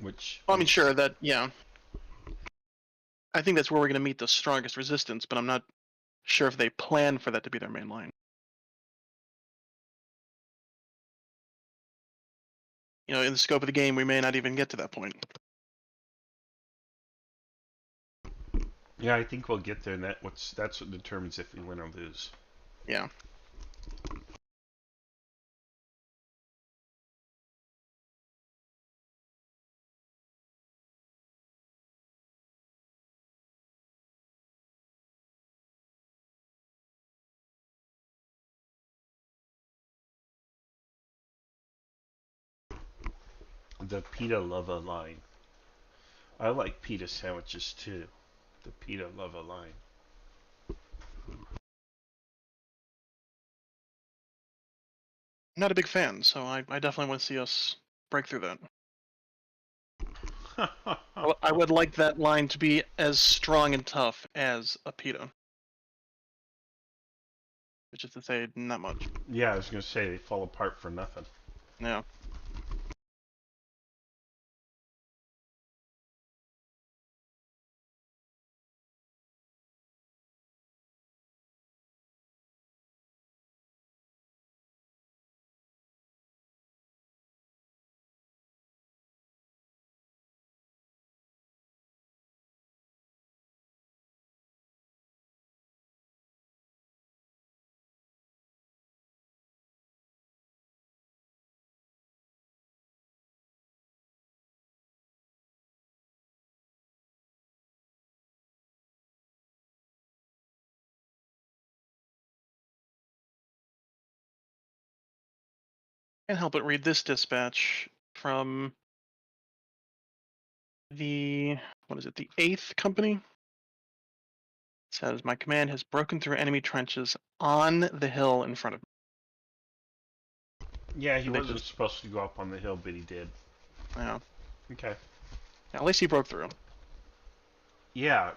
which... Well, I mean, sure, that, yeah. I think that's where we're going to meet the strongest resistance, but I'm not sure if they plan for that to be their main line. You know, in the scope of the game, we may not even get to that point. Yeah, I think we'll get there, and that's what determines if we win or lose. Yeah. The pita lava line. I like pita sandwiches too. the Pita Lava line. I'm not a big fan, so I definitely want to see us break through that. I would like that line to be as strong and tough as a Pita. Which is to say, not much. Yeah, I was going to say they fall apart for nothing. Yeah. Can't help but read this dispatch from the, what is it, the 8th Company? It says, my command has broken through enemy trenches on the hill in front of me. Yeah, he wasn't supposed to go up on the hill, but he did. Yeah. Okay. Yeah, at least he broke through. Yeah.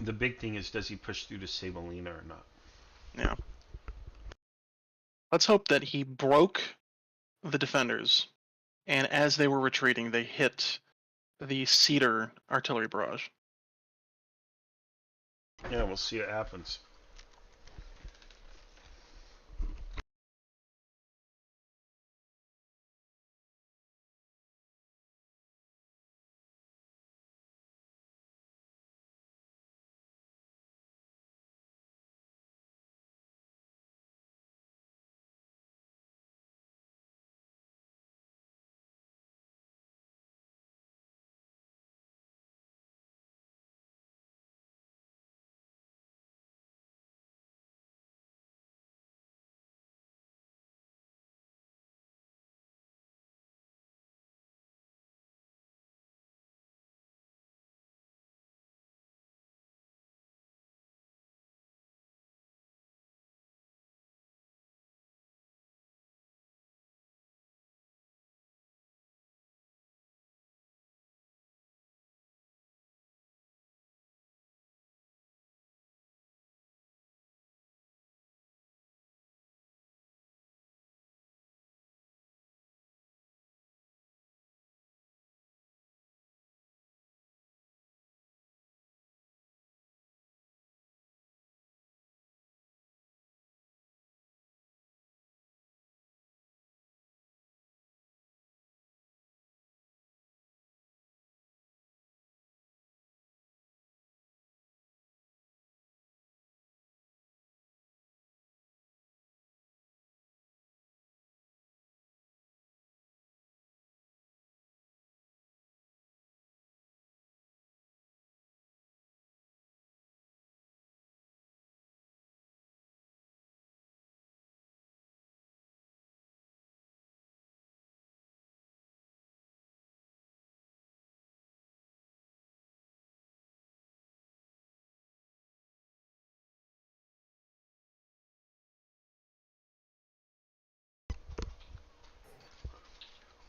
The big thing is, does he push through to Sabalina or not? Yeah. Let's hope that he broke the defenders, and as they were retreating, they hit the Cedar artillery barrage. Yeah, we'll see what happens.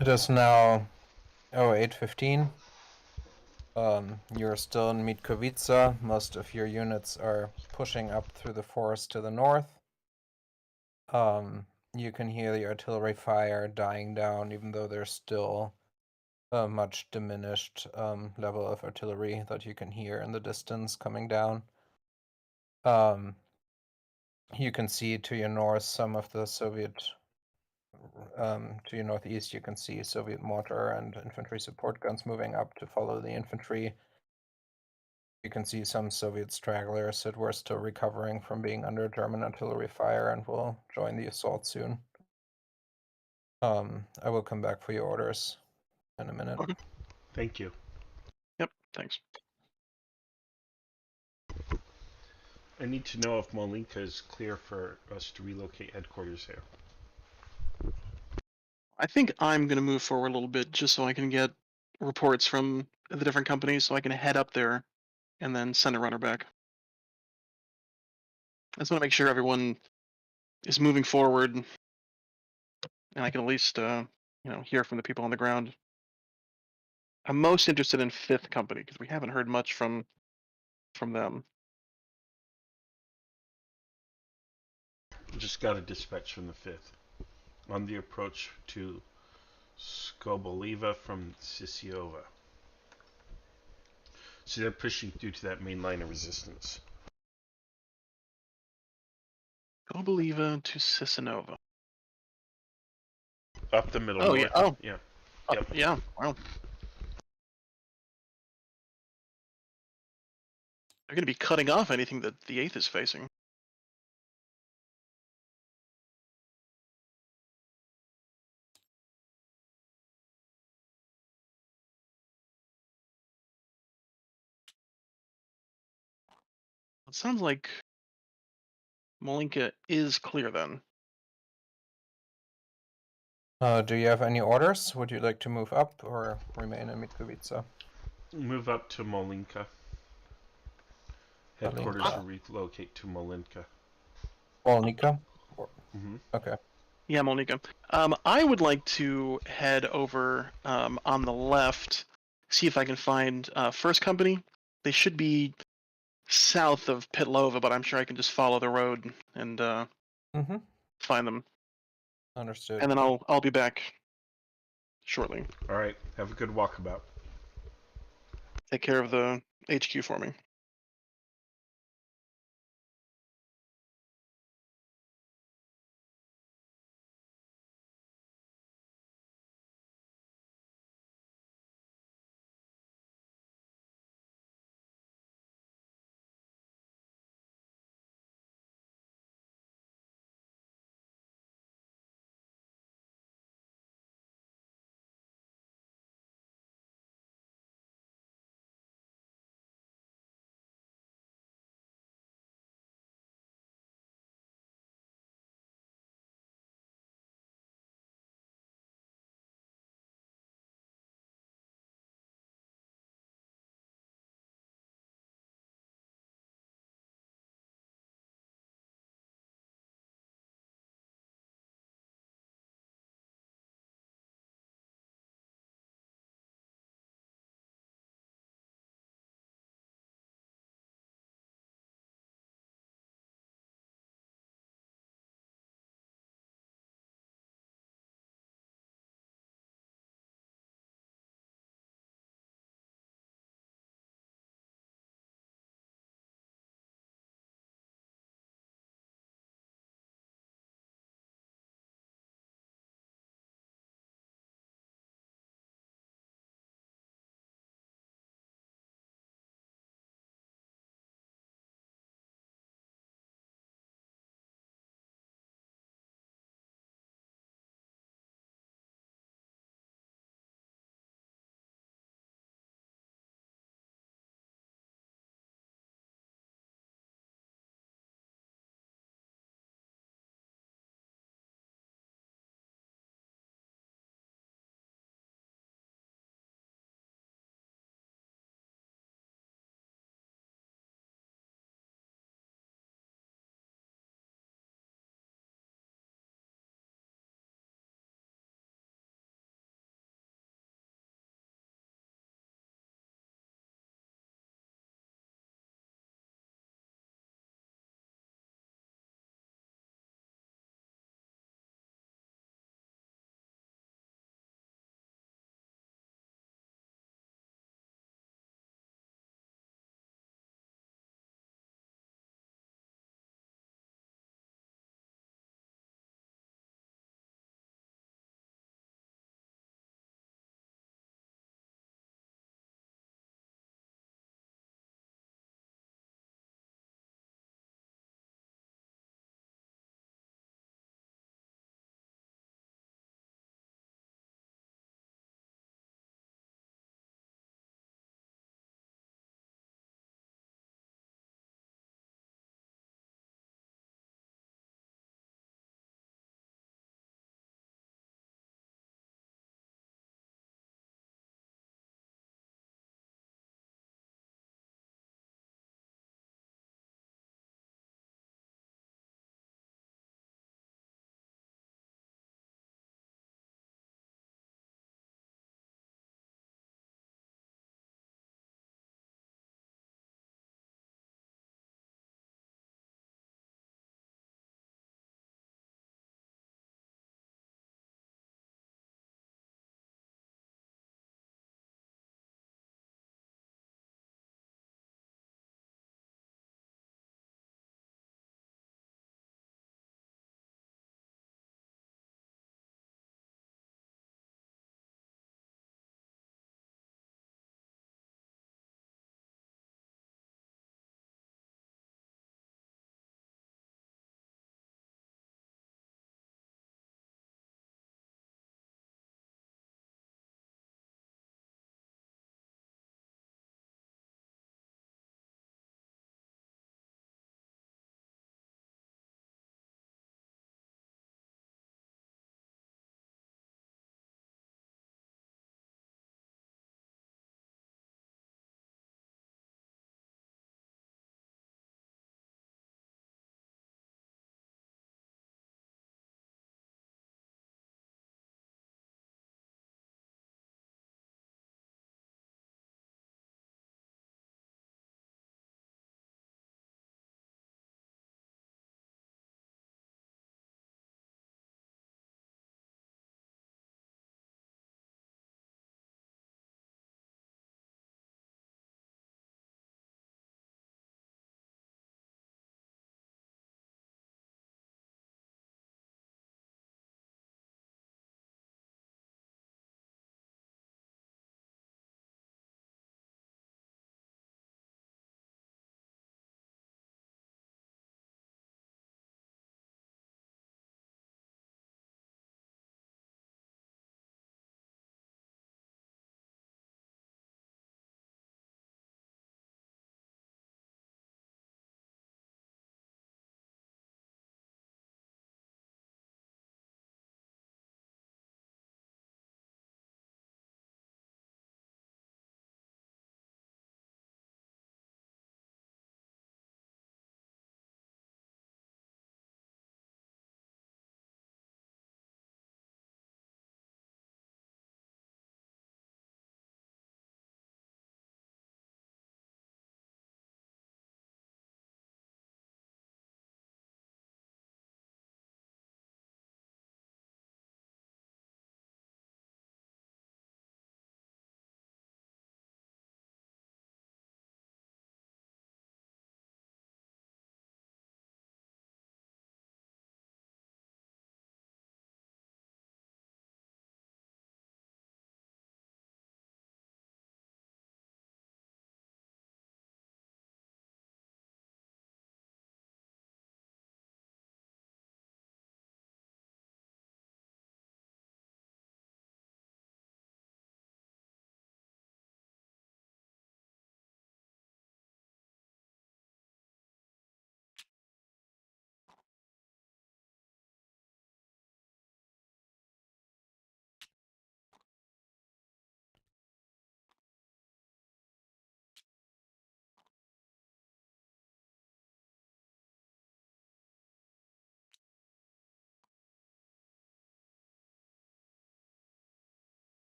It is now 08:15. You're still in Mitkovica. Most of your units are pushing up through the forest to the north. You can hear the artillery fire dying down, even though there's still a much diminished level of artillery that you can hear in the distance coming down. You can see to your north some of the Soviet, to your northeast you can see Soviet mortar and infantry support guns moving up to follow the infantry. You can see some Soviet stragglers that were still recovering from being under German artillery fire and will join the assault soon. I will come back for your orders in a minute. Okay. Thank you. Yep, thanks. I need to know if Molinka is clear for us to relocate headquarters there. I think I'm going to move forward a little bit just so I can get reports from the different companies so I can head up there and then send a runner back. I just want to make sure everyone is moving forward, and I can at least hear from the people on the ground. I'm most interested in 5th Company because we haven't heard much from them. Just got a dispatch from the 5th on the approach to Skoboliva from Sisiova. So they're pushing through to that main line of resistance. Skoboliva to Sisinova. Up the middle. Oh north. yeah. Oh yeah. Yep. Yeah. Wow. They're going to be cutting off anything that the 8th is facing. It sounds like Molinka is clear then. Do you have any orders? Would you like to move up or remain in Mitrovica? Move up to Molinka. Headquarters relocate to Molinka. Molinka? Okay. Yeah, Molinka. I would like to head over on the left, see if I can find 1st Company. They should be south of Pitlova, but I'm sure I can just follow the road and find them. Understood. And then I'll be back shortly. All right. Have a good walkabout. Take care of the HQ for me.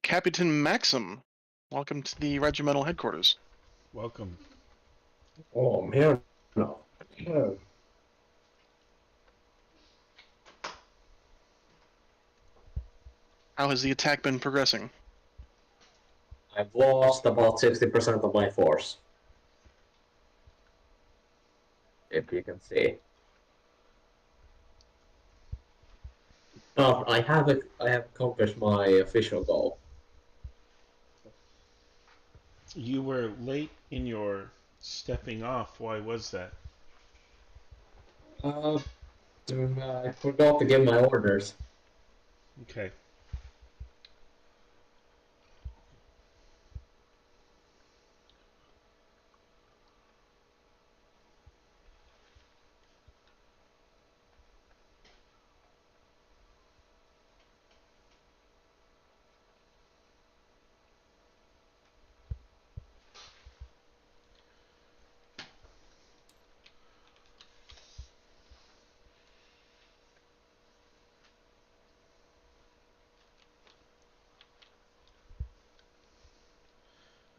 Captain Maxim, welcome to the regimental headquarters. Welcome. Oh, I'm here now. Yeah. How has the attack been progressing? I've lost about 60% of my force. If you can see. But I have accomplished my official goal. You were late in your stepping off. Why was that? I forgot to give my orders. Okay.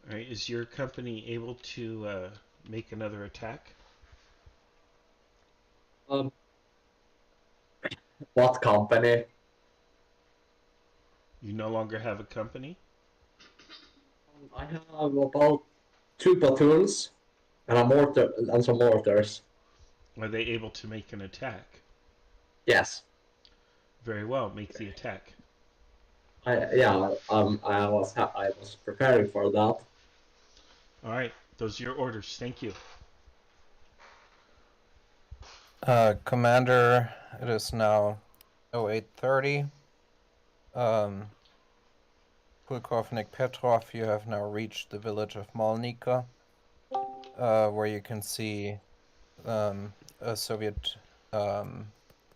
All right. Is your company able to make another attack? What company? You no longer have a company? I have about 2 platoons and a mortar and some mortars. Are they able to make an attack? Yes. Very well. Make the attack. I was preparing for that. All right. Those are your orders. Thank you. Commander, it is now 0830. Pukovnik Petrov, you have now reached the village of Malnika, where you can see a Soviet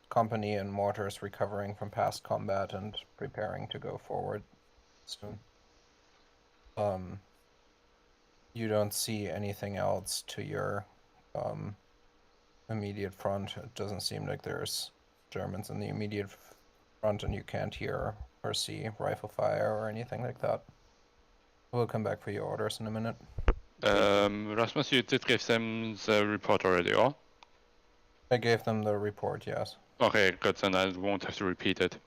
company and mortars recovering from past combat and preparing to go forward soon. You don't see anything else to your immediate front. It doesn't seem like there's Germans in the immediate front, and you can't hear or see rifle fire or anything like that. We'll come back for your orders in a minute. Rasmus, you did give them the report already, or? I gave them the report, yes. Okay, good, then I won't have to repeat it.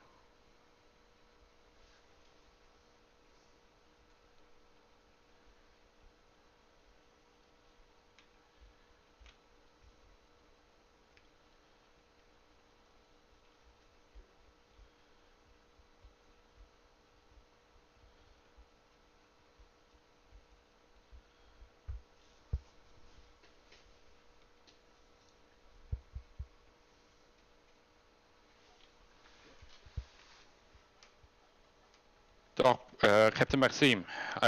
Captain Maxime,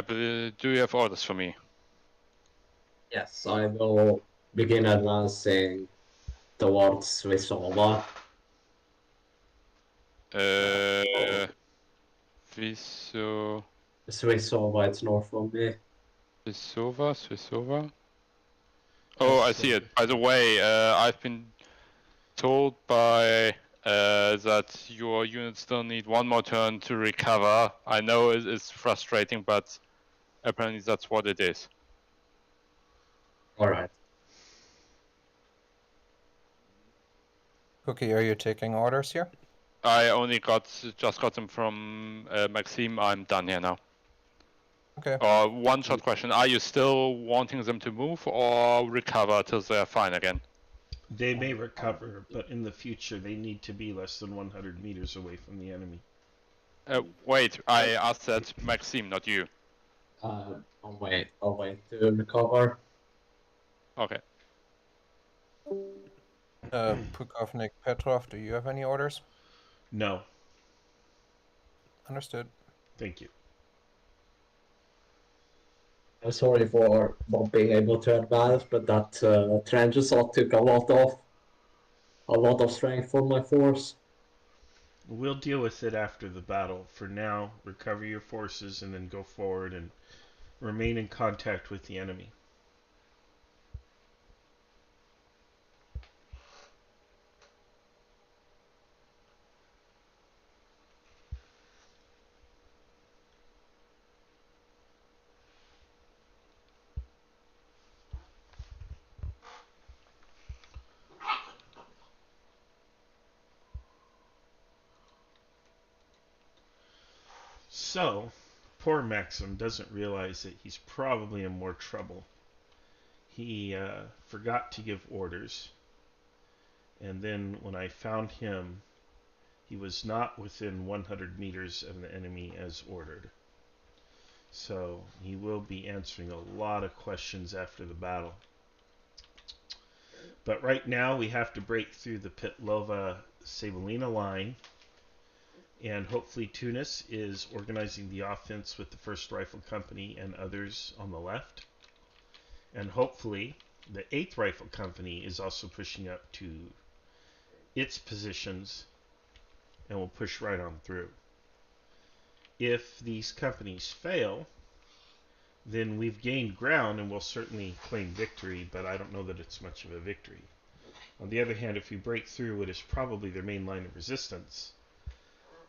do you have orders for me? Yes, I will begin advancing towards Swissova. Swissova, it's north of me. Swissova? Oh, I see it. By the way, I've been told by that your units still need one more turn to recover. I know it's frustrating, but apparently that's what it is. Alright. Cookie, are you taking orders here? I only just got them from Maxime. I'm done here now. Okay. One short question. Are you still wanting them to move or recover till they're fine again? They may recover, but in the future they need to be less than 100 meters away from the enemy. Wait, I asked that Maxime, not you. I'll wait to recover. Okay. Pukovnik Petrov, do you have any orders? No. Understood. Thank you. I'm sorry for not being able to advance, but that trench assault took a lot of strength from my force. We'll deal with it after the battle. For now, recover your forces and then go forward and remain in contact with the enemy. So, poor Maxim doesn't realize that he's probably in more trouble. He forgot to give orders, and then when I found him, he was not within 100 meters of the enemy as ordered. So he will be answering a lot of questions after the battle. But right now we have to break through the Pitlova-Sabalina line, and hopefully Tunis is organizing the offense with the 1st Rifle Company and others on the left. And hopefully the 8th Rifle Company is also pushing up to its positions and will push right on through. If these companies fail, then we've gained ground and we'll certainly claim victory, but I don't know that it's much of a victory. On the other hand, if we break through what is probably their main line of resistance,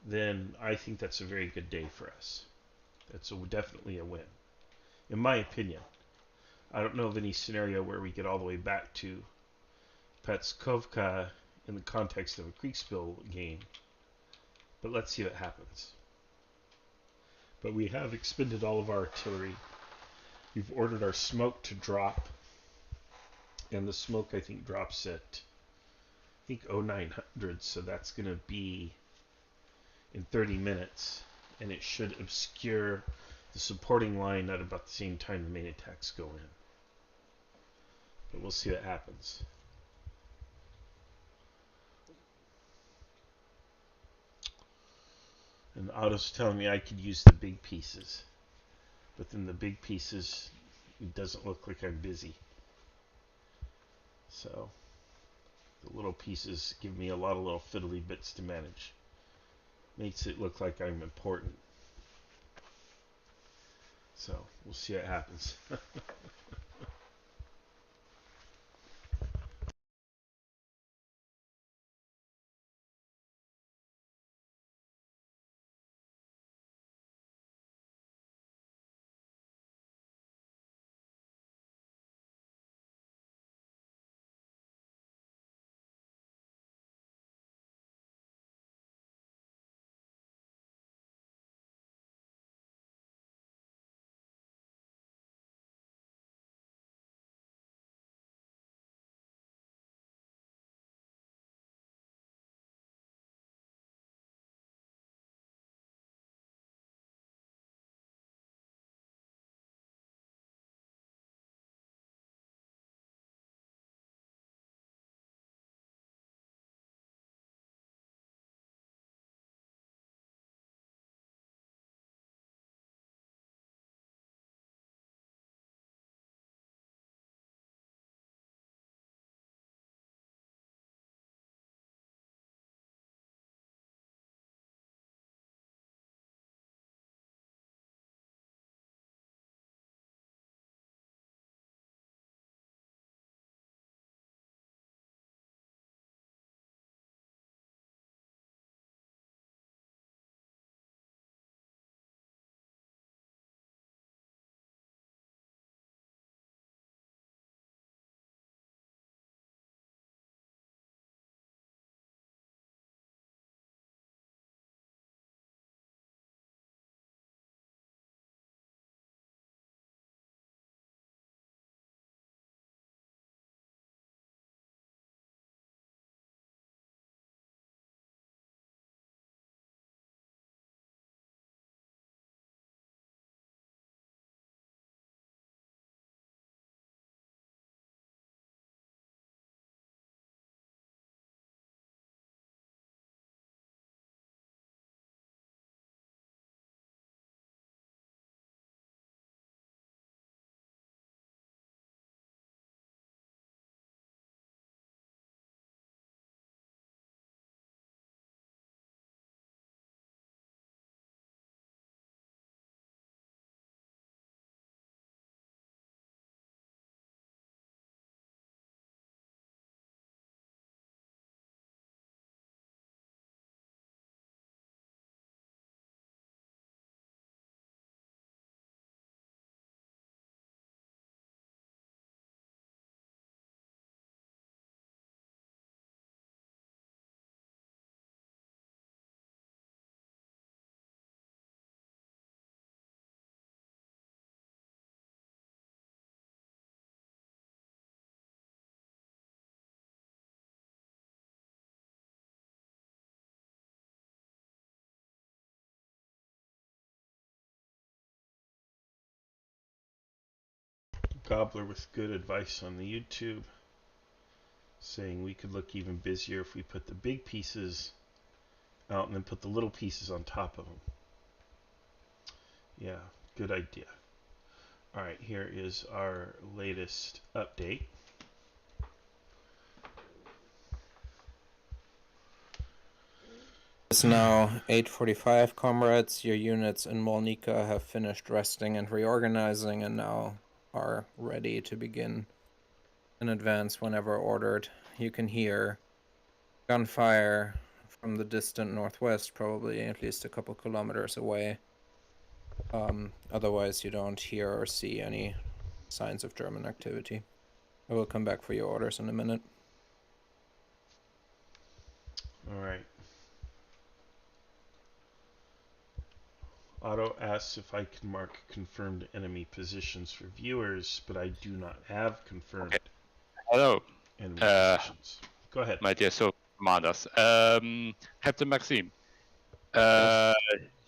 then I think that's a very good day for us. That's definitely a win, in my opinion. I don't know of any scenario where we get all the way back to Petskovka in the context of a Kriegsspiel game, but let's see what happens. But we have expended all of our artillery. We've ordered our smoke to drop, and the smoke I think drops at 0900, so that's going to be in 30 minutes, and it should obscure the supporting line at about the same time the main attacks go in. But we'll see what happens. And Otto's telling me I could use the big pieces, but then the big pieces, it doesn't look like I'm busy. So the little pieces give me a lot of little fiddly bits to manage. Makes it look like I'm important. So we'll see what happens. Gobbler with good advice on the YouTube, saying we could look even busier if we put the big pieces out and then put the little pieces on top of them. Yeah, good idea. Alright, here is our latest update. It's now 8:45, comrades. Your units in Molnica have finished resting and reorganizing and now are ready to begin an advance whenever ordered. You can hear gunfire from the distant northwest, probably at least a couple kilometers away. Otherwise, you don't hear or see any signs of German activity. I will come back for your orders in a minute. Alright. Otto asks if I can mark confirmed enemy positions for viewers, but I do not have confirmed Hello. enemy positions. Go ahead. My dear commanders. Captain Maxime.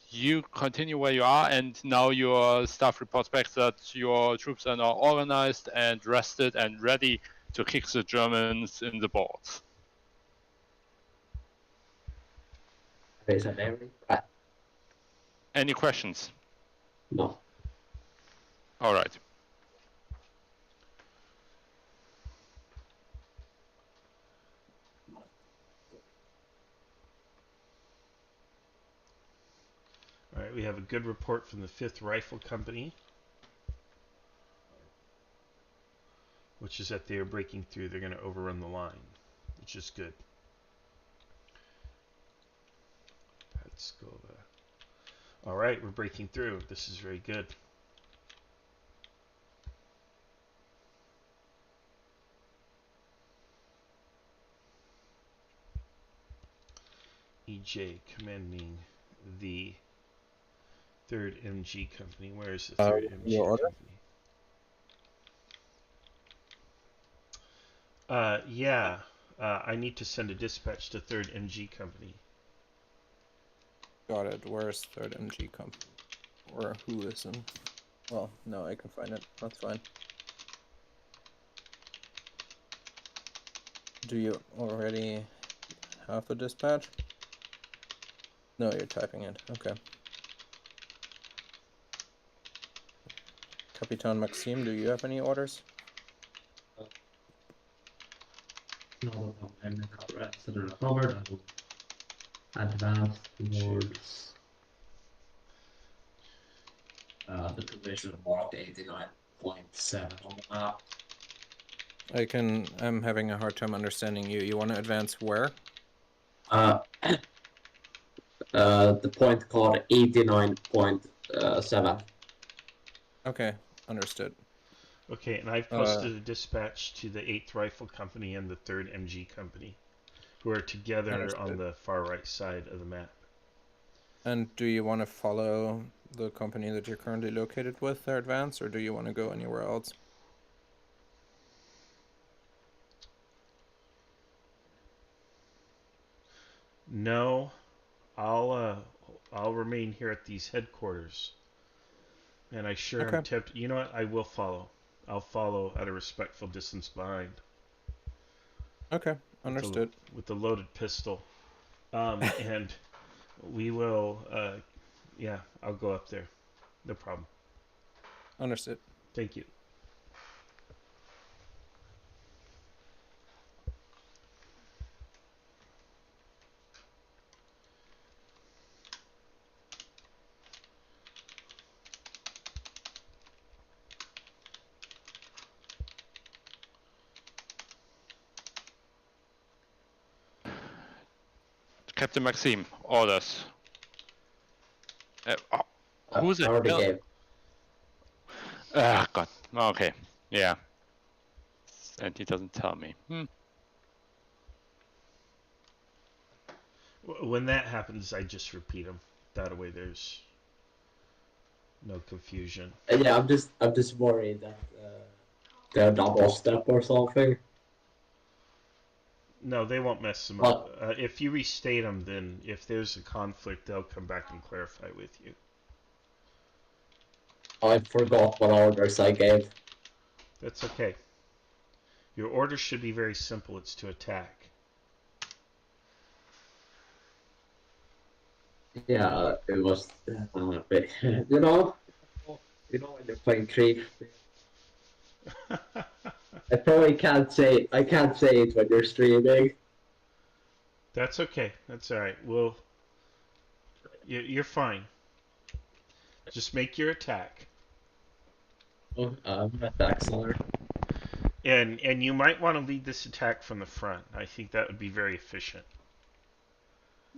You continue where you are, and now your staff reports back that your troops are now organized and rested and ready to kick the Germans in the balls. Any questions? No. All right. Alright, we have a good report from the 5th Rifle Company, which is that they are breaking through. They're going to overrun the line, which is good. Let's go. Alright, we're breaking through. This is very good. EJ commanding the 3rd MG Company. Where is the 3rd MG Company? Yeah. I need to send a dispatch to 3rd MG Company. Got it. Where's 3rd MG Company? Or who is in? Well, no, I can find it. That's fine. Do you already have the dispatch? No, you're typing it. Okay. Capitan Maxime, do you have any orders? No, I'm recovered. I will advance towards the position marked 89.7 on the map. I'm having a hard time understanding you. You want to advance where? The point called 89.7. Okay, understood. Okay, and I've posted a dispatch to the 8th Rifle Company and the 3rd MG Company, who are together on the far right side of the map. And do you want to follow the company that you're currently located with, their advance, or do you want to go anywhere else? No, I'll remain here at these headquarters. And I sure am tempted. You know what? I will follow. I'll follow at a respectful distance behind. Okay, understood. With the loaded pistol. And we will, yeah, I'll go up there. No problem. Understood. Thank you. Captain Maxime, orders. Who's it? Already gave. Ah, God. Okay. Yeah. And he doesn't tell me. When that happens, I just repeat them. That way there's no confusion. Yeah, I'm just worried that they're double step or something. No, they won't mess them up. If you restate them, then if there's a conflict, they'll come back and clarify with you. I forgot what orders I gave. That's okay. Your order should be very simple. It's to attack. Yeah, it was. You know when you're playing Krieg. I probably can't say. I can't say it when you're streaming. That's okay. That's all right. Well, you're fine. Just make your attack. Oh, attack star. And you might want to lead this attack from the front. I think that would be very efficient.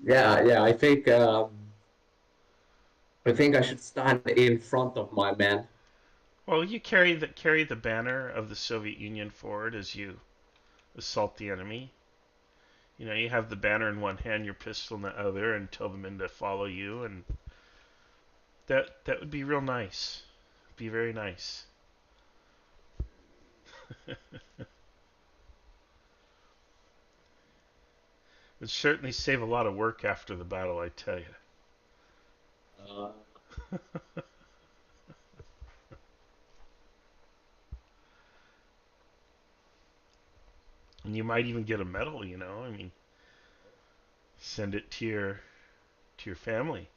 Yeah. I think I should stand in front of my men. Well, you carry the banner of the Soviet Union forward as you assault the enemy. You know, you have the banner in one hand, your pistol in the other, and tell the men to follow you, and that would be real nice. Be very nice. Would certainly save a lot of work after the battle, I tell you. And you might even get a medal, you know. I mean, send it to your family.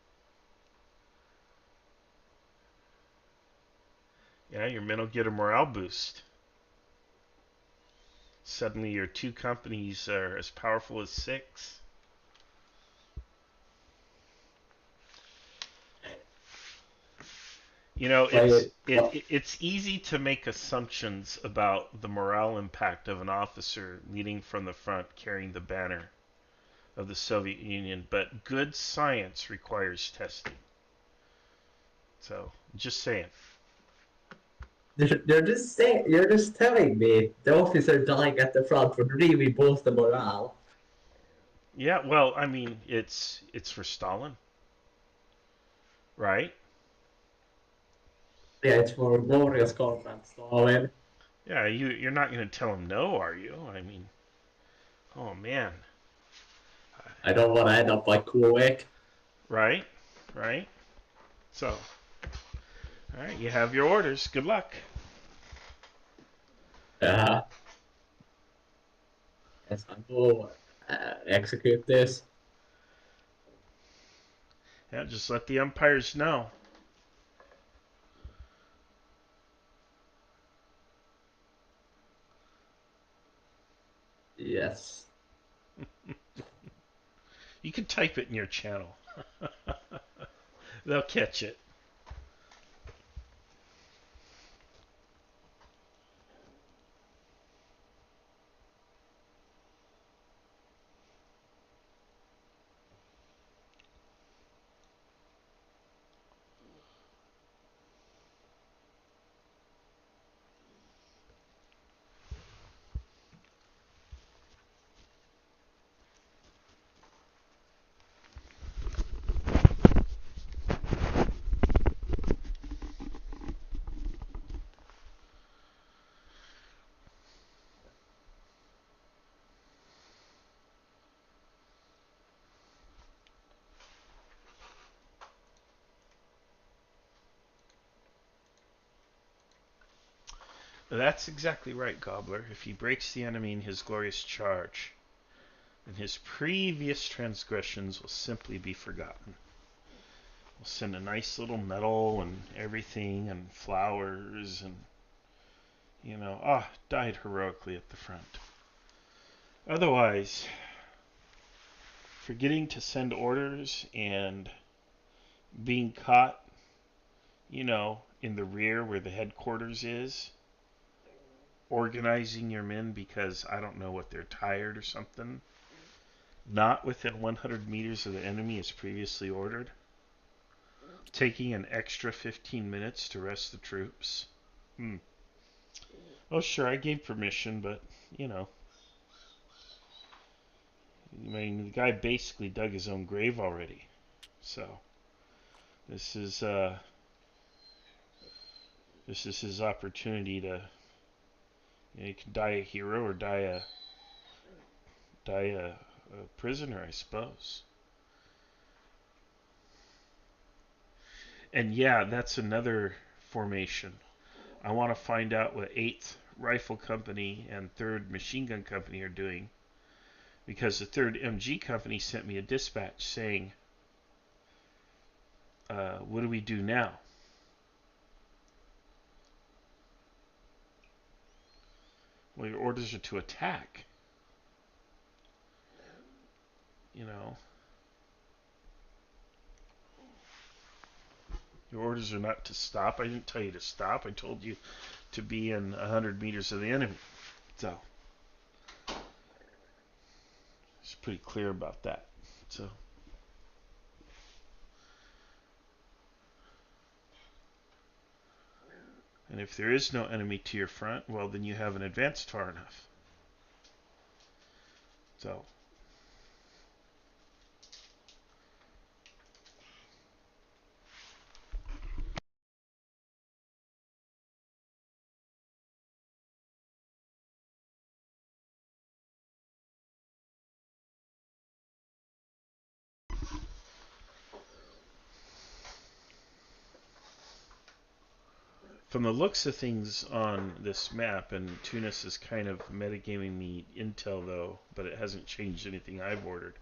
Yeah, your men will get a morale boost. Suddenly your 2 companies are as powerful as 6. You know, it's easy to make assumptions about the morale impact of an officer leading from the front carrying the banner of the Soviet Union, but good science requires testing. So, just saying. You're just saying. You're just telling me the officer dying at the front would really boost the morale. Yeah, well, I mean, it's for Stalin, right? Yeah, it's for glorious content, Stalin. Yeah, you're not going to tell him no, are you? I mean, oh man. I don't want to end up like Kuwait. Right. So, all right, you have your orders. Good luck. Yes, I will execute this. Yeah, just let the umpires know. Yes. You can type it in your channel. They'll catch it. That's exactly right, Gobbler. If he breaks the enemy in his glorious charge, then his previous transgressions will simply be forgotten. We'll send a nice little medal and everything and flowers and, died heroically at the front. Otherwise, forgetting to send orders and being caught, in the rear where the headquarters is, organizing your men because, I don't know, what they're tired or something, not within 100 meters of the enemy as previously ordered, taking an extra 15 minutes to rest the troops. Oh, sure, I gave permission, but, I mean, the guy basically dug his own grave already. So, this is his opportunity to, he can die a hero or die a prisoner, I suppose. And yeah, that's another formation. I want to find out what 8th Rifle Company and 3rd Machine Gun Company are doing, because the 3rd MG Company sent me a dispatch saying, what do we do now? Well, your orders are to attack. You know, your orders are not to stop. I didn't tell you to stop. I told you to be in 100 meters of the enemy. So, it's pretty clear about that. So, and if there is no enemy to your front, well, then you haven't advanced far enough. So, from the looks of things on this map, and Tunis is kind of metagaming me intel though, but it hasn't changed anything I've ordered.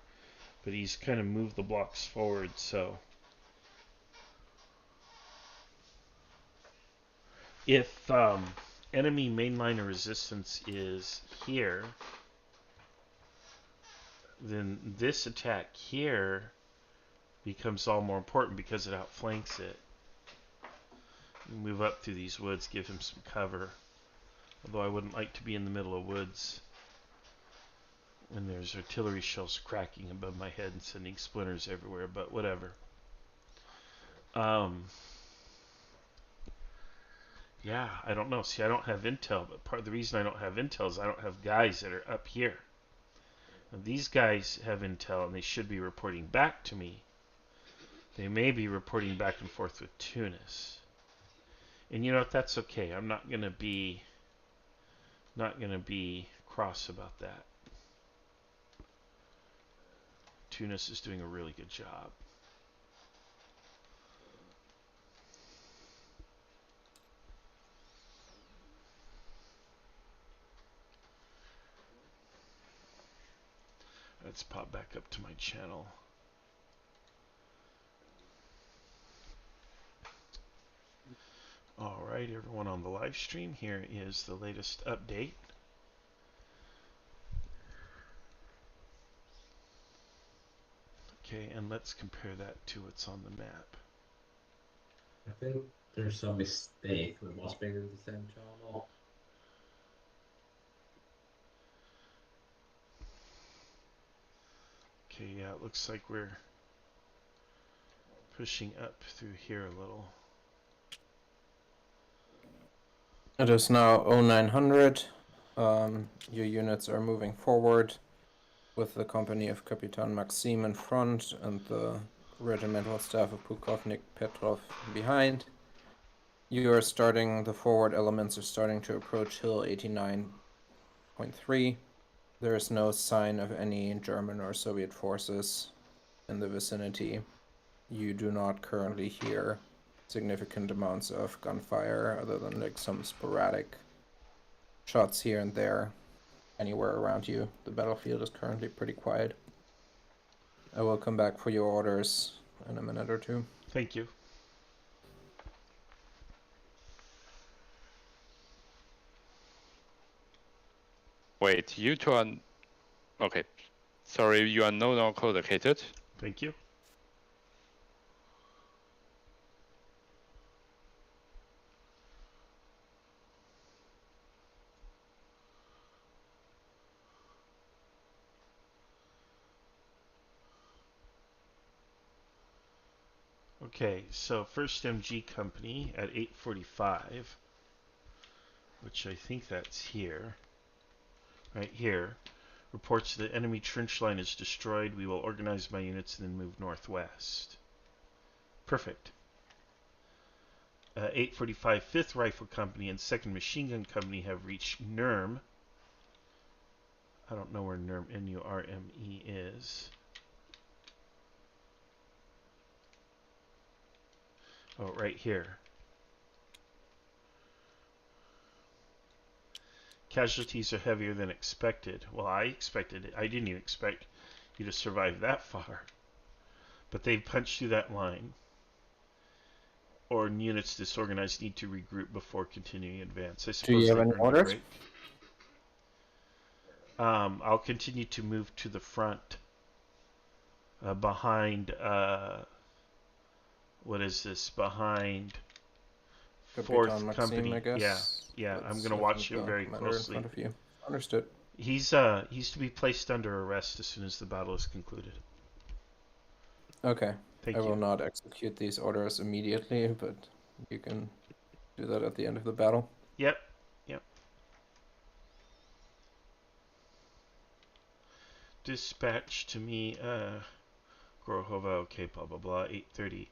But he's kind of moved the blocks forward, so if enemy mainline resistance is here, then this attack here becomes all more important because it outflanks it. Move up through these woods, give him some cover. Although I wouldn't like to be in the middle of woods when there's artillery shells cracking above my head and sending splinters everywhere, but whatever. Yeah, I don't know. See, I don't have intel, but part of the reason I don't have intel is I don't have guys that are up here. Now, these guys have intel, and they should be reporting back to me. They may be reporting back and forth with Tunis. And you know what? That's okay. I'm not gonna be cross about that. Tunis is doing a really good job. Let's pop back up to my channel. Alright, everyone on the live stream, here is the latest update. Okay, and let's compare that to what's on the map. I think there's a mistake. We must be in the same channel. Okay, yeah, it looks like we're pushing up through here a little. It is now 0900. Your units are moving forward with the company of Capitan Maxim in front and the regimental staff of Pukovnik Petrov behind. You are starting, the forward elements are starting to approach Hill 89.3. There is no sign of any German or Soviet forces in the vicinity. You do not currently hear significant amounts of gunfire other than like some sporadic shots here and there anywhere around you. The battlefield is currently pretty quiet. I will come back for your orders in a minute or two. Thank you. Wait, you two are... Okay. Sorry, you are no longer co-located. Thank you. Okay, so first MG company at 8:45, which I think that's here, right here, reports the enemy trench line is destroyed. We will organize my units and then move northwest. Perfect. 8:45, 5th Rifle Company and 2nd Machine Gun Company have reached Nurm. I don't know where Nurm, N-U-R-M-E is. Oh, right here. Casualties are heavier than expected. Well, I expected it. I didn't even expect you to survive that far. But they've punched through that line. Or units disorganized need to regroup before continuing advance. I suppose Do you have they any earned a orders? break. I'll continue to move to the front. Behind, what is this? Behind Capitan 4th Maxime, Company. I guess. Yeah. I'm Let's going to look watch at him the very commander in closely. front of you. Understood. He's to be placed under arrest as soon as the battle is concluded. Okay. Thank I will you. not execute these orders immediately, but you can do that at the end of the battle. Yep. Dispatch to me, Grohova, okay, blah, blah, blah, 8:30.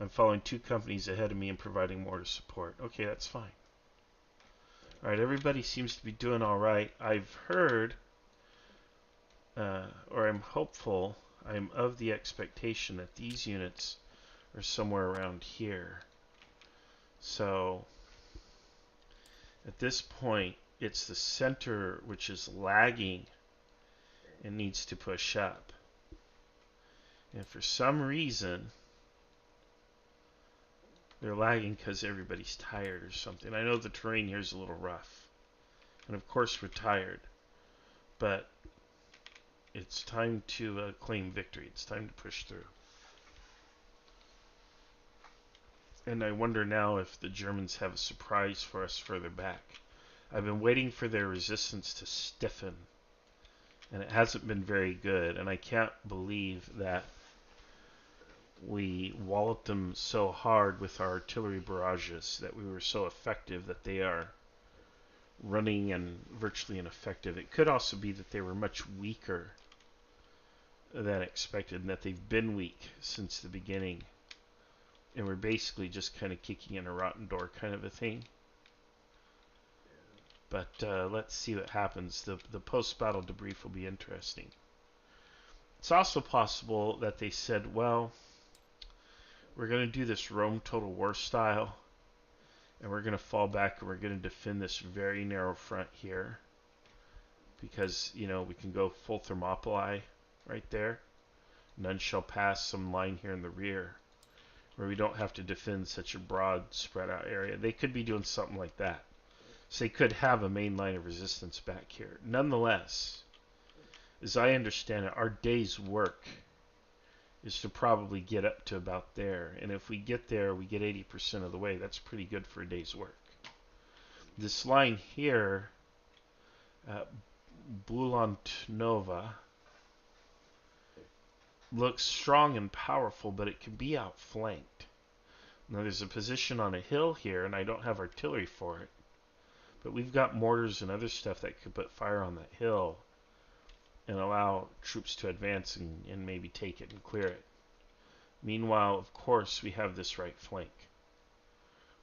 I'm following 2 companies ahead of me and providing mortar support. Okay, that's fine. Alright, everybody seems to be doing alright. I've heard, or I'm hopeful, I'm of the expectation that these units are somewhere around here. So, at this point, it's the center which is lagging and needs to push up. And for some reason, they're lagging because everybody's tired or something. I know the terrain here is a little rough. And of course we're tired. But it's time to claim victory. It's time to push through. And I wonder now if the Germans have a surprise for us further back. I've been waiting for their resistance to stiffen. And it hasn't been very good. And I can't believe that we walloped them so hard with our artillery barrages, that we were so effective that they are running and virtually ineffective. It could also be that they were much weaker than expected, and that they've been weak since the beginning. And we're basically just kind of kicking in a rotten door kind of a thing. But let's see what happens. The post-battle debrief will be interesting. It's also possible that they said, well, we're going to do this Rome Total War style, and we're going to fall back and we're going to defend this very narrow front here. Because, you know, we can go full Thermopylae right there. None shall pass, some line here in the rear, where we don't have to defend such a broad spread out area. They could be doing something like that. So they could have a main line of resistance back here. Nonetheless, as I understand it, our day's work is to probably get up to about there. And if we get there, we get 80% of the way. That's pretty good for a day's work. This line here, Bulantnova, looks strong and powerful, but it can be outflanked. Now there's a position on a hill here, and I don't have artillery for it. But we've got mortars and other stuff that could put fire on that hill and allow troops to advance and maybe take it and clear it. Meanwhile, of course, we have this right flank.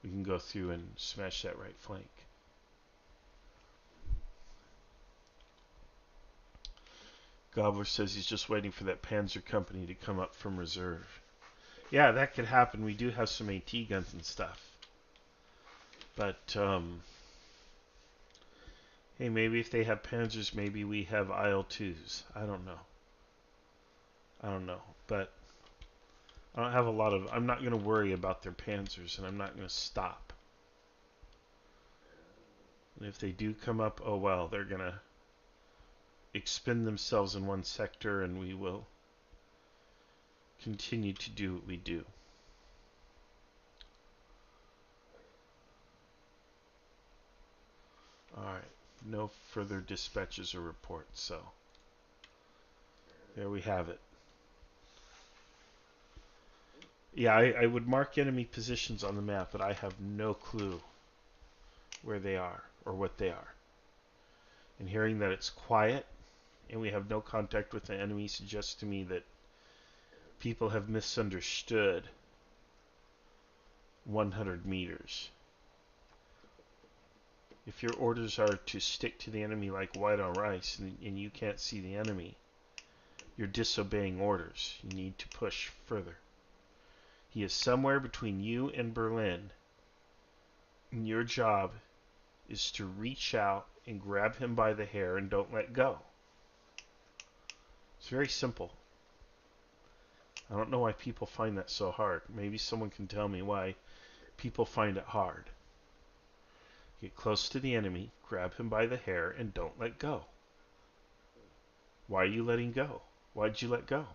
We can go through and smash that right flank. Gobbler says he's just waiting for that Panzer company to come up from reserve. Yeah, that could happen. We do have some AT guns and stuff. But, hey, maybe if they have Panzers, maybe we have IL-2s. I don't know. But I don't have a lot of... I'm not going to worry about their Panzers, and I'm not going to stop. And if they do come up, oh well, they're going to expend themselves in one sector, and we will continue to do what we do. Alright, no further dispatches or reports, so there we have it. Yeah, I would mark enemy positions on the map, but I have no clue where they are or what they are. And hearing that it's quiet and we have no contact with the enemy suggests to me that people have misunderstood 100 meters. If your orders are to stick to the enemy like white on rice and you can't see the enemy, you're disobeying orders. You need to push further. He is somewhere between you and Berlin, and your job is to reach out and grab him by the hair and don't let go. It's very simple. I don't know why people find that so hard. Maybe someone can tell me why people find it hard. Get close to the enemy, grab him by the hair, and don't let go. Why are you letting go? Why'd you let go?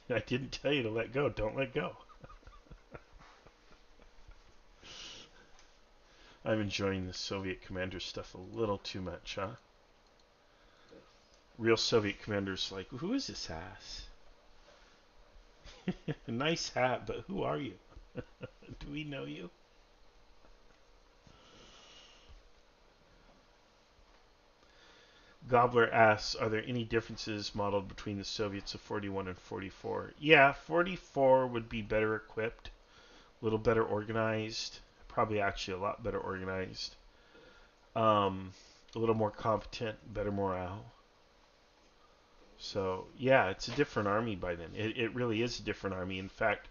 I didn't tell you to let go. Don't let go. I'm enjoying this Soviet commander stuff a little too much, huh? Real Soviet commanders like, who is this ass? Nice hat, but who are you? Do we know you? Gobbler asks, are there any differences modeled between the Soviets of 41 and 44? Yeah, 44 would be better equipped, a little better organized, probably actually a lot better organized, a little more competent, better morale. So, yeah, it's a different army by then. It really is a different army. In fact,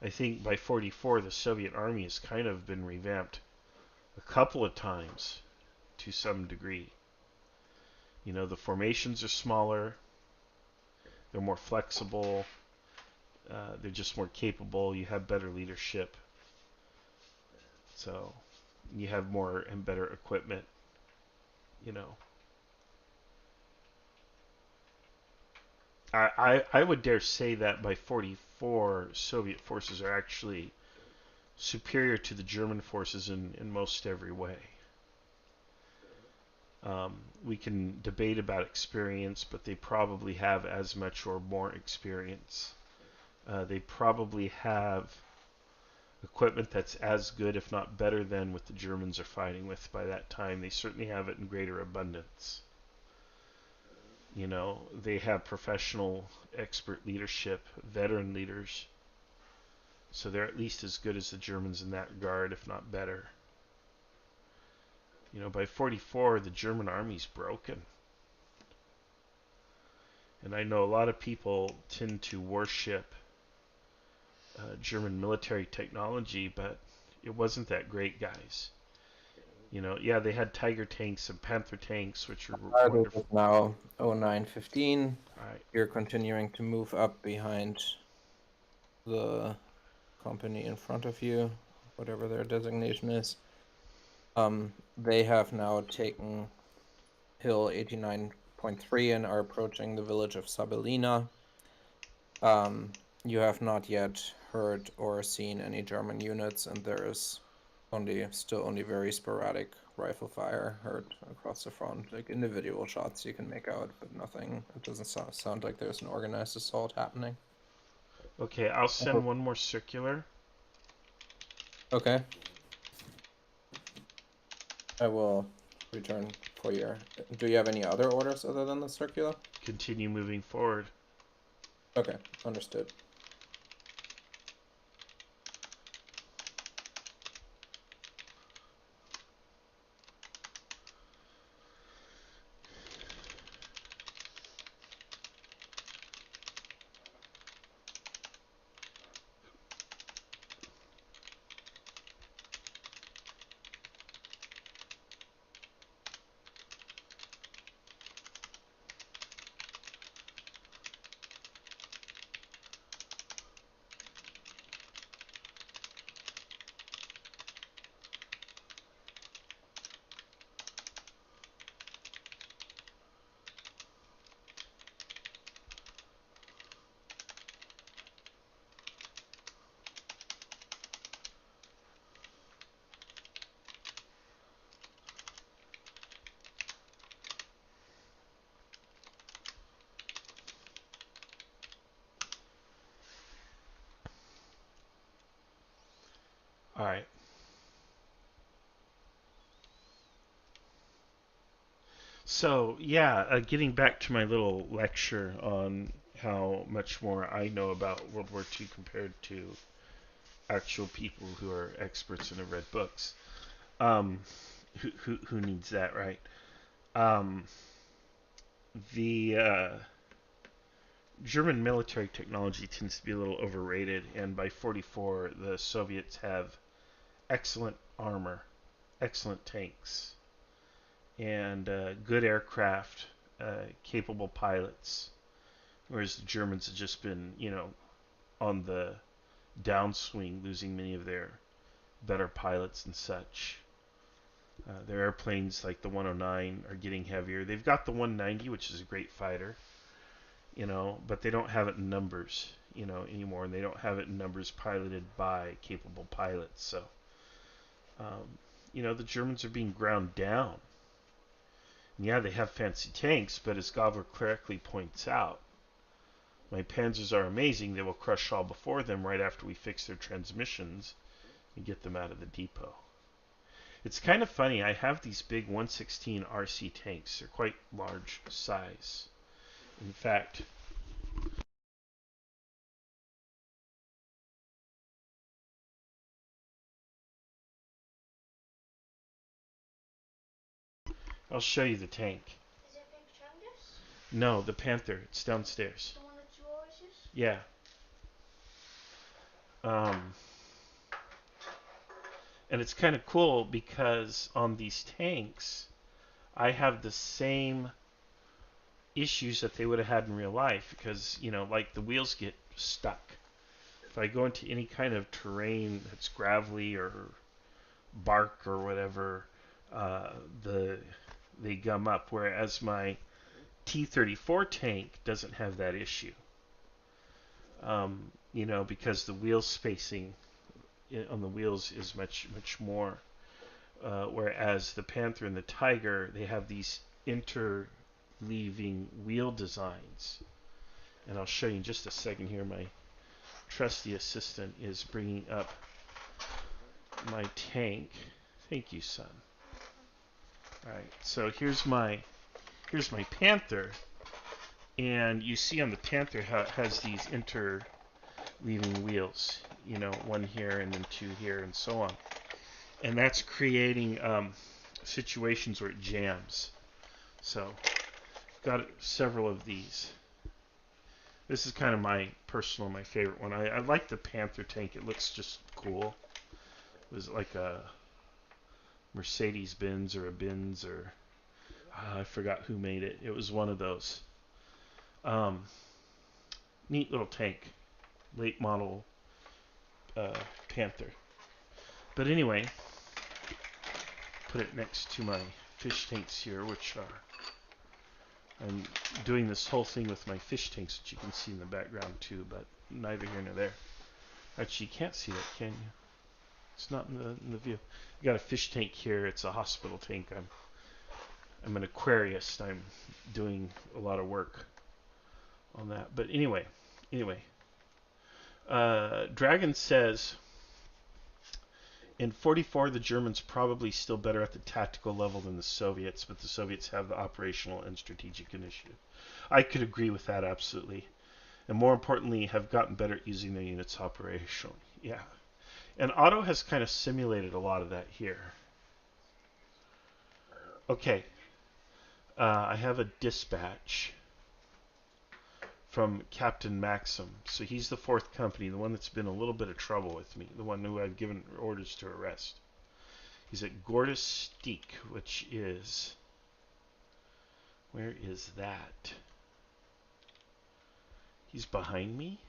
I think by 44, the Soviet army has kind of been revamped a couple of times to some degree. You know, the formations are smaller, they're more flexible, they're just more capable, you have better leadership, so you have more and better equipment, you know. I would dare say that by 44, Soviet forces are actually superior to the German forces in most every way. We can debate about experience, but they probably have as much or more experience. They probably have equipment that's as good, if not better, than what the Germans are fighting with by that time. They certainly have it in greater abundance. You know, they have professional, expert leadership, veteran leaders. So they're at least as good as the Germans in that regard, if not better. You know, by 44, the German army's broken. And I know a lot of people tend to worship German military technology, but it wasn't that great, guys. You know, yeah, they had Tiger tanks and Panther tanks, which are wonderful. Is now 0915. Right. You're continuing to move up behind the company in front of you, whatever their designation is. They have now taken Hill 89.3 and are approaching the village of Sabelina. You have not yet heard or seen any German units, and there is still only very sporadic rifle fire heard across the front, like individual shots you can make out, but nothing. It doesn't sound like there's an organized assault happening. Okay, I'll send one more circular. Okay. I will return for your... Do you have any other orders other than the circular? Continue moving forward. Okay, understood. All right. So, yeah, getting back to my little lecture on how much more I know about World War II compared to actual people who are experts and have read books. Who needs that, right? The German military technology tends to be a little overrated, and by 44, the Soviets have excellent armor, excellent tanks, and good aircraft, capable pilots, whereas the Germans have just been, on the downswing, losing many of their better pilots and such. Their airplanes, like the 109, are getting heavier. They've got the 190, which is a great fighter, but they don't have it in numbers, anymore, and they don't have it in numbers piloted by capable pilots. So, the Germans are being ground down. And yeah, they have fancy tanks, but as Gabler correctly points out, my panzers are amazing. They will crush all before them right after we fix their transmissions and get them out of the depot. It's kind of funny. I have these big 116 RC tanks. They're quite large size. In fact, I'll show you the tank. Is it big Chungus? No, the Panther. It's downstairs. The one that you always use? Yeah. And it's kind of cool because on these tanks, I have the same issues that they would have had in real life because, like the wheels get stuck. If I go into any kind of terrain that's gravelly or bark or whatever, they gum up, whereas my T-34 tank doesn't have that issue. Because the wheel spacing on the wheels is much more. Whereas the Panther and the Tiger, they have these interleaving wheel designs. And I'll show you in just a second here. My trusty assistant is bringing up my tank. Thank you, son. Alright, so here's my Panther. And you see on the Panther how it has these interleaving wheels. One here and then two here and so on. And that's creating situations where it jams. So, got several of these. This is kind of my favorite one. I like the Panther tank. It looks just cool. It was like a Mercedes-Benz or a Benz or I forgot who made it. It was one of those. Neat little tank. Late model Panther. But anyway, put it next to my fish tanks here, which are... I'm doing this whole thing with my fish tanks, which you can see in the background too, but neither here nor there. Actually, you can't see that, can you? It's not in the view. I got a fish tank here. It's a hospital tank. I'm an aquarist. I'm doing a lot of work on that. But anyway, Dragon says, in 44, the Germans probably still better at the tactical level than the Soviets, but the Soviets have the operational and strategic initiative. I could agree with that absolutely. And more importantly, have gotten better at using their units operationally. Yeah. And Otto has kind of simulated a lot of that here. Okay. I have a dispatch from Captain Maxim. So he's the 4th Company, the one that's been a little bit of trouble with me, the one who I've given orders to arrest. He's at Gordas Steak, which is... Where is that? He's behind me?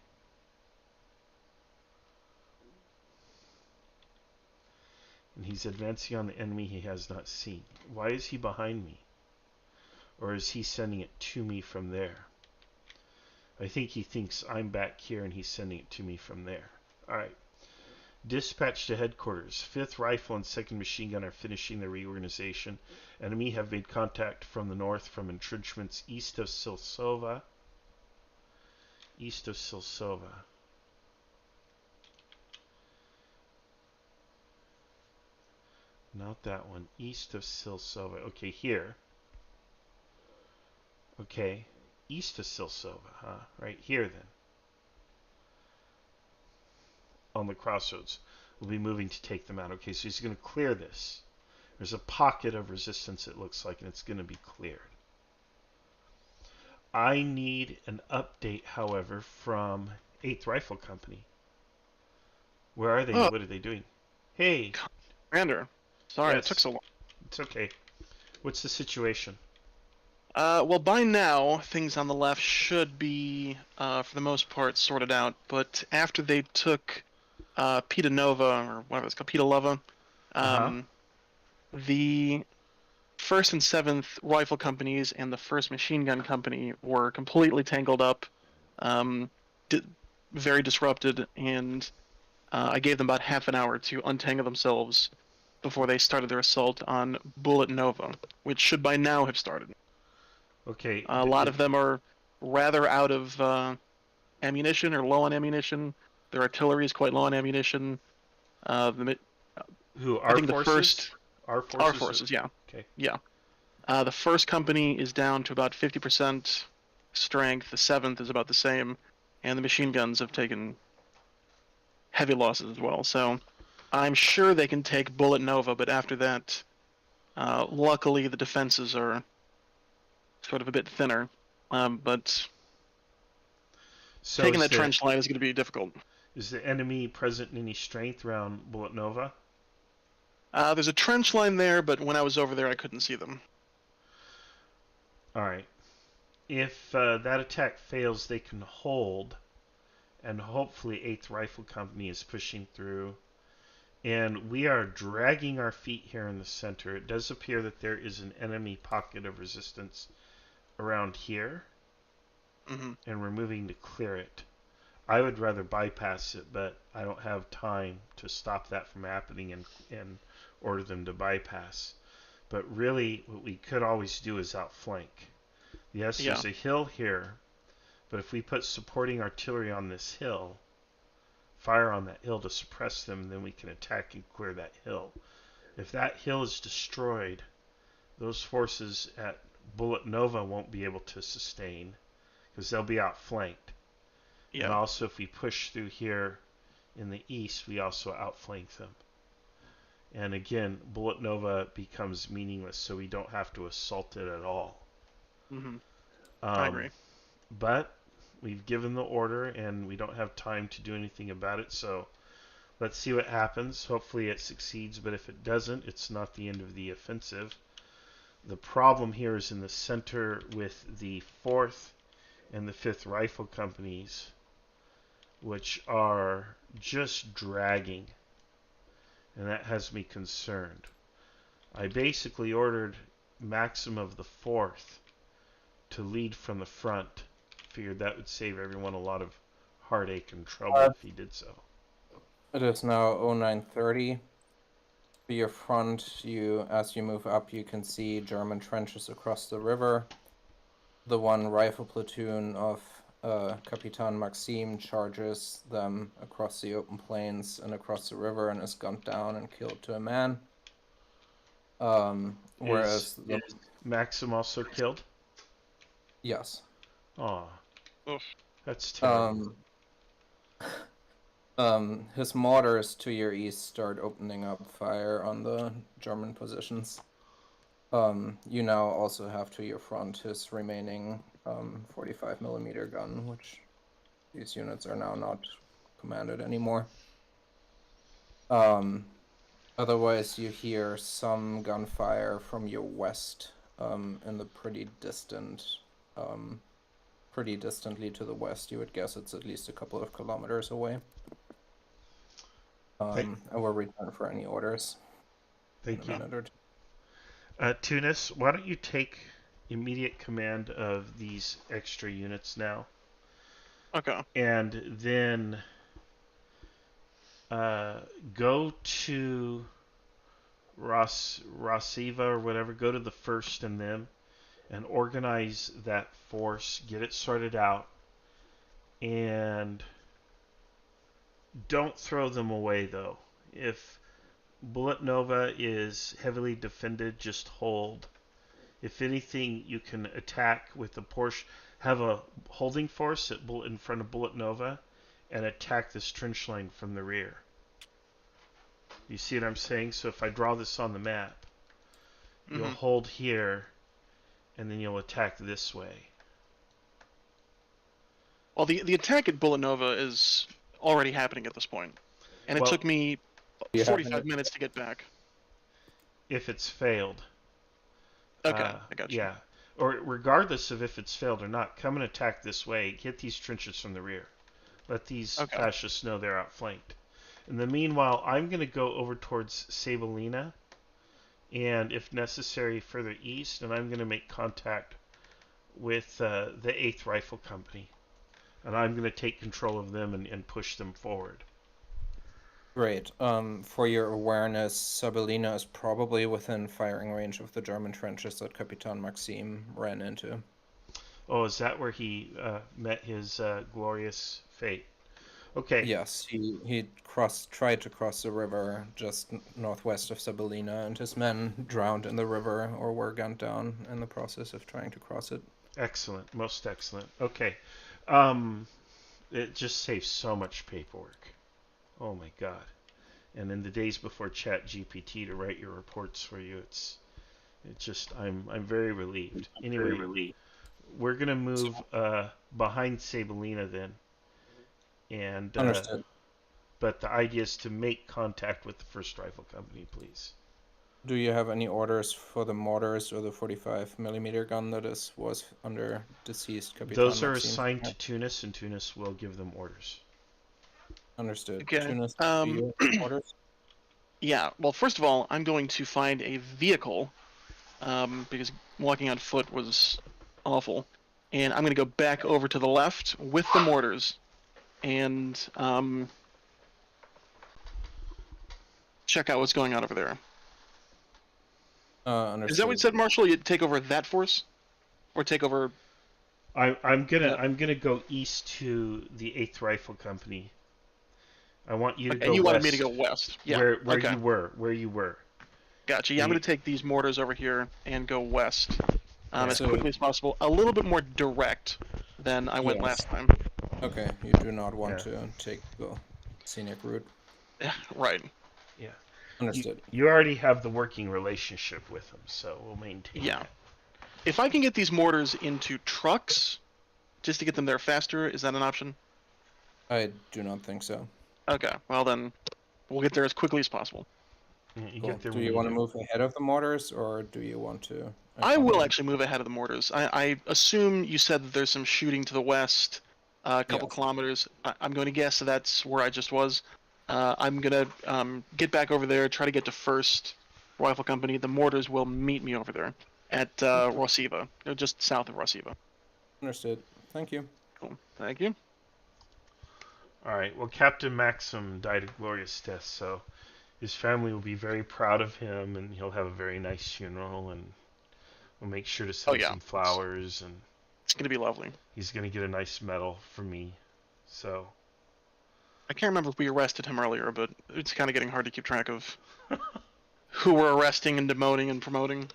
And he's advancing on the enemy he has not seen. Why is he behind me? Or is he sending it to me from there? I think he thinks I'm back here and he's sending it to me from there. Alright. Dispatch to headquarters. 5th Rifle and 2nd Machine Gun are finishing their reorganization. Enemy have made contact from the north from entrenchments east of Silsova. East of Silsova. Not that one. East of Silsova. Okay, here. Okay. East of Silsova, huh? Right here, then. On the crossroads. We'll be moving to take them out. Okay, so he's going to clear this. There's a pocket of resistance, it looks like, and it's going to be cleared. I need an update, however, from 8th Rifle Company. Where are they? What are they doing? Hey! Commander. Sorry, it took so long. It's okay. What's the situation? Well, by now, things on the left should be, for the most part, sorted out. But after they took Pita Nova, or whatever it's called, Pita Lova, the 1st and 7th Rifle Companies and the 1st Machine Gun Company were completely tangled up, very disrupted, and I gave them about half an hour to untangle themselves before they started their assault on Bullet Nova, which should by now have started. Okay. A lot of them are rather out of ammunition or low on ammunition. Their artillery is quite low on ammunition. Who, I think forces? Our forces, yeah. Okay. Yeah. The 1st company is down to about 50% strength. The 7th is about the same. And the machine guns have taken heavy losses as well. So I'm sure they can take Bullet Nova, but after that, luckily the defenses are sort of a bit thinner. But so taking that trench line is going to be difficult. Is the enemy present in any strength around Bullet Nova? There's a trench line there, but when I was over there, I couldn't see them. All right. If that attack fails, they can hold, and hopefully 8th Rifle Company is pushing through. And we are dragging our feet here in the center. It does appear that there is an enemy pocket of resistance around here, and we're moving to clear it. I would rather bypass it, but I don't have time to stop that from happening and order them to bypass. But really, what we could always do is outflank. Yes, there's a hill here, but if we put supporting artillery on this hill, fire on that hill to suppress them, then we can attack and clear that hill. If that hill is destroyed, those forces at Bullet Nova won't be able to sustain, because they'll be outflanked. Yeah. And also, if we push through here in the east, we also outflank them. And again, Bullet Nova becomes meaningless, so we don't have to assault it at all. I agree. But we've given the order, and we don't have time to do anything about it, so let's see what happens. Hopefully it succeeds, but if it doesn't, it's not the end of the offensive. The problem here is in the center with the 4th and the 5th Rifle Companies, which are just dragging, and that has me concerned. I basically ordered Maxim of the 4th to lead from the front. Figured that would save everyone a lot of heartache and trouble if he did so. It is now 0930. To your front, as you move up, you can see German trenches across the river. The one rifle platoon of Capitan Maxim charges them across the open plains and across the river and is gunned down and killed to a man. Whereas is Maxim also killed? Yes. Aw. That's terrible. His mortars to your east start opening up fire on the German positions. You now also have to your front his remaining 45mm gun, which these units are now not commanded anymore. Otherwise, you hear some gunfire from your west, in the pretty distantly to the west. You would guess it's at least a couple of kilometers away. I will return for any orders. Thank you. Tunis, why don't you take immediate command of these extra units now? Okay. And then go to Rasiva or whatever, go to the 1st and them, and organize that force, get it sorted out, and don't throw them away, though. If Bullet Nova is heavily defended, just hold. If anything, you can attack with the Porsche. Have a holding force in front of Bullet Nova and attack this trench line from the rear. You see what I'm saying? So if I draw this on the map, you'll hold here, and then you'll attack this way. Well, the attack at Bullet Nova is already happening at this point, and it took me 45 minutes to get back. if it's failed. Okay, I got you. Yeah. Or regardless of if it's failed or not, come and attack this way. Hit these trenches from the rear. Let these fascists know they're outflanked. In the meanwhile, I'm going to go over towards Sabelina, and if necessary, further east, and I'm going to make contact with the 8th Rifle Company. And I'm going to take control of them and push them forward. Great. For your awareness, Sabelina is probably within firing range of the German trenches that Capitan Maxim ran into. Oh, is that where he met his glorious fate? Okay. Yes, he tried to cross the river just northwest of Sabelina, and his men drowned in the river or were gunned down in the process of trying to cross it. Excellent, most excellent. Okay. It just saves so much paperwork. Oh my god. And in the days before ChatGPT to write your reports for you, it's just I'm very relieved. Anyway, we're gonna move behind Sabelina then. And Understood. But the idea is to make contact with the 1st Rifle Company, please. Do you have any orders for the mortars or the 45mm gun that was under deceased Capitan Those are Maxim? assigned to Tunis, and Tunis will give them orders. Understood. Okay. Tunis, do you have orders? Yeah. Well, first of all, I'm going to find a vehicle because walking on foot was awful, and I'm going to go back over to the left with the mortars and check out what's going on over there. Understood. Is that what you said, Marshall? You take over that force, or take over? I'm gonna go east to the 8th Rifle Company. I want you to go and you west. wanted me to go west. Yeah. Where you were. Gotcha. Yeah, I'm going to take these mortars over here and go west as quickly as possible. A little bit more direct than I went last time. Okay, you do not want to take the scenic route. Right. Yeah. Understood. You already have the working relationship with them, so we'll maintain that. If I can get these mortars into trucks, just to get them there faster, is that an option? I do not think so. Okay, well then, we'll get there as quickly as possible. Cool. Do you want to move ahead of the mortars, or do you want to? I will actually move ahead of the mortars. I assume you said that there's some shooting to the west, a couple kilometers. I'm going to guess that's where I just was. I'm going to get back over there, try to get to 1st Rifle Company. The mortars will meet me over there at Rosiva, just south of Rosiva. Understood. Thank you. Cool. Thank you. All right. Well, Captain Maxim died a glorious death, so his family will be very proud of him, and he'll have a very nice funeral, and we'll make sure to send some flowers, and it's going to be lovely. He's going to get a nice medal from me. So I can't remember if we arrested him earlier, but it's kind of getting hard to keep track of who we're arresting and demoting and promoting.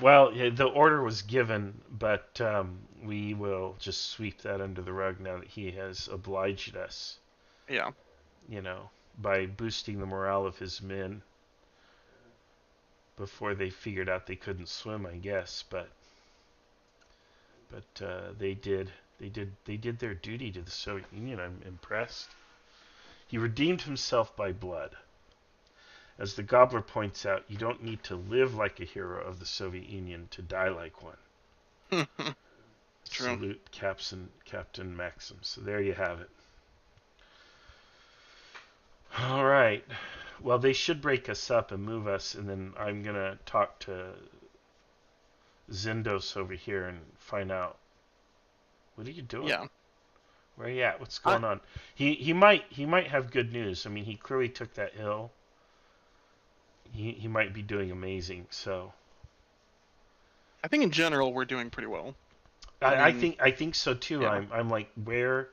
Well, the order was given, but we will just sweep that under the rug now that he has obliged us. Yeah. You know, by boosting the morale of his men before they figured out they couldn't swim, I guess. But they did their duty to the Soviet Union. I'm impressed. He redeemed himself by blood. As the Gobbler points out, you don't need to live like a hero of the Soviet Union to die like one. True. Salute Captain Maxim. So there you have it. All right. Well, they should break us up and move us, and then I'm going to talk to Zindos over here and find out. What are you doing? Yeah. Where are you at? What's going on? He might have good news. I mean, he clearly took that hill. He might be doing amazing. So I think in general we're doing pretty well. I think so too. Yeah. I'm like, where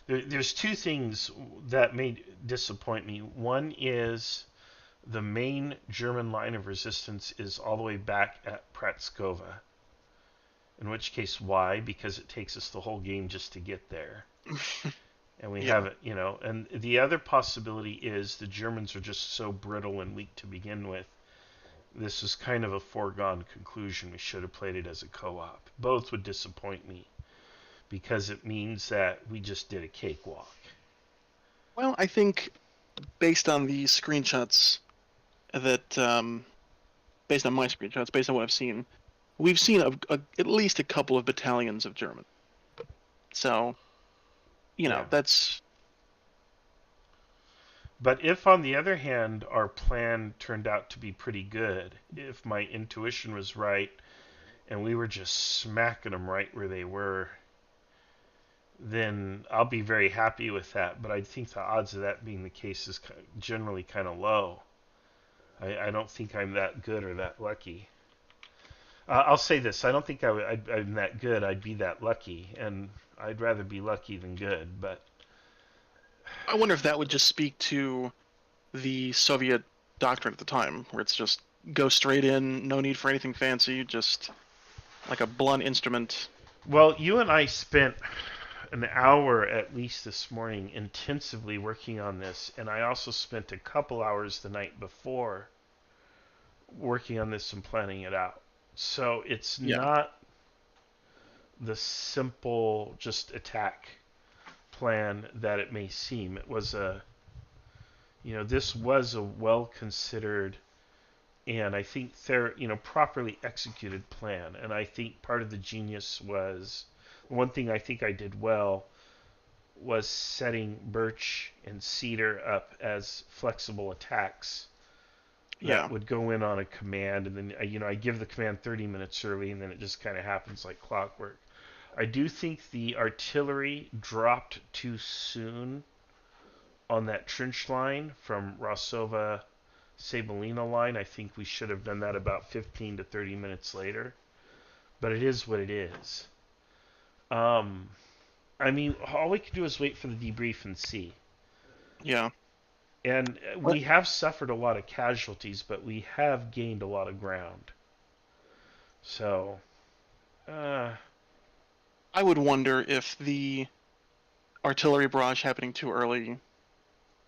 there's two things that may disappoint me. One is the main German line of resistance is all the way back at Pratskova. In which case, why? Because it takes us the whole game just to get there. And we have it, you know. And the other possibility is the Germans are just so brittle and weak to begin with. This is kind of a foregone conclusion. We should have played it as a co-op. Both would disappoint me because it means that we just did a cakewalk. Well, I think based on the screenshots that based on my screenshots, based on what I've seen, we've seen at least a couple of battalions of German. So, you know, that's... But if, on the other hand, our plan turned out to be pretty good, if my intuition was right, and we were just smacking them right where they were, then I'll be very happy with that. But I think the odds of that being the case is generally kind of low. I don't think I'm that good or that lucky. I'll say this: I don't think I'm that good. I'd be that lucky, and I'd rather be lucky than good. But I wonder if that would just speak to the Soviet doctrine at the time, where it's just go straight in, no need for anything fancy, just like a blunt instrument. Well, you and I spent an hour at least this morning intensively working on this, and I also spent a couple hours the night before working on this and planning it out. So it's not the simple just attack plan that it may seem. It was this was a well-considered and I think properly executed plan. And I think part of the genius was, one thing I think I did well was setting Birch and Cedar up as flexible attacks that would go in on a command, and then I give the command 30 minutes early, and then it just kind of happens like clockwork. I do think the artillery dropped too soon on that trench line from Rosova Sabelina line. I think we should have done that about 15 to 30 minutes later. But it is what it is. I mean, all we can do is wait for the debrief and see. Yeah. And we have suffered a lot of casualties, but we have gained a lot of ground. So, I would wonder if the artillery barrage happening too early,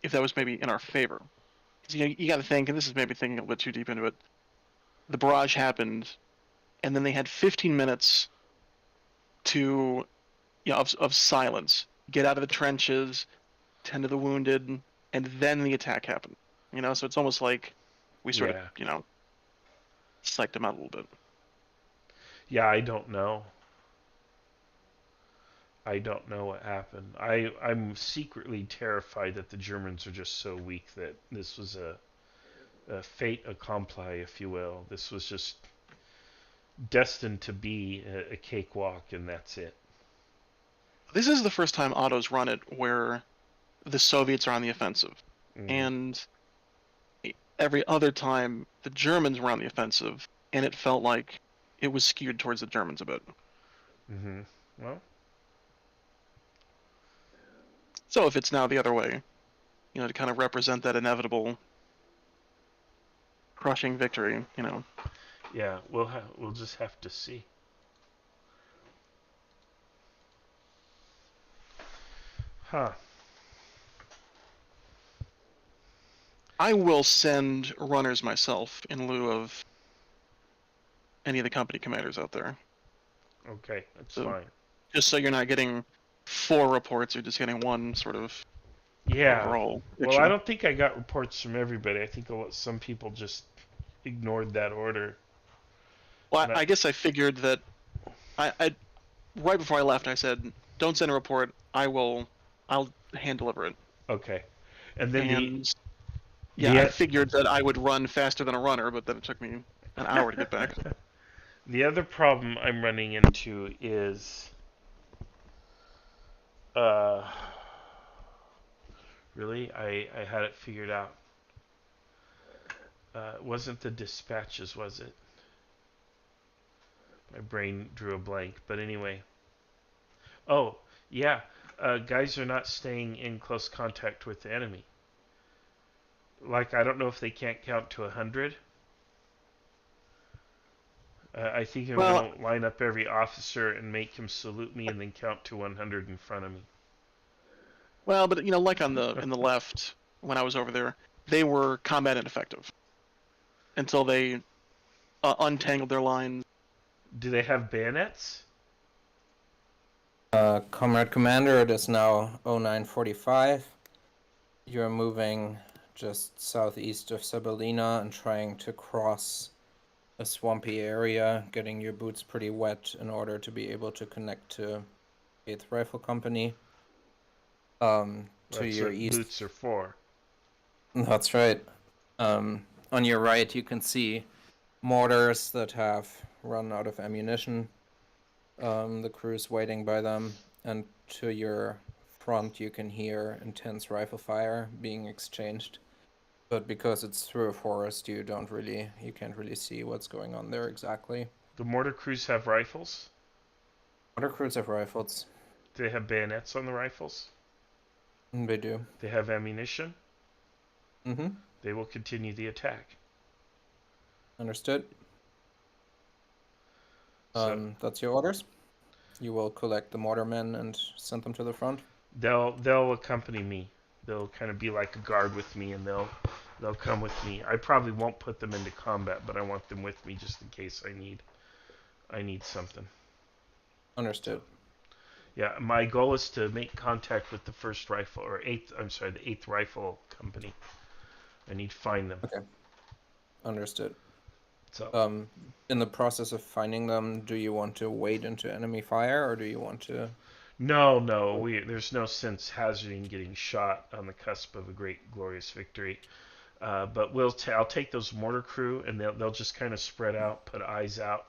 if that was maybe in our favor. Because you got to think, and this is maybe thinking a little bit too deep into it, the barrage happened, and then they had 15 minutes to, of silence. Get out of the trenches, tend to the wounded, and then the attack happened. So it's almost like we sort of, psyched them out a little bit. Yeah, I don't know. I don't know what happened. I'm secretly terrified that the Germans are just so weak that this was a fait accompli, if you will. This was just destined to be a cakewalk, and that's it. This is the first time Otto's run it where the Soviets are on the offensive. And every other time the Germans were on the offensive, and it felt like it was skewed towards the Germans a bit. Well, so if it's now the other way, to kind of represent that inevitable crushing victory, Yeah, we'll just have to see. Huh. I will send runners myself in lieu of any of the company commanders out there. Okay, that's fine. Just so you're not getting 4 reports, you're just getting one sort of overall picture. Well, I don't think I got reports from everybody. I think some people just ignored that order. Well, I guess I figured that I right before I left, I said, "Don't send a report. I'll hand deliver it." Okay, and then I figured that I would run faster than a runner, but then it took me an hour to get back. The other problem I'm running into is, really, I had it figured out. It wasn't the dispatches, was it? My brain drew a blank, but anyway. Oh, yeah, guys are not staying in close contact with the enemy. Like, I don't know if they can't count to 100. I think I'm going to line up every officer and make him salute me and then count to 100 in front of me. Well, but like in the left, when I was over there, they were combat ineffective until they untangled their lines. Do they have bayonets? Comrade Commander, it is now 0945. You're moving just southeast of Sabelina and trying to cross a swampy area, getting your boots pretty wet in order to be able to connect to 8th Rifle Company. To That's your what east. boots are for. That's right. On your right, you can see mortars that have run out of ammunition. The crew's waiting by them, and to your front, you can hear intense rifle fire being exchanged. But because it's through a forest, you can't really see what's going on there exactly. The mortar crews have rifles? Mortar crews have rifles. Do they have bayonets on the rifles? They do. They have ammunition? Mm-hmm. They will continue the attack. Understood. That's your orders? You will collect the mortarmen and send them to the front? They'll accompany me. They'll kind of be like a guard with me, and they'll come with me. I probably won't put them into combat, but I want them with me just in case I need something. Understood. Yeah, my goal is to make contact with the 1st Rifle, or the 8th Rifle Company. I need to find them. Okay. Understood. So, in the process of finding them, do you want to wade into enemy fire, or do you want to... No, there's no sense hazarding getting shot on the cusp of a great, glorious victory. But I'll take those mortar crew, and they'll just kind of spread out, put eyes out.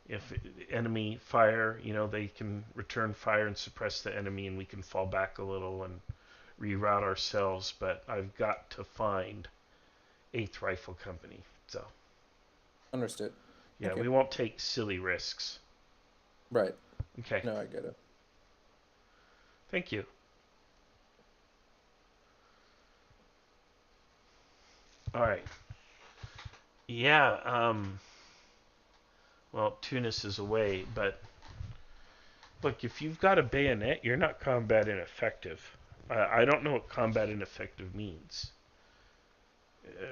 If enemy fire, they can return fire and suppress the enemy, and we can fall back a little and reroute ourselves. But I've got to find 8th Rifle Company. So. Understood. Yeah, we won't take silly risks. Right. Okay. No, I get it. Thank you. All right. Yeah, well, Tunis is away, but look, if you've got a bayonet, you're not combat ineffective. I don't know what combat ineffective means.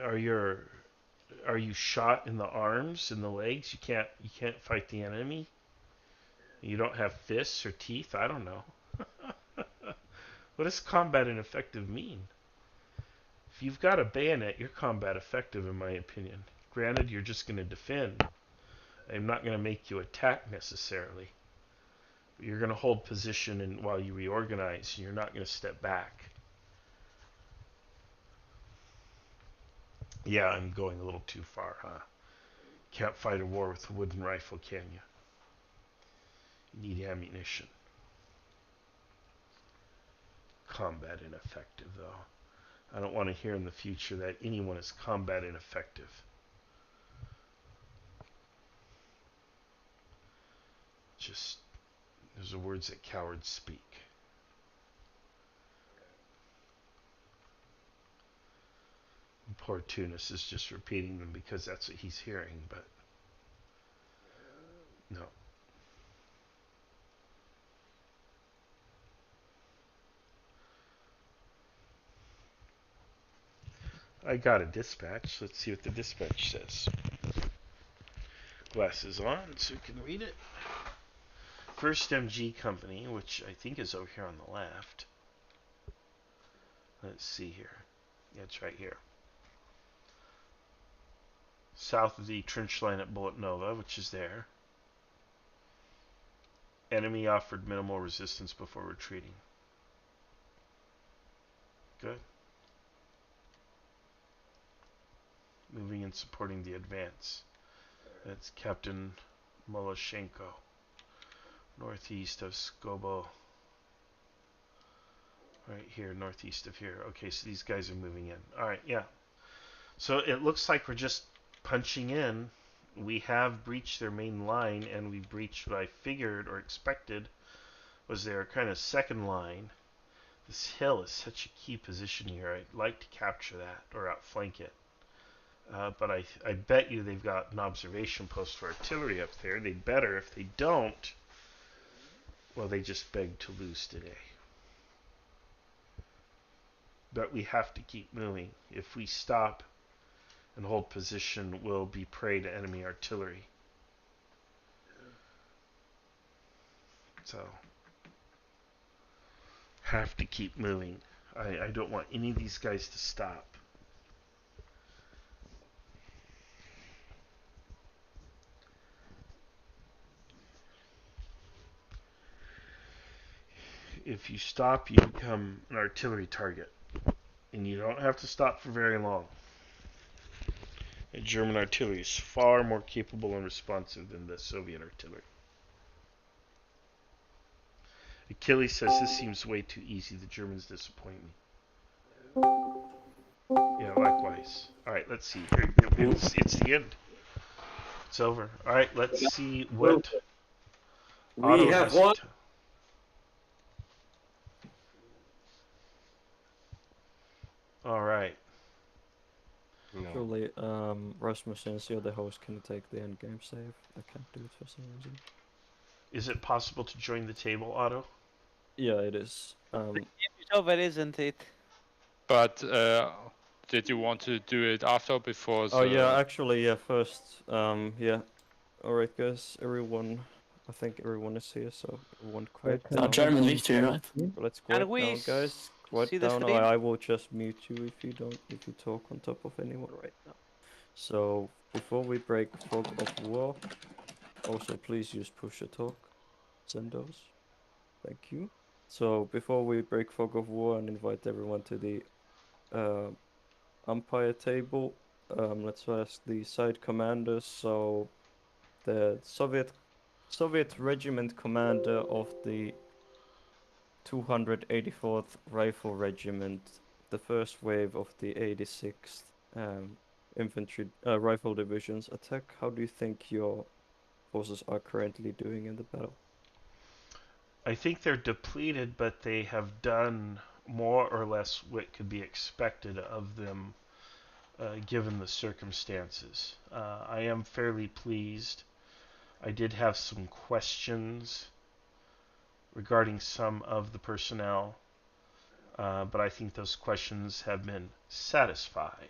Are you shot in the arms, in the legs? You can't fight the enemy? You don't have fists or teeth? I don't know. What does combat ineffective mean? If you've got a bayonet, you're combat effective, in my opinion. Granted, you're just going to defend. I'm not going to make you attack necessarily. But you're going to hold position while you reorganize, and you're not going to step back. Yeah, I'm going a little too far, huh? Can't fight a war with a wooden rifle, can you? You need ammunition. Combat ineffective, though. I don't want to hear in the future that anyone is combat ineffective. Just, those are words that cowards speak. Poor Tunis is just repeating them because that's what he's hearing, but no. I got a dispatch. Let's see what the dispatch says. Glasses on so we can read it. 1st MG Company, which I think is over here on the left. Let's see here. Yeah, it's right here. South of the trench line at Bullet Nova, which is there. Enemy offered minimal resistance before retreating. Good. Moving and supporting the advance. That's Captain Moloshenko. Northeast of Skobo. Right here, northeast of here. Okay, so these guys are moving in. Alright, yeah. So it looks like we're just punching in. We have breached their main line, and we breached what I figured or expected was their kind of second line. This hill is such a key position here. I'd like to capture that or outflank it. But I bet you they've got an observation post for artillery up there. They'd better. If they don't, well, they just beg to lose today. But we have to keep moving. If we stop and hold position, we'll be prey to enemy artillery. So, have to keep moving. I don't want any of these guys to stop. if you stop, you become an artillery target. And you don't have to stop for very long. The German artillery is far more capable and responsive than the Soviet artillery. Achilles says this seems way too easy. The Germans disappoint me. Yeah, likewise. Alright, let's see. It's the end. It's over. Alright, let's see what we have one. Alright. Actually, Rasmus, since you're the host, can you take the end game save? I can't do it for some reason. Is it possible to join the table, Otto? Yeah, it is. The game is over, isn't it? But did you want to do it after or before? Oh yeah, actually, yeah. First, yeah. All right, guys. Everyone, I think everyone is here, so everyone quiet down. German victory, right? Let's quiet down, guys. Quiet down, or I will just mute you if you talk on top of anyone right now. So before we break fog of war, also please use push to talk. Send those. Thank you. So before we break fog of war and invite everyone to the umpire table, let's ask the side commanders. So the Soviet regiment commander of the 284th Rifle Regiment, the first wave of the 86th Infantry Rifle Division's attack. How do you think your forces are currently doing in the battle? I think they're depleted, but they have done more or less what could be expected of them given the circumstances. I am fairly pleased. I did have some questions regarding some of the personnel, but I think those questions have been satisfied.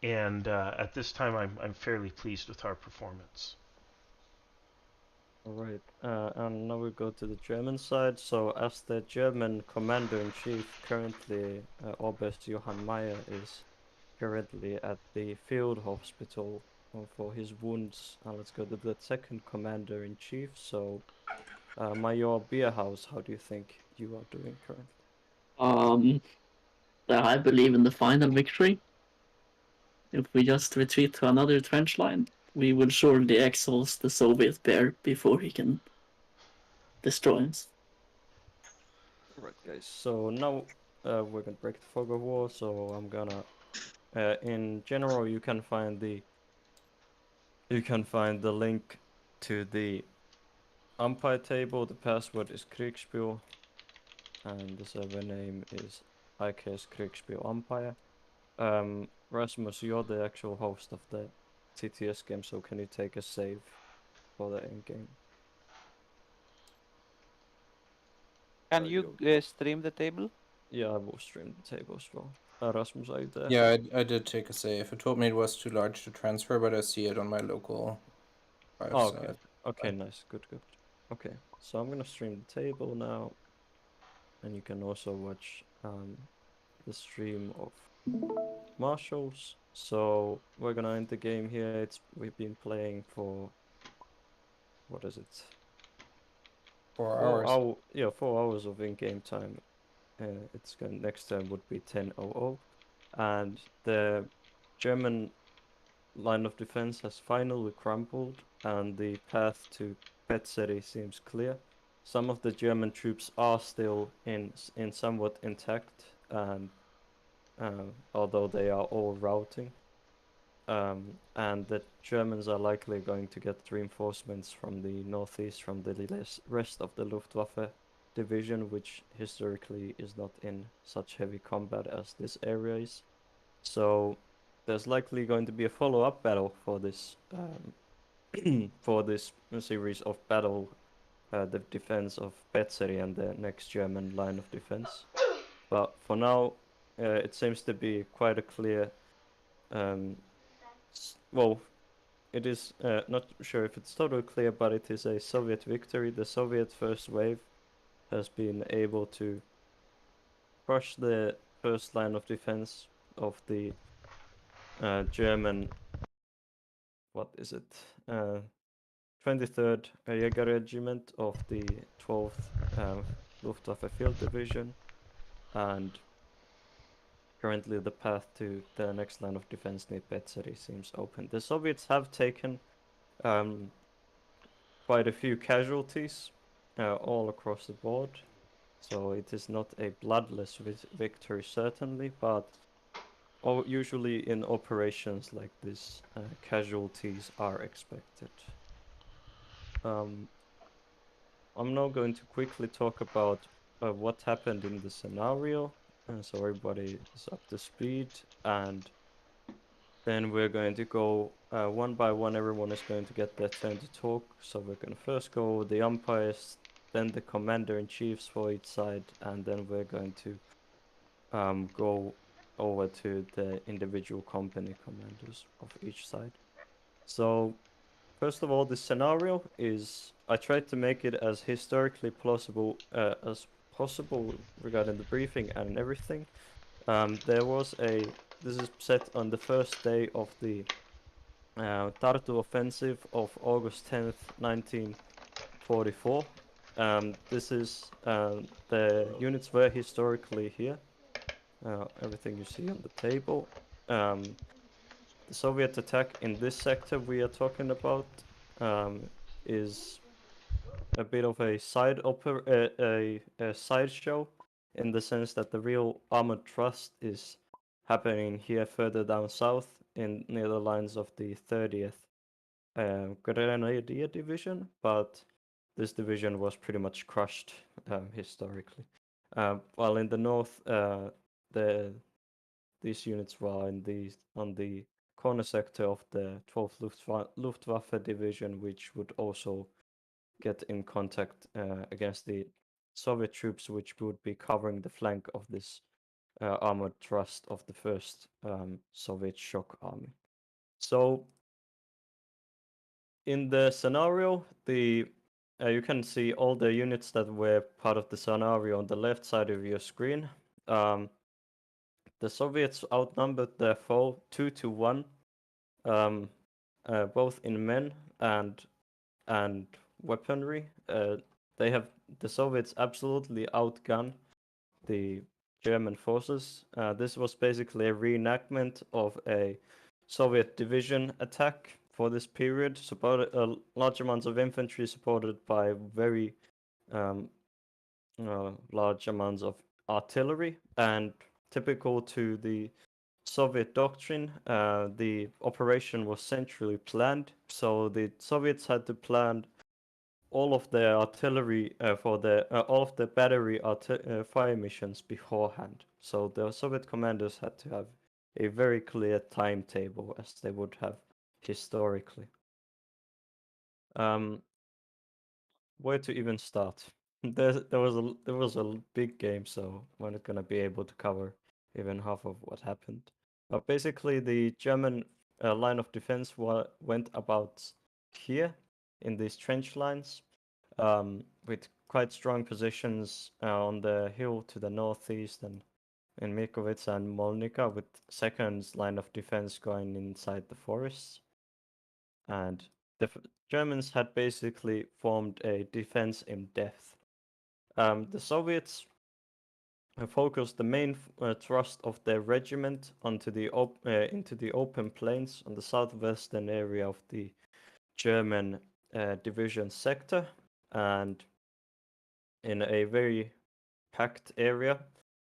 And at this time, I'm fairly pleased with our performance. Alright, and now we go to the German side. So as the German commander-in-chief currently, Oberst Johann Meyer is currently at the field hospital for his wounds. And let's go to the second commander-in-chief. So Major Bierhaus, how do you think you are doing currently? I believe in the final victory. If we just retreat to another trench line, we will surely exhaust the Soviet bear before he can destroy us. Alright, guys. So now we're gonna break the fog of war. So I'm gonna, in general, you can find the link to the umpire table. The password is Kriegsspiel, and the server name is IKS Kriegsspiel Umpire. Rasmus, you're the actual host of the TTS game, so can you take a save for the end game? Can you stream the table? Yeah, I will stream the table as well. Rasmus, are you there? Yeah, I did take a save. It told me it was too large to transfer, but I see it on my local drive. Oh, okay. Okay, nice. Good. Okay, so I'm gonna stream the table now, and you can also watch the stream of Marshals. So we're gonna end the game here. We've been playing for, what is it? 4 hours. 4 hours of in-game time. It's going next turn would be 10:00, and the German line of defense has finally crumbled, and the path to Petseri seems clear. Some of the German troops are still in somewhat intact, and although they are all routing, and the Germans are likely going to get reinforcements from the northeast, from the rest of the Luftwaffe division, which historically is not in such heavy combat as this area is. So there's likely going to be a follow-up battle for this for this series of battle, the defense of Petseri and the next German line of defense. But for now, it seems to be quite a clear. Well, it is not sure if it's totally clear, but it is a Soviet victory. The Soviet first wave has been able to crush the first line of defense of the German, what is it, 23rd Jäger Regiment of the 12th Luftwaffe Field Division, and currently the path to the next line of defense near Petseri seems open. The Soviets have taken quite a few casualties all across the board, so it is not a bloodless victory certainly, but usually in operations like this, casualties are expected. I'm now going to quickly talk about what happened in the scenario, so everybody is up to speed, and then we're going to go one by one. Everyone is going to get their turn to talk, so we're going to first go the umpires, then the commander-in-chiefs for each side, and then we're going to go over to the individual company commanders of each side. So first of all, the scenario is, I tried to make it as historically plausible as possible regarding the briefing and everything. This is set on the first day of the Tartu offensive of August 10th, 1944. This is the units were historically here. Everything you see on the table. The Soviet attack in this sector we are talking about is a bit of a sideshow, in the sense that the real armored thrust is happening here further down south near the lines of the 30th Grenadier Division, but this division was pretty much crushed historically. While in the north, these units were on the corner sector of the 12th Luftwaffe Division, which would also get in contact against the Soviet troops, which would be covering the flank of this armored thrust of the first Soviet shock army. So in the scenario, you can see all the units that were part of the scenario on the left side of your screen. The Soviets outnumbered their foe 2-1, both in men and weaponry. The Soviets absolutely outgunned the German forces. This was basically a reenactment of a Soviet division attack for this period, supported large amounts of infantry, supported by very large amounts of artillery. And typical to the Soviet doctrine, the operation was centrally planned, so the Soviets had to plan all of their artillery all of the battery fire missions beforehand. So the Soviet commanders had to have a very clear timetable, as they would have historically. Where to even start? There was a big game, so we're not gonna be able to cover even half of what happened. But basically, the German line of defense went about here in these trench lines, with quite strong positions on the hill to the northeast and in Mikovice and Molnica, with second line of defense going inside the forests. And the Germans had basically formed a defense in depth. The Soviets focused the main thrust of their regiment into the open plains on the southwestern area of the German division sector, and in a very packed area,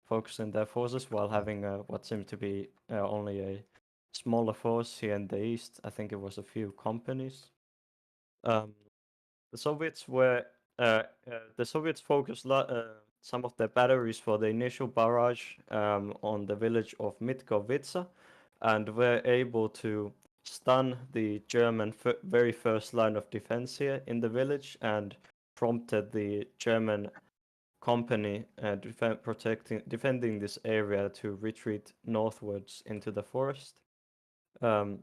focusing their forces while having what seemed to be only a smaller force here in the east. I think it was a few companies. The Soviets focused some of their batteries for the initial barrage on the village of Mitkovice, and were able to stun the German very first line of defense here in the village, and prompted the German company defending this area to retreat northwards into the forest. The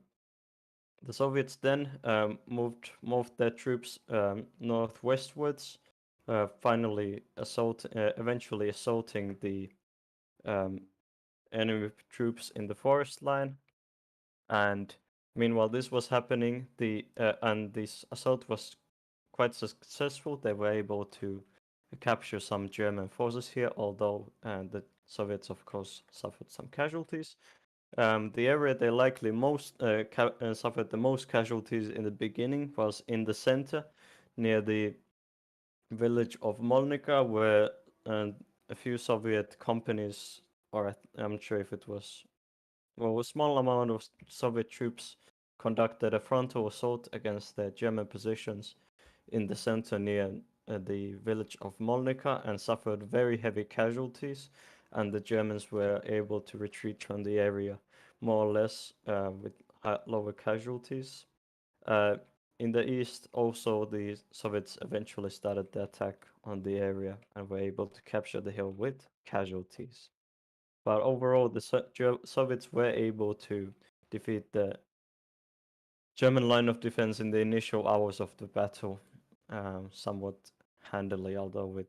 Soviets then moved their troops northwestwards, eventually assaulting the enemy troops in the forest line. And meanwhile this was happening, and this assault was quite successful. They were able to capture some German forces here, although the Soviets, of course, suffered some casualties. The area they likely suffered the most casualties in the beginning was in the center, near the village of Molnica, where a few Soviet companies, or I'm not sure if it was, well, a small amount of Soviet troops conducted a frontal assault against the German positions in the center near the village of Molnica and suffered very heavy casualties, and the Germans were able to retreat from the area more or less with lower casualties. In the east, also, the Soviets eventually started the attack on the area and were able to capture the hill with casualties. But overall, the Soviets were able to defeat the German line of defense in the initial hours of the battle, somewhat handily, although with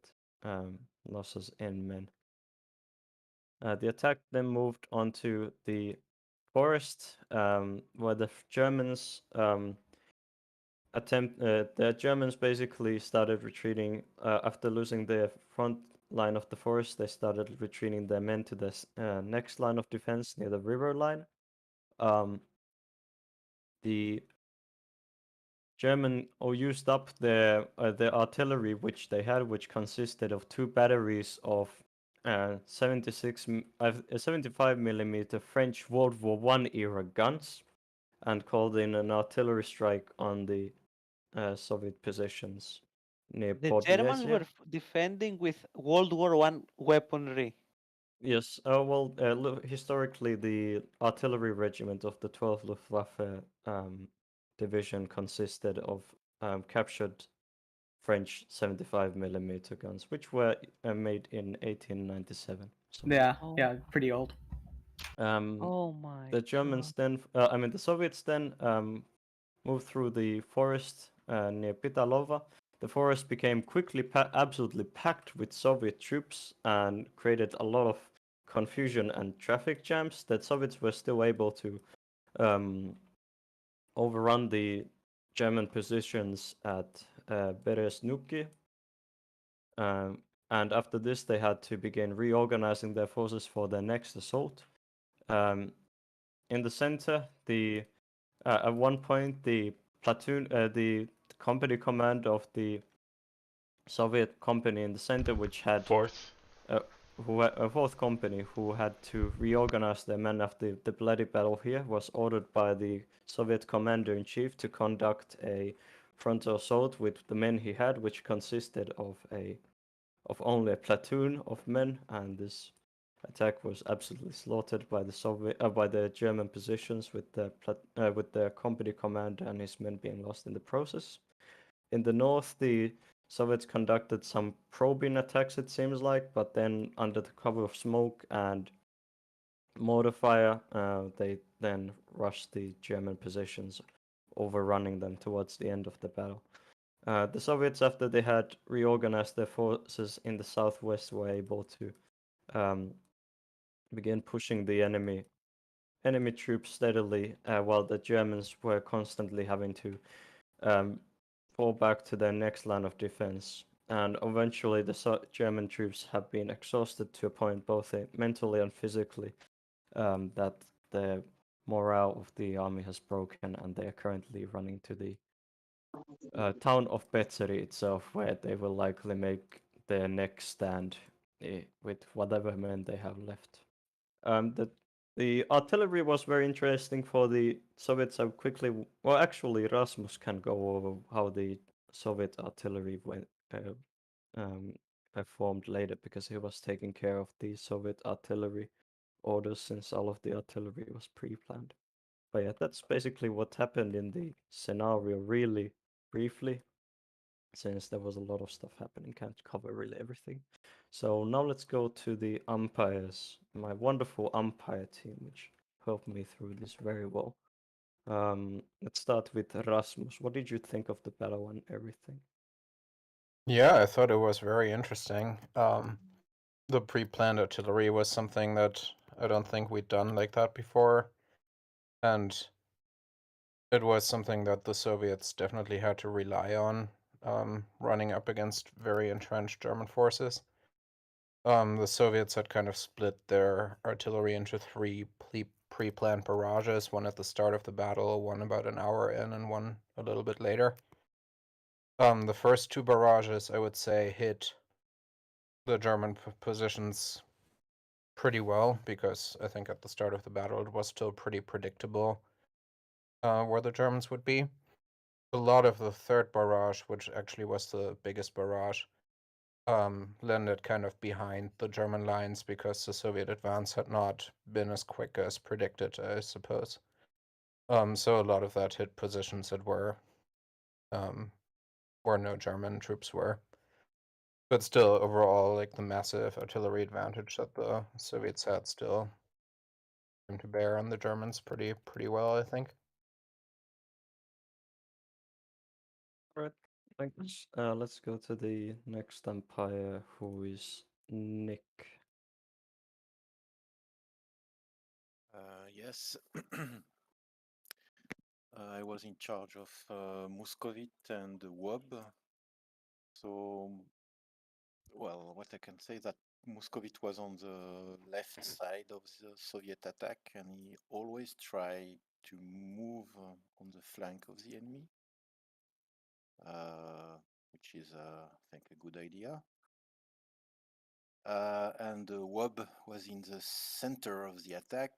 losses in men. The attack then moved onto the forest, where the Germans the Germans basically started retreating after losing their front line of the forest. They started retreating their men to the next line of defense near the river line. The German used up their artillery which they had, which consisted of 2 batteries of 75 millimeter French World War I era guns, and called in an artillery strike on the Soviet positions near The Germans were defending with World War I weaponry. Yes, well, historically, the artillery regiment of the 12th Luftwaffe division consisted of captured French 75 millimeter guns, which were made in 1897. Yeah, yeah, pretty old. Oh my! The Germans then, the Soviets then moved through the forest near Pitalova. The forest became quickly absolutely packed with Soviet troops and created a lot of confusion and traffic jams that Soviets were still able to overrun the German positions at Bereznuki. And after this, they had to begin reorganizing their forces for their next assault. In the center, at one point, the platoon, the company command of the Soviet company in the center, which had a fourth company who had to reorganize their men after the bloody battle here, was ordered by the Soviet commander-in-chief to conduct a frontal assault with the men he had, which consisted of only a platoon of men, and this attack was absolutely slaughtered by the German positions, with the company commander and his men being lost in the process. In the north, the Soviets conducted some probing attacks, it seems like, but then under the cover of smoke and mortar fire, they then rushed the German positions, overrunning them towards the end of the battle. The Soviets, after they had reorganized their forces in the southwest, were able to begin pushing the enemy troops steadily, while the Germans were constantly having to fall back to their next line of defense. And eventually, the German troops have been exhausted to a point, both mentally and physically, that the morale of the army has broken, and they are currently running to the town of Petseri itself, where they will likely make their next stand with whatever men they have left. The artillery was very interesting for the Soviets. Have quickly, well, actually, Rasmus can go over how the Soviet artillery performed later, because he was taking care of the Soviet artillery orders, since all of the artillery was pre-planned. But yeah, that's basically what happened in the scenario, really briefly, since there was a lot of stuff happening. Can't cover really everything. So now let's go to the umpires, my wonderful umpire team, which helped me through this very well. Let's start with Rasmus. What did you think of the battle and everything? Yeah, I thought it was very interesting. The pre-planned artillery was something that I don't think we'd done like that before. And it was something that the Soviets definitely had to rely on. running up against very entrenched German forces. The Soviets had kind of split their artillery into three pre-planned barrages, one at the start of the battle, one about an hour in, and one a little bit later. The first two barrages, I would say, hit the German positions pretty well, because I think at the start of the battle it was still pretty predictable where the Germans would be. A lot of the third barrage, which actually was the biggest barrage, landed kind of behind the German lines because the Soviet advance had not been as quick as predicted, I suppose. So a lot of that hit positions that were where no German troops were. But still, overall, like the massive artillery advantage that the Soviets had still came to bear on the Germans pretty well, I think. Alright, thanks. Let's go to the next empire, who is Nick. Yes. I was in charge of Muscovite and WWII. So, well, what I can say is that Muscovite was on the left side of the Soviet attack, and he always tried to move on the flank of the enemy, which is, I think, a good idea. And WWII was in the center of the attack,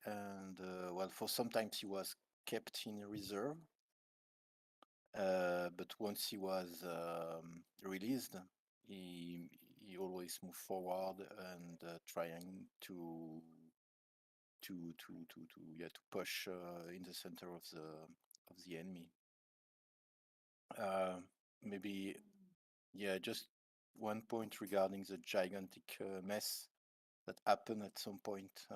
and well, for sometimes he was kept in reserve. But once he was released, he always moved forward and trying to push in the center of the enemy. Maybe, yeah, just one point regarding the gigantic mess that happened at some point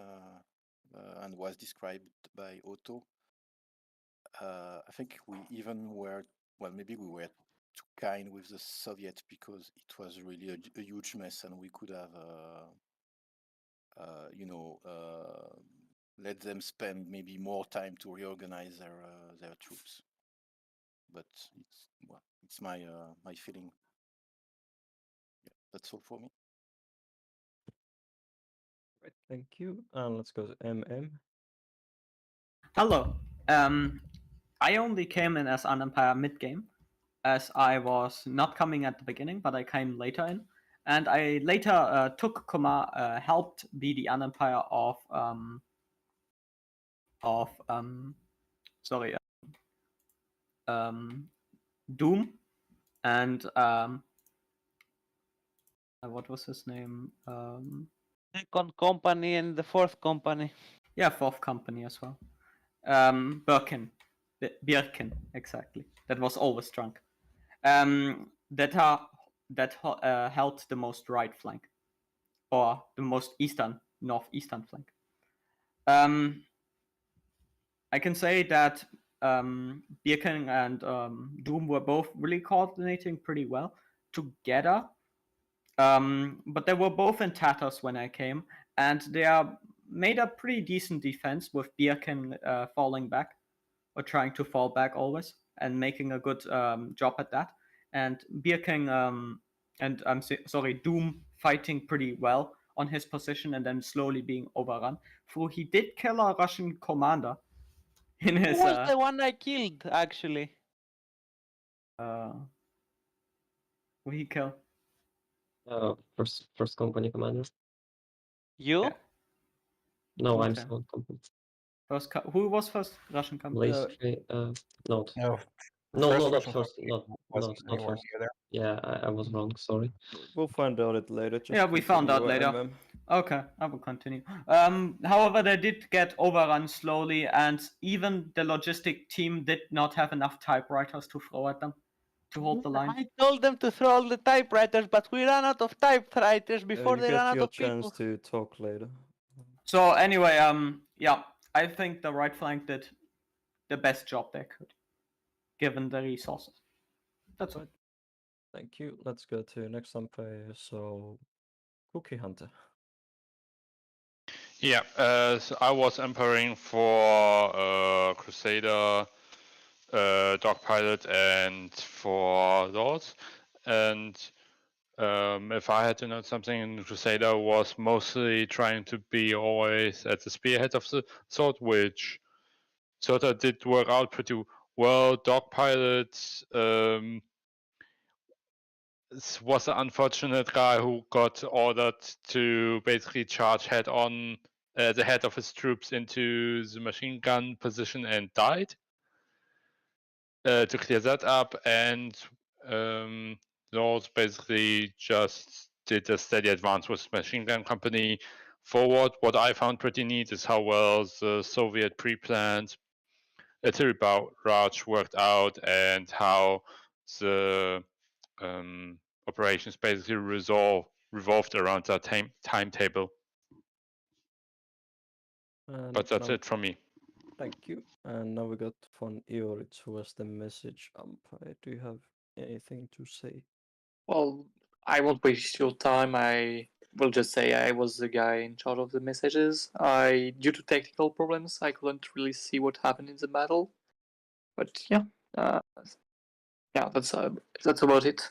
and was described by Otto. I think we even were, well, maybe we were too kind with the Soviets because it was really a huge mess, and we could have, let them spend maybe more time to reorganize their troops. But it's my my feeling. Yeah, that's all for me. Right, thank you. And let's go to MM. Hello. I only came in as an umpire mid-game, as I was not coming at the beginning, but I came later in. And I later took helped be the umpire of Doom, and what was his name? Second company and the fourth company. Yeah, fourth company as well. Birkin, exactly. That was always drunk. That held the most right flank, or the most northeastern flank. I can say that Birkin and Doom were both really coordinating pretty well together. But they were both in tatters when I came, and they made a pretty decent defense with Birkin falling back, or trying to fall back always, and making a good job at that. And Birkin Doom fighting pretty well on his position and then slowly being overrun. For he did kill a Russian commander in his. Who was the one I killed, actually? Who he killed? First company commander. You? Yeah. No, I'm Okay. second company. Who was first Russian company? Not. No, not first. Not first. Yeah, I was wrong. Sorry. We'll find out it later. Just Yeah, we found out later. MM. Okay, I will continue. However, they did get overrun slowly, and even the logistic team did not have enough typewriters to throw at them to hold the line. I told them to throw all the typewriters, but we ran out of typewriters before they ran out of people. You get your chance to talk later. So anyway, yeah, I think the right flank did the best job they could, given the resources. That's it. Thank you. Let's go to next umpire. So, Cookie Hunter. Yeah, so I was umpiring for Crusader dog pilot and 4 lords. And if I had to note something, Crusader was mostly trying to be always at the spearhead of the sword, which sort of did work out pretty well. Dog pilot was an unfortunate guy who got ordered to basically charge head on the head of his troops into the machine gun position and died. To clear that up, and Lord basically just did a steady advance with machine gun company forward. What I found pretty neat is how well the Soviet pre-planned artillery barrage worked out, and how the operations basically revolved around that timetable. But that's it from me. Thank you. And now we got von Ioritz, who was the message umpire. Do you have anything to say? Well, I won't waste your time. I will just say I was the guy in charge of the messages. Due to technical problems, I couldn't really see what happened in the battle. But yeah, that's about it.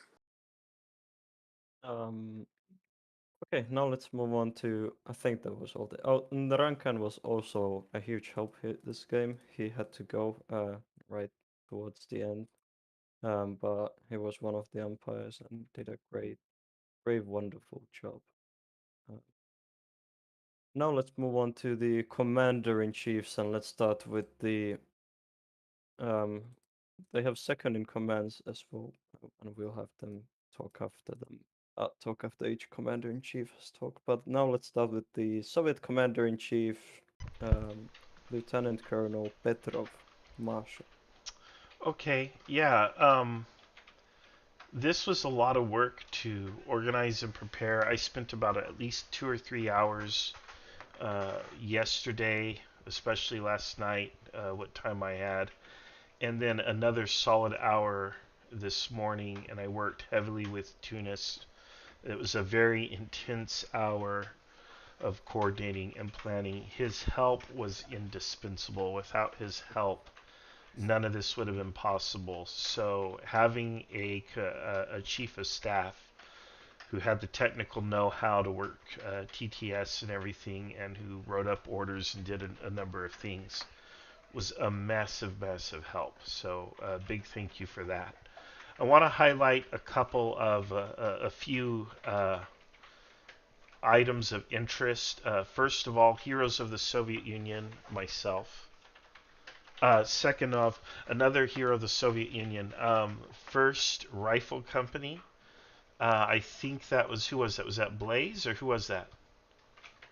Okay, now let's move on to, I think that was all. Narankan was also a huge help here this game. He had to go right towards the end, but he was one of the umpires and did a great, wonderful job. Now let's move on to the commander-in-chiefs, and let's start with the. They have second in commands as well, and we'll have them talk after them. Talk after each commander-in-chief has talked. But now let's start with the Soviet commander-in-chief, Lieutenant Colonel Petrov, Marshal. Okay, yeah. This was a lot of work to organize and prepare. I spent about at least 2 or 3 hours yesterday, especially last night, what time I had, and then another solid hour this morning, and I worked heavily with Tunis. It was a very intense hour of coordinating and planning. His help was indispensable. Without his help, none of this would have been possible. So having a chief of staff who had the technical know-how to work TTS and everything, and who wrote up orders and did a number of things, was a massive, massive help. So a big thank you for that. I want to highlight a couple of a few items of interest. First of all, Heroes of the Soviet Union, myself. Second off, another hero of the Soviet Union, First Rifle Company. I think that was, who was that? Was that Blaze, or who was that?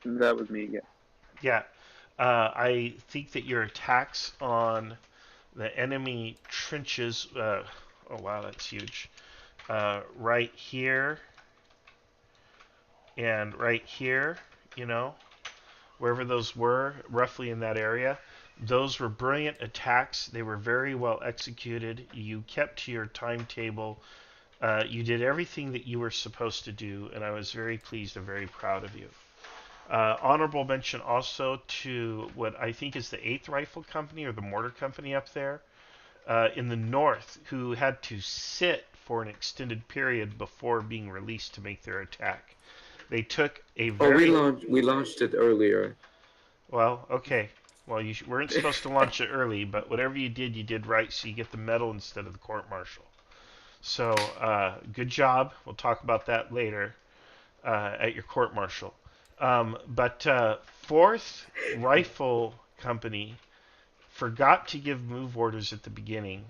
That was me, yeah. Yeah. I think that your attacks on the enemy trenches, oh wow, that's huge, right here and right here, wherever those were, roughly in that area, those were brilliant attacks. They were very well executed. You kept to your timetable. You did everything that you were supposed to do, and I was very pleased and very proud of you. Honorable mention also to what I think is the 8th Rifle Company, or the Mortar Company up there in the north, who had to sit for an extended period before being released to make their attack. They took a very... we launched it earlier. Well, okay. Well, you weren't supposed to launch it early, but whatever you did right, so you get the medal instead of the court-martial. So, good job. We'll talk about that later at your court-martial. But 4th Rifle Company forgot to give move orders at the beginning.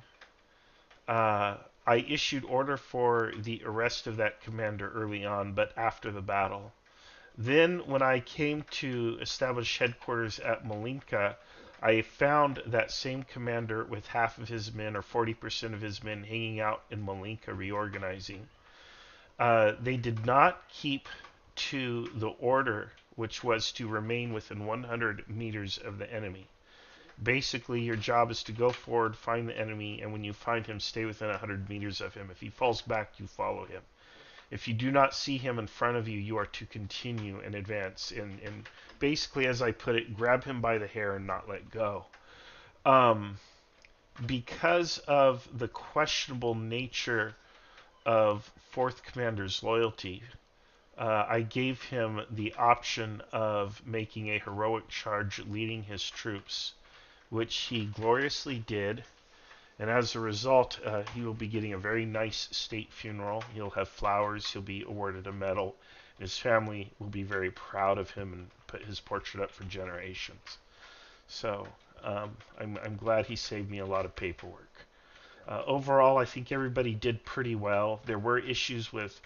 I issued order for the arrest of that commander early on, but after the battle. Then, when I came to establish headquarters at Malinka, I found that same commander with half of his men, or 40% of his men, hanging out in Malinka reorganizing. They did not keep to the order, which was to remain within 100 meters of the enemy. Basically, your job is to go forward, find the enemy, and when you find him, stay within 100 meters of him. If he falls back, you follow him. If you do not see him in front of you, you are to continue and advance. And basically, as I put it, grab him by the hair and not let go. because of the questionable nature of 4th Commander's loyalty, I gave him the option of making a heroic charge leading his troops, which he gloriously did. And as a result, he will be getting a very nice state funeral. He'll have flowers. He'll be awarded a medal. His family will be very proud of him and put his portrait up for generations. So I'm glad he saved me a lot of paperwork. Overall, I think everybody did pretty well. There were issues with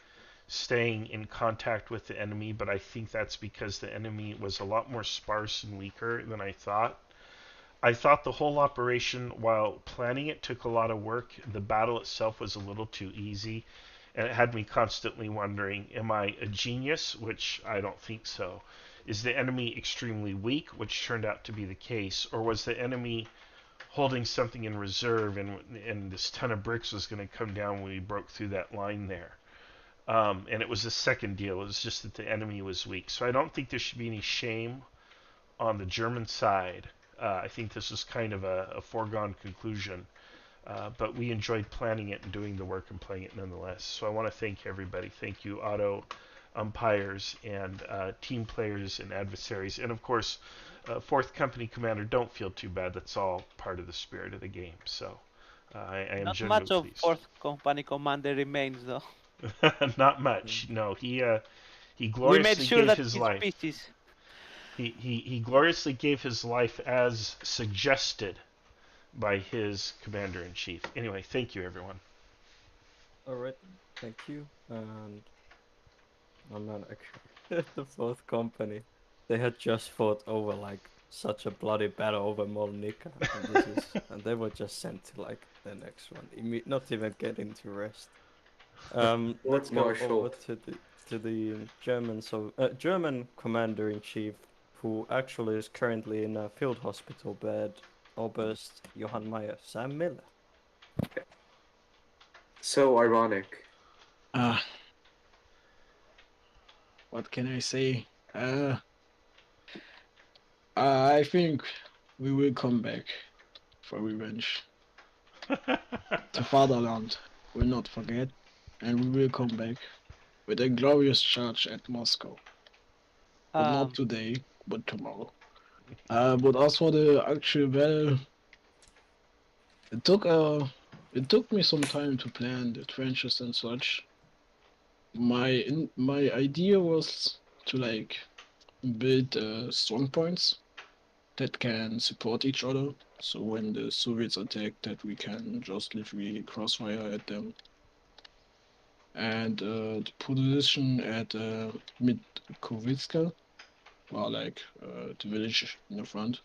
staying in contact with the enemy, but I think that's because the enemy was a lot more sparse and weaker than I thought. I thought the whole operation, while planning it took a lot of work, the battle itself was a little too easy, and it had me constantly wondering, am I a genius? Which I don't think so. Is the enemy extremely weak, which turned out to be the case, or was the enemy holding something in reserve and this ton of bricks was going to come down when we broke through that line there? And it was the second deal. It was just that the enemy was weak. So I don't think there should be any shame on the German side. I think this was kind of a foregone conclusion, but we enjoyed planning it and doing the work and playing it nonetheless. So I want to thank everybody. Thank you, auto umpires and team players and adversaries. And of course, 4th Company Commander, don't feel too bad. That's all part of the spirit of the game. So I am Not genuinely much of pleased. 4th Company Commander remains, though. Not much. No, he We gloriously made sure gave that his his life. species. He gloriously gave his life as suggested by his commander-in-chief. Anyway, thank you, everyone. Alright, thank you. And I'm not actually the 4th Company. They had just fought over like such a bloody battle over Molnica, and they were just sent to like the next one, not even getting to rest. Let's go over to the German German commander-in-chief, who actually is currently in a field hospital bed, Oberst Johann Meyer, Sam Miller. Okay. So ironic. What can I say? I think we will come back for revenge. The fatherland will not forget, and we will come back with a glorious charge at Moscow. But not today, but tomorrow. But as for the actual battle, it took me some time to plan the trenches and such. My idea was to like build strong points that can support each other. So when the Soviets attack, that we can just literally crossfire at them. And the position at Mitkovitska, or like the village in the front,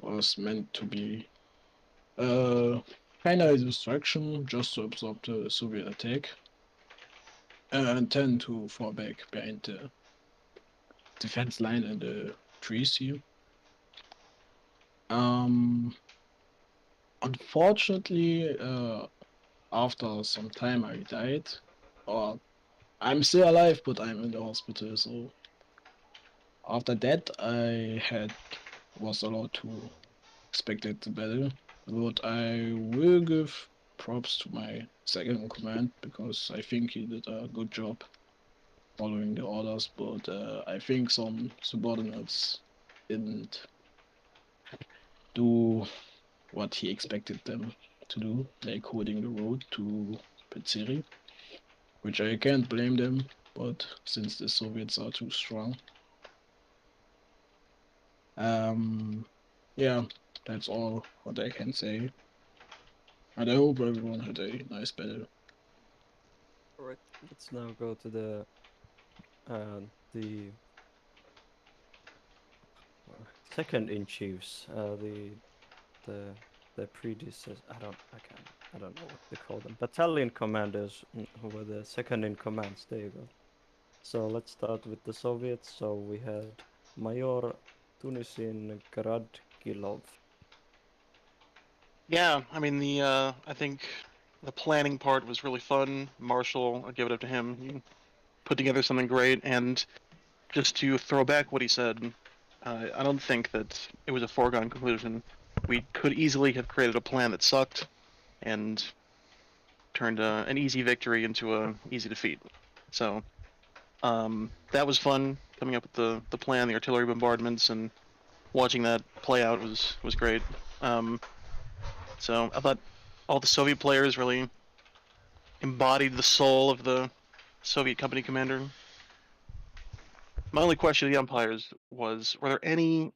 was meant to be kind of a distraction, just to absorb the Soviet attack, and then to fall back behind the defense line and the trees here. Unfortunately, after some time I died, or I'm still alive, but I'm in the hospital, so after that I was allowed to spectate the battle, but I will give props to my second in command, because I think he did a good job following the orders, but I think some subordinates didn't do what he expected them to do, like holding the road to Petsiri, which I can't blame them, but since the Soviets are too strong. Yeah, that's all what I can say. And I hope everyone had a nice battle. Alright, let's now go to the second in chiefs, the predecessor. I don't know what they call them. Battalion commanders who were the second in commands. There you go. So let's start with the Soviets. So we had Major Tunisin Gradgilov. Yeah, I mean I think the planning part was really fun. Marshall, I'll give it up to him. He put together something great, and just to throw back what he said, I don't think that it was a foregone conclusion we could easily have created a plan that sucked and turned an easy victory into a easy defeat. So that was fun, coming up with the plan, the artillery bombardments, and watching that play out was great. So I thought all the Soviet players really embodied the soul of the Soviet company commander. My only question to the umpires was, were there any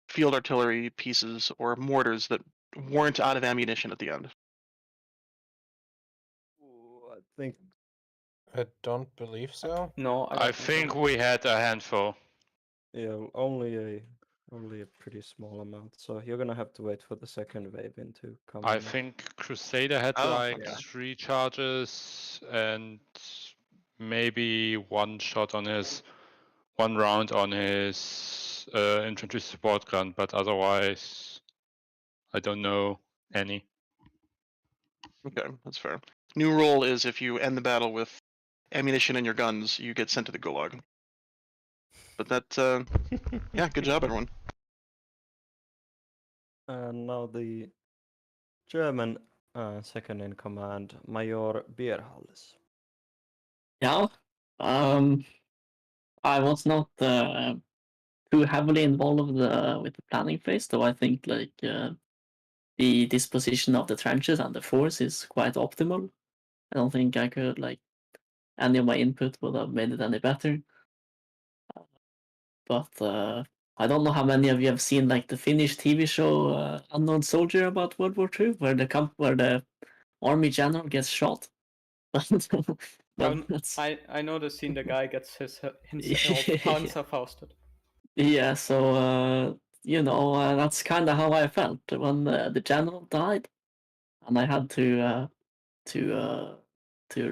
field artillery pieces or mortars that weren't out of ammunition at the end? I think. I don't believe so. No, I think we had a handful. Yeah, only a pretty small amount. So you're gonna have to wait for the second wave in to come. I in. think Crusader had like yeah. 3 charges and maybe one round on his infantry support gun, but otherwise I don't know any. Okay, that's fair. New rule is if you end the battle with ammunition in your guns, you get sent to the gulag. But that, yeah, good job, everyone. And now the German second in command, Major Bierhalles. Yeah. I was not too heavily involved with the planning phase, though I think like the disposition of the trenches and the force is quite optimal. I don't think I could like any of my input would have made it any better. But I don't know how many of you have seen like the Finnish TV show Unknown Soldier about World War II, where the army general gets shot. I know the scene. The guy gets himself Panzerfausted. Yeah, so that's kind of how I felt when the general died, and I had to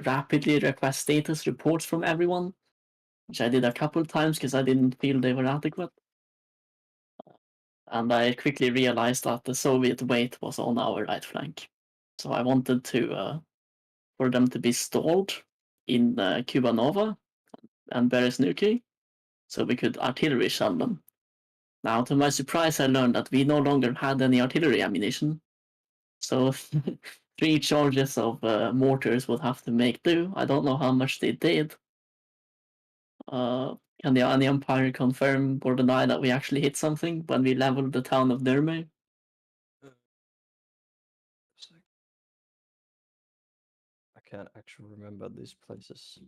rapidly request status reports from everyone, which I did a couple of times because I didn't feel they were adequate. And I quickly realized that the Soviet weight was on our right flank, so I wanted for them to be stalled in Kubanova and Bereznuki, so we could artillery shell them. Now, to my surprise, I learned that we no longer had any artillery ammunition, so 3 charges of mortars would have to make do. I don't know how much they did. Can the Empire confirm or deny that we actually hit something when we leveled the town of Nurme? I can't actually remember these places.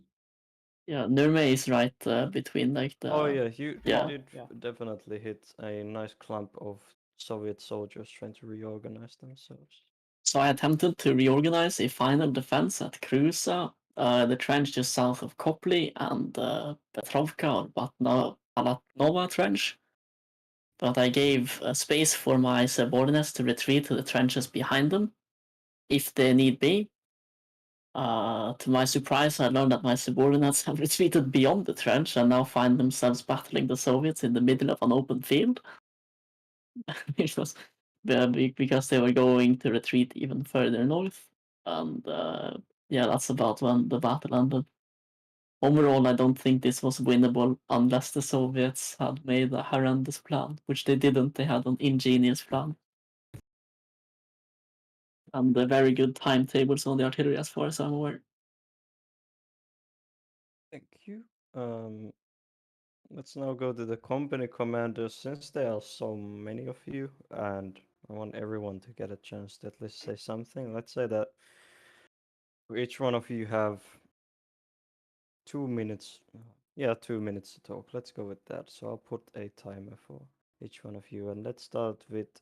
Yeah, Nurme is right between like the. Oh yeah, you yeah. did definitely hit a nice clump of Soviet soldiers trying to reorganize themselves. So I attempted to reorganize a final defense at Krusa, the trench just south of Kopli, and Petrovka or Balatnova trench. But I gave space for my subordinates to retreat to the trenches behind them, if they need be. To my surprise, I learned that my subordinates have retreated beyond the trench and now find themselves battling the Soviets in the middle of an open field. Which was because they were going to retreat even further north. And yeah, that's about when the battle ended. Overall, I don't think this was winnable unless the Soviets had made a horrendous plan, which they didn't. They had an ingenious plan. And very good timetables on the artillery as far as I'm aware. Thank you. Let's now go to the company commanders. Since there are so many of you, and I want everyone to get a chance to at least say something. Let's say that each one of you have 2 minutes. Yeah, 2 minutes to talk. Let's go with that. So I'll put a timer for each one of you, and let's start with.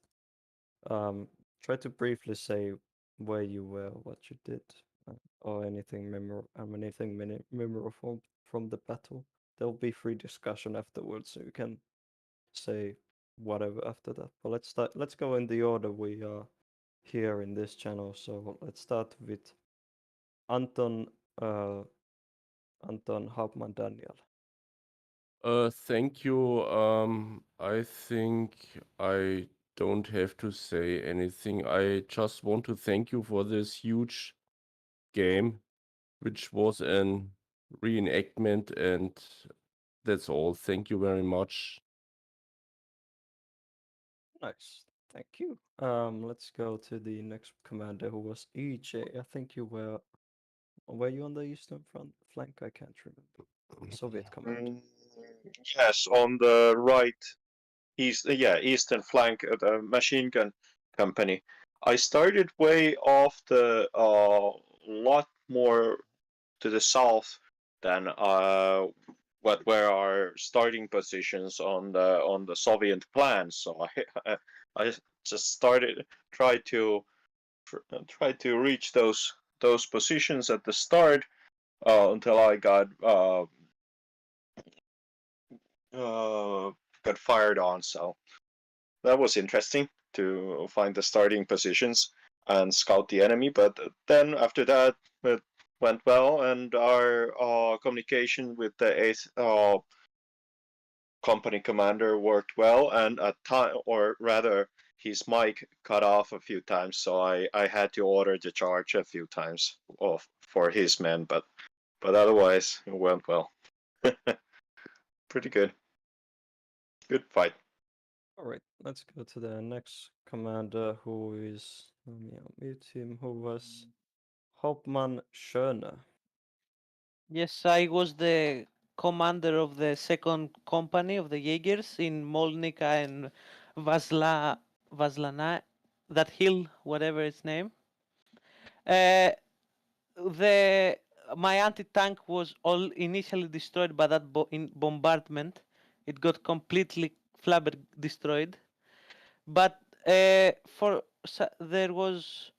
Try to briefly say where you were, what you did, or anything memorable from the battle. There'll be free discussion afterwards, so you can say whatever after that. But let's start. Let's go in the order we are here in this channel. So let's start with Anton. Anton Hauptmann Daniel. Thank you. I think I don't have to say anything. I just want to thank you for this huge game, which was an reenactment, and that's all. Thank you very much. Nice. Thank you. Let's go to the next commander, who was EJ. I think you were you on the eastern flank? I can't remember. Soviet command. Yes, on the right, eastern flank of the machine gun company. I started way off the lot more to the south than what were our starting positions on the Soviet plan. So I just tried to reach those positions at the start until I got fired on. So that was interesting to find the starting positions and scout the enemy. But then after that, it went well, and our communication with the 8th company commander worked well. And at time, or rather, his mic cut off a few times, so I had to order the charge a few times for his men. But otherwise, it went well. Pretty good. Good fight. All right, let's go to the next commander, who is, let me unmute him, who was Hauptmann Schöne. Yes, I was the commander of the second company of the Jaegers in Molnica and Vaslana, that hill, whatever its name. My anti-tank was all initially destroyed by that bombardment. It got completely destroyed. But there was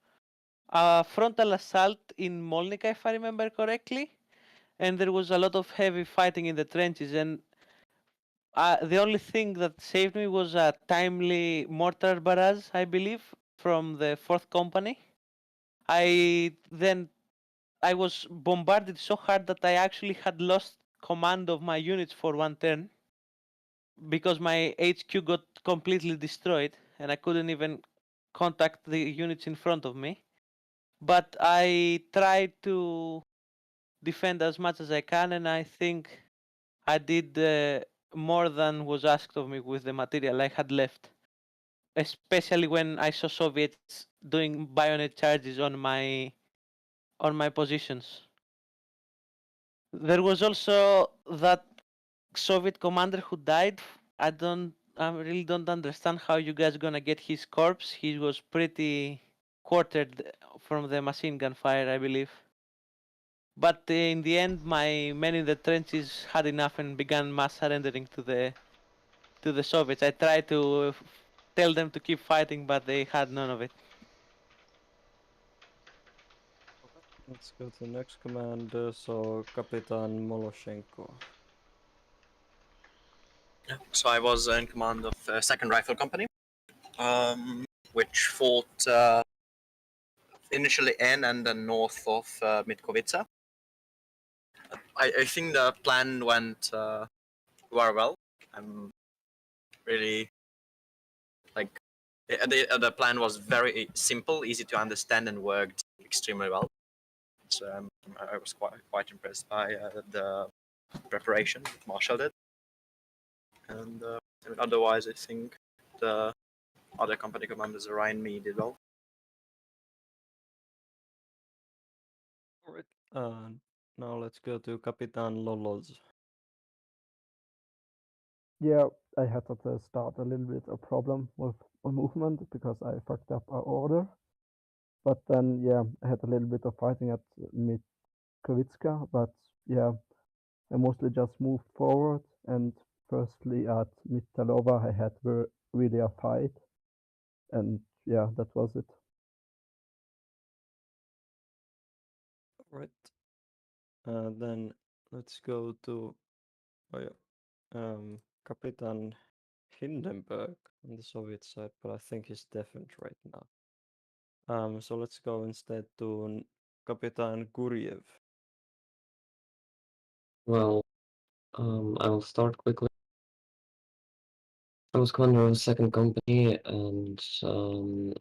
a frontal assault in Molnica, if I remember correctly, and there was a lot of heavy fighting in the trenches. And the only thing that saved me was a timely mortar barrage, I believe, from the 4th Company. I was bombarded so hard that I actually had lost command of my units for one turn because my HQ got completely destroyed and I couldn't even contact the units in front of me. But I tried to defend as much as I can, and I think I did more than was asked of me with the material I had left, especially when I saw Soviets doing bayonet charges on my positions. There was also that Soviet commander who died. I really don't understand how you guys gonna get his corpse. He was pretty quartered from the machine gun fire, I believe. But in the end, my men in the trenches had enough and began mass surrendering to the Soviets. I tried to tell them to keep fighting, but they had none of it. Let's go to the next commander, so Kapitan Moloshenko. So I was in command of 2nd Rifle Company, which fought initially in and then north of Mitkovica. I think the plan went very well. I'm really the plan was very simple, easy to understand, and worked extremely well. So I was quite impressed by the preparation that Marshall did. And otherwise, I think the other company commanders around me did well. Alright, now let's go to Kapitan Loloz. Yeah, I had at the start a little bit of problem with my movement because I fucked up our order. But then, yeah, I had a little bit of fighting at Mitkovica, but yeah, I mostly just moved forward. And firstly at Mitalova, I had really a fight. And yeah, that was it. Right. Then let's go to Kapitan Hindenburg on the Soviet side, but I think he's deafened right now. So let's go instead to Kapitan Guriev. Well, I will start quickly. I was commander of the 2nd Company, and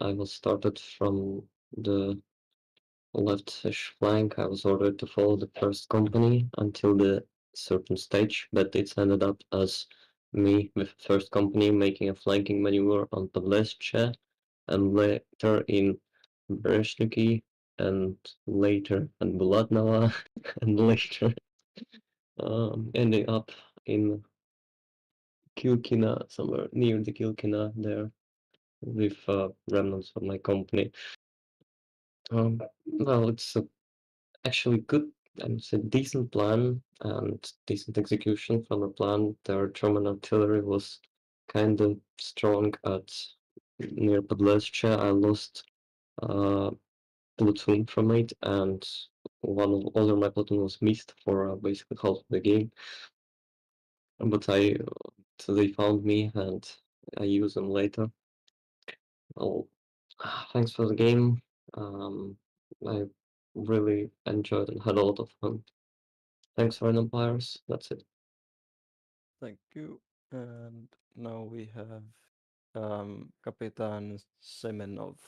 I was started from the left-ish flank. I was ordered to follow the 1st Company until the certain stage, but it's ended up as me with first company making a flanking maneuver on Podlesche, and later in Bereshniki, and later in Bulatnava, and later ending up in Kilkina, somewhere near the Kilkina there, with remnants of my company. Well, it's actually good. It's a decent plan and decent execution from the plan. Their German artillery was kind of strong at near Podlesche. I lost platoon from it, and one of all of my platoon was missed for basically half the game. But so they found me, and I use them later. Well, thanks for the game. I really enjoyed and had a lot of fun. Thanks for Empires. That's it. Thank you. And now we have Kapitan Semenov.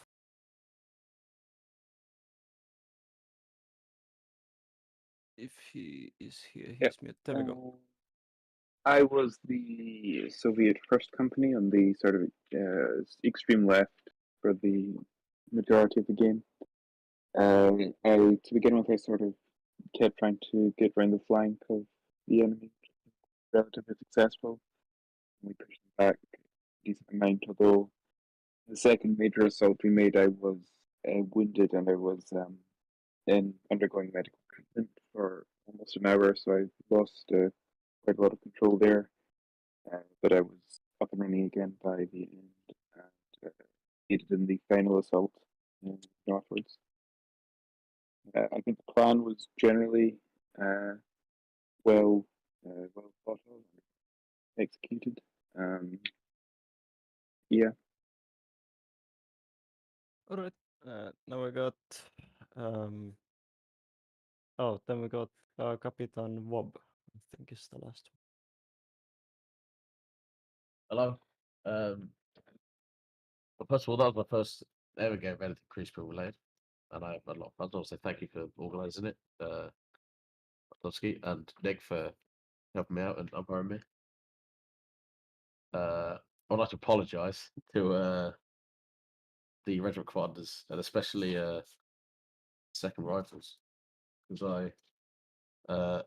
If he is here, he's mute. There we go. I was the Soviet first company on the sort of extreme left for the majority of the game. To begin with, I sort of kept trying to get around the flank of the enemy, relatively successful. We pushed them back a decent amount, although the second major assault we made, I was wounded and I was undergoing medical treatment for almost an hour, so I lost quite a lot of control there. But I was up and running again by the end, and aided in the final assault northwards. I think the plan was generally well thought of, executed. Yeah. All right. Now we got then we got Kapitan Wob. I think is the last Hello. Well, first of all, that was my first ever game of anything Kriegsspiel related, and I have a lot of fun. So I'll say thank you for organising it, Potowski and Nick for helping me out and umpiring me. I'd like to apologise to the regiment commanders and especially second rifles, because I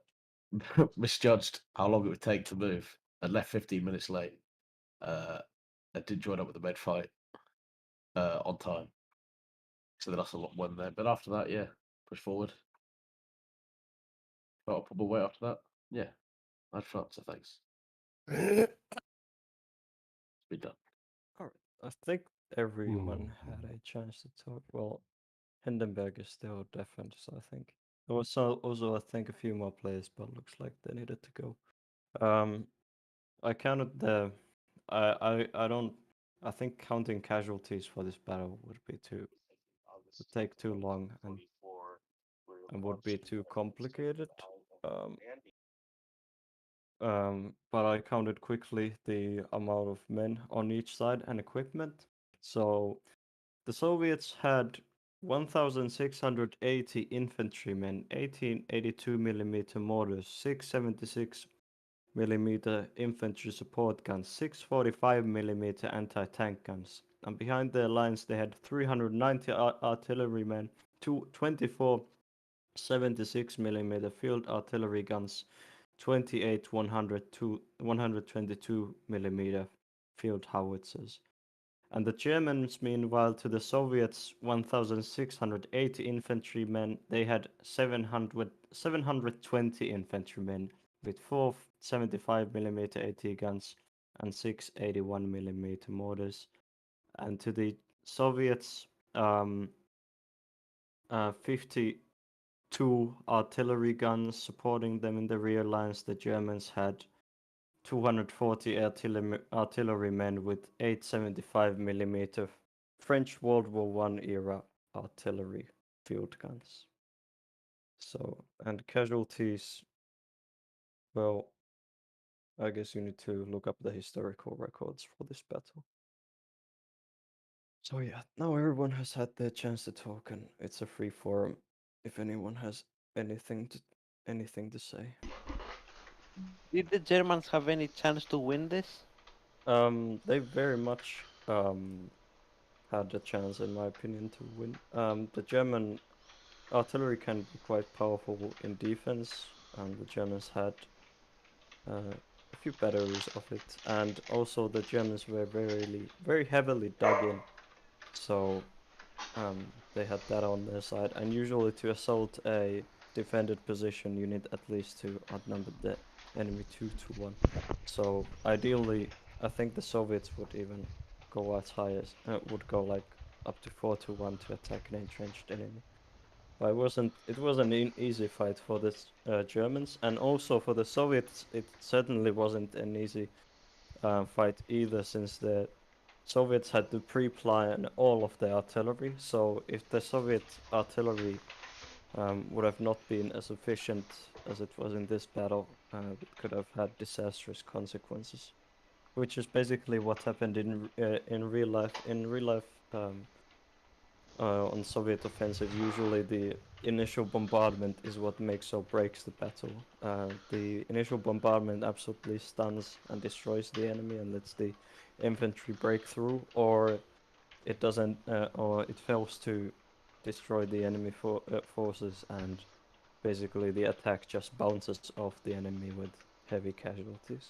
misjudged how long it would take to move and left 15 minutes late. I did join up with the med fight on time, so that's a lot more than there. But after that, yeah, push forward. Got a proper way after that. Yeah, I had fun, so thanks. It's been done. All right. I think everyone had a chance to talk. Well, Hindenburg is still defense, so I think. There was also, I think, a few more players, but looks like they needed to go. I counted the. I don't. I think counting casualties for this battle would take too long and would be too complicated. But I counted quickly the amount of men on each side and equipment. So the Soviets had 1,680 infantrymen, 1882mm mortars, 676mm infantry support guns, 645mm anti-tank guns. And behind their lines they had 390 artillerymen, 24 76mm field artillery guns, 28 122mm field howitzers. And the Germans, meanwhile, to the Soviets' 1,680 infantrymen, they had 720 infantrymen with 4 75mm AT guns and 6 81mm mortars. And to the Soviets, 52 artillery guns supporting them in the rear lines. The Germans had 240 artillerymen with 875mm French World War I era artillery field guns. So, and casualties, well, I guess you need to look up the historical records for this battle. So yeah, now everyone has had their chance to talk, and it's a free forum if anyone has anything to say. Did the Germans have any chance to win this? They very much had a chance, in my opinion, to win. The German artillery can be quite powerful in defense, and the Germans had a few batteries of it, and also the Germans were very heavily dug in, so they had that on their side. And usually, to assault a defended position, you need at least to outnumber the enemy 2-1. So ideally, I think the Soviets would even go as high as would go like up to 4-1 to attack an entrenched enemy. But it wasn't an easy fight for the Germans, and also for the Soviets. It certainly wasn't an easy fight either, since the Soviets had to pre-plan all of the artillery. So if the Soviet artillery would have not been as efficient as it was in this battle, it could have had disastrous consequences. Which is basically what happened in real life. In real life, on Soviet offensive, usually the initial bombardment is what makes or breaks the battle. The initial bombardment absolutely stuns and destroys the enemy and lets the infantry break through, or it doesn't, or it fails to destroy the enemy forces, and basically the attack just bounces off the enemy with heavy casualties.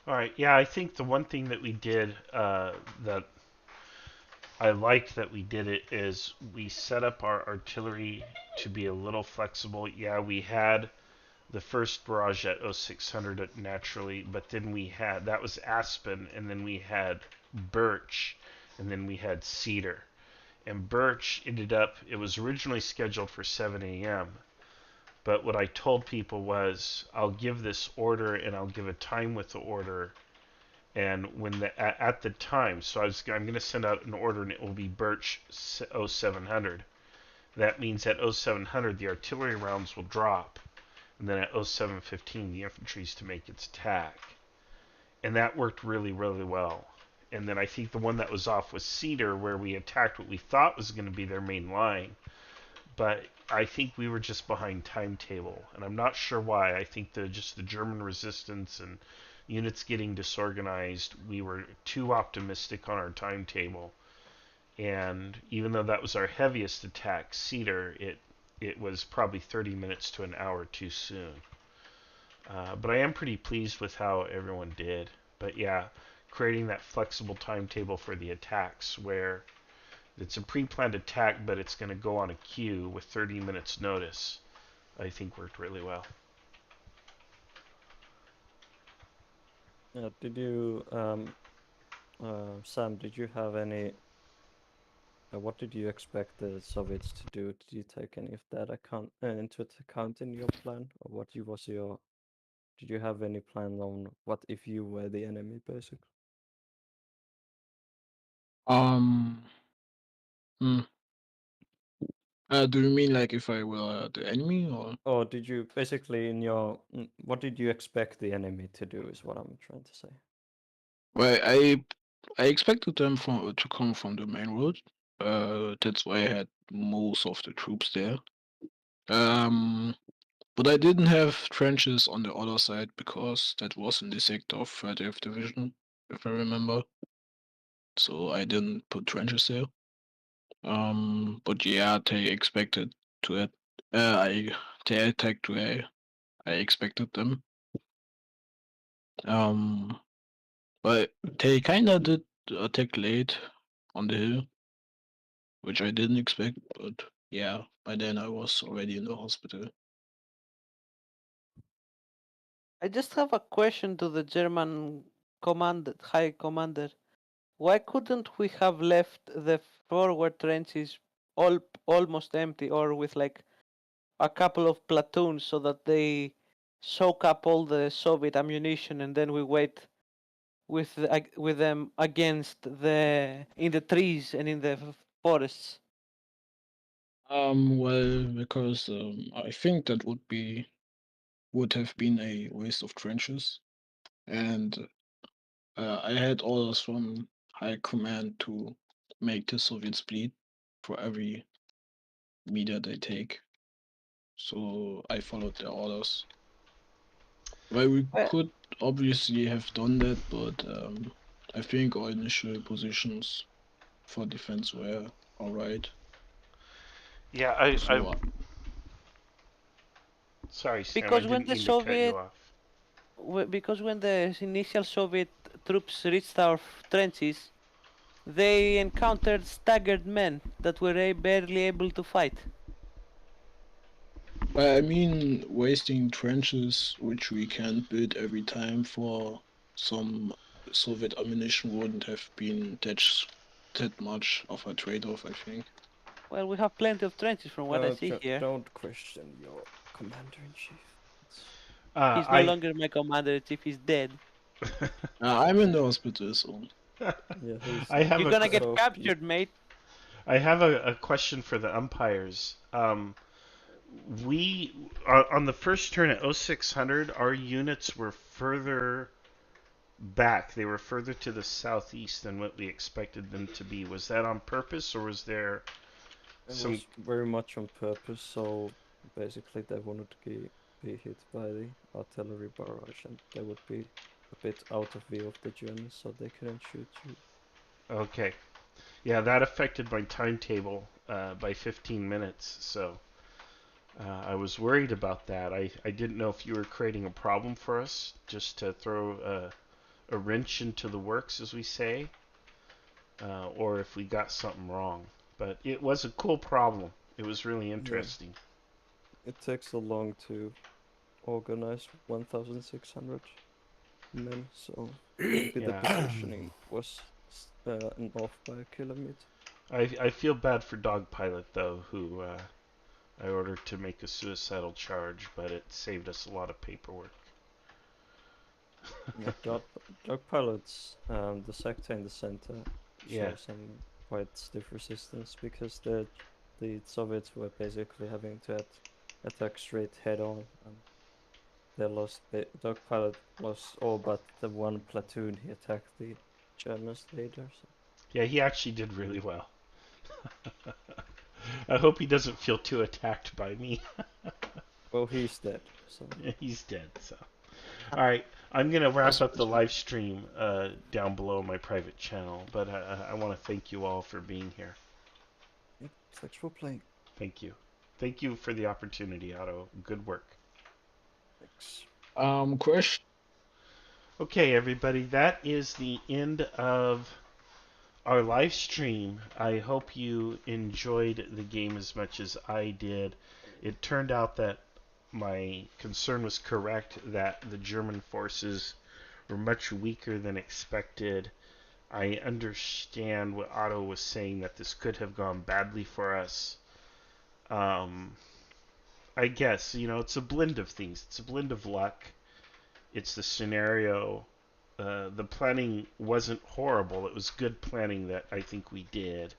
All right. Yeah, I think the one thing that we did that I liked that we did it is we set up our artillery to be a little flexible. Yeah, we had the first barrage at 0600 naturally, but then we had, that was Aspen, and then we had Birch, and then we had Cedar. And Birch ended up, it was originally scheduled for 7 a.m. But what I told people was, I'll give this order and I'll give a time with the order. And when at the time, so I'm going to send out an order and it will be Birch 0700. That means at 0700 the artillery rounds will drop, and then at 0715 the infantry is to make its attack. And that worked really, really well. And then I think the one that was off was Cedar, where we attacked what we thought was going to be their main line. But I think we were just behind timetable, and I'm not sure why. I think just the German resistance and units getting disorganized, we were too optimistic on our timetable. And even though that was our heaviest attack, Cedar, it was probably 30 minutes to an hour too soon. But I am pretty pleased with how everyone did. But yeah, creating that flexible timetable for the attacks where it's a pre-planned attack, but it's going to go on a queue with 30 minutes notice, I think worked really well. Did you, Sam, did you have any, what did you expect the Soviets to do? Did you take any of that into account in your plan? Or did you have any plan on what if you were the enemy, basically? Hmm. Do you mean like if I were the enemy, or? Or did you basically what did you expect the enemy to do? Is what I'm trying to say. Well, I expected them to come from the main road. That's why I had most of the troops there. But I didn't have trenches on the other side because that was in the sector of 30th Division, if I remember. So I didn't put trenches there. But yeah, they expected to they attacked where I expected them. But they kinda did attack late on the hill, which I didn't expect. But yeah, by then I was already in the hospital. I just have a question to the German high commander. Why couldn't we have left the forward trenches almost empty, or with like a couple of platoons, so that they soak up all the Soviet ammunition, and then we wait with them against in the trees and in the forests? Well, because I think that would have been a waste of trenches, and I had orders from high command to make the Soviets bleed for every meter they take. so I followed their orders. Well, we could obviously have done that, but I think our initial positions for defense were alright. Yeah, So, sorry, Sam, because I when didn't the mean to cut you Soviet, off. because when the initial Soviet troops reached our trenches, they encountered staggered men that were barely able to fight. I mean, wasting trenches, which we can't build every time, for some Soviet ammunition wouldn't have been that much of a trade-off, I think. Well, we have plenty of trenches from what I see here. Don't question your commander-in-chief. He's no longer my commander-in-chief, he's dead. I'm in the hospital, so... You're gonna get captured, mate. I have a question for the umpires. We on the first turn at 0600, our units were further back. They were further to the southeast than what we expected them to be. Was that on purpose, or was there some... It was very much on purpose, so basically they wanted to be hit by the artillery barrage, and they would be a bit out of view of the Germans, so they couldn't shoot you. Okay. Yeah, that affected my timetable by 15 minutes, so I was worried about that. I didn't know if you were creating a problem for us, just to throw a wrench into the works, as we say, or if we got something wrong. But it was a cool problem. It was really interesting. Yeah. It takes so long to organize 1,600 men, so maybe the positioning was off by a kilometer. I feel bad for Dog Pilot, though, who I ordered to make a suicidal charge, but it saved us a lot of paperwork. Yeah, Dog Pilots, the sector in the center, show some quite stiff resistance because the Soviets were basically having to attack straight head on, and they lost. Dog Pilot lost all but the one platoon he attacked the Germans later. So. Yeah, he actually did really well. I hope he doesn't feel too attacked by me. Well, he's dead. So. Yeah, he's dead. So, all right, I'm gonna wrap up the live stream down below my private channel, but I want to thank you all for being here. Yep, thanks for playing. Thank you. Thank you for the opportunity, Otto. Good work. Thanks. Question. Okay, everybody, that is the end of our live stream. I hope you enjoyed the game as much as I did. It turned out that my concern was correct, that the German forces were much weaker than expected. I understand what Otto was saying, that this could have gone badly for us. I guess, it's a blend of things. It's a blend of luck. It's the scenario. The planning wasn't horrible. It was good planning that I think we did.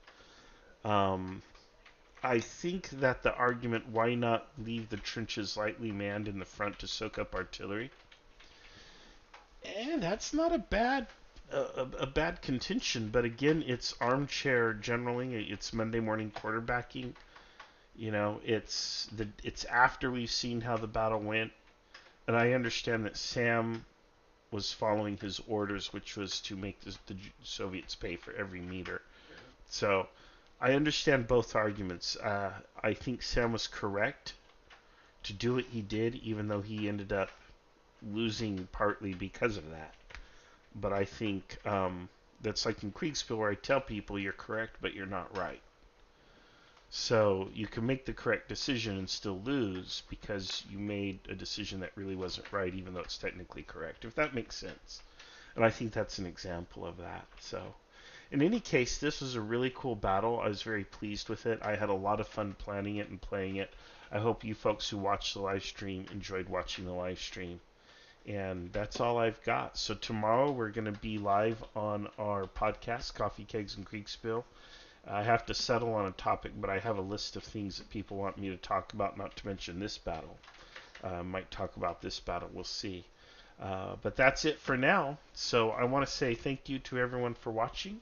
I think that the argument, why not leave the trenches lightly manned in the front to soak up artillery? That's not a bad contention, but again, it's armchair generaling. It's Monday morning quarterbacking. It's after we've seen how the battle went, and I understand that Sam was following his orders, which was to make the Soviets pay for every meter. So I understand both arguments. I think Sam was correct to do what he did, even though he ended up losing partly because of that. But I think that's like in Kriegsspiel, where I tell people you're correct, but you're not right. So you can make the correct decision and still lose because you made a decision that really wasn't right, even though it's technically correct, if that makes sense. And I think that's an example of that. So in any case, this was a really cool battle. I was very pleased with it. I had a lot of fun planning it and playing it. I hope you folks who watched the live stream enjoyed watching the live stream. And that's all I've got. So tomorrow we're going to be live on our podcast, Coffee, Kegs, and Kriegsspiel. I have to settle on a topic, but I have a list of things that people want me to talk about, not to mention this battle. Might talk about this battle, we'll see. But that's it for now. So I want to say thank you to everyone for watching.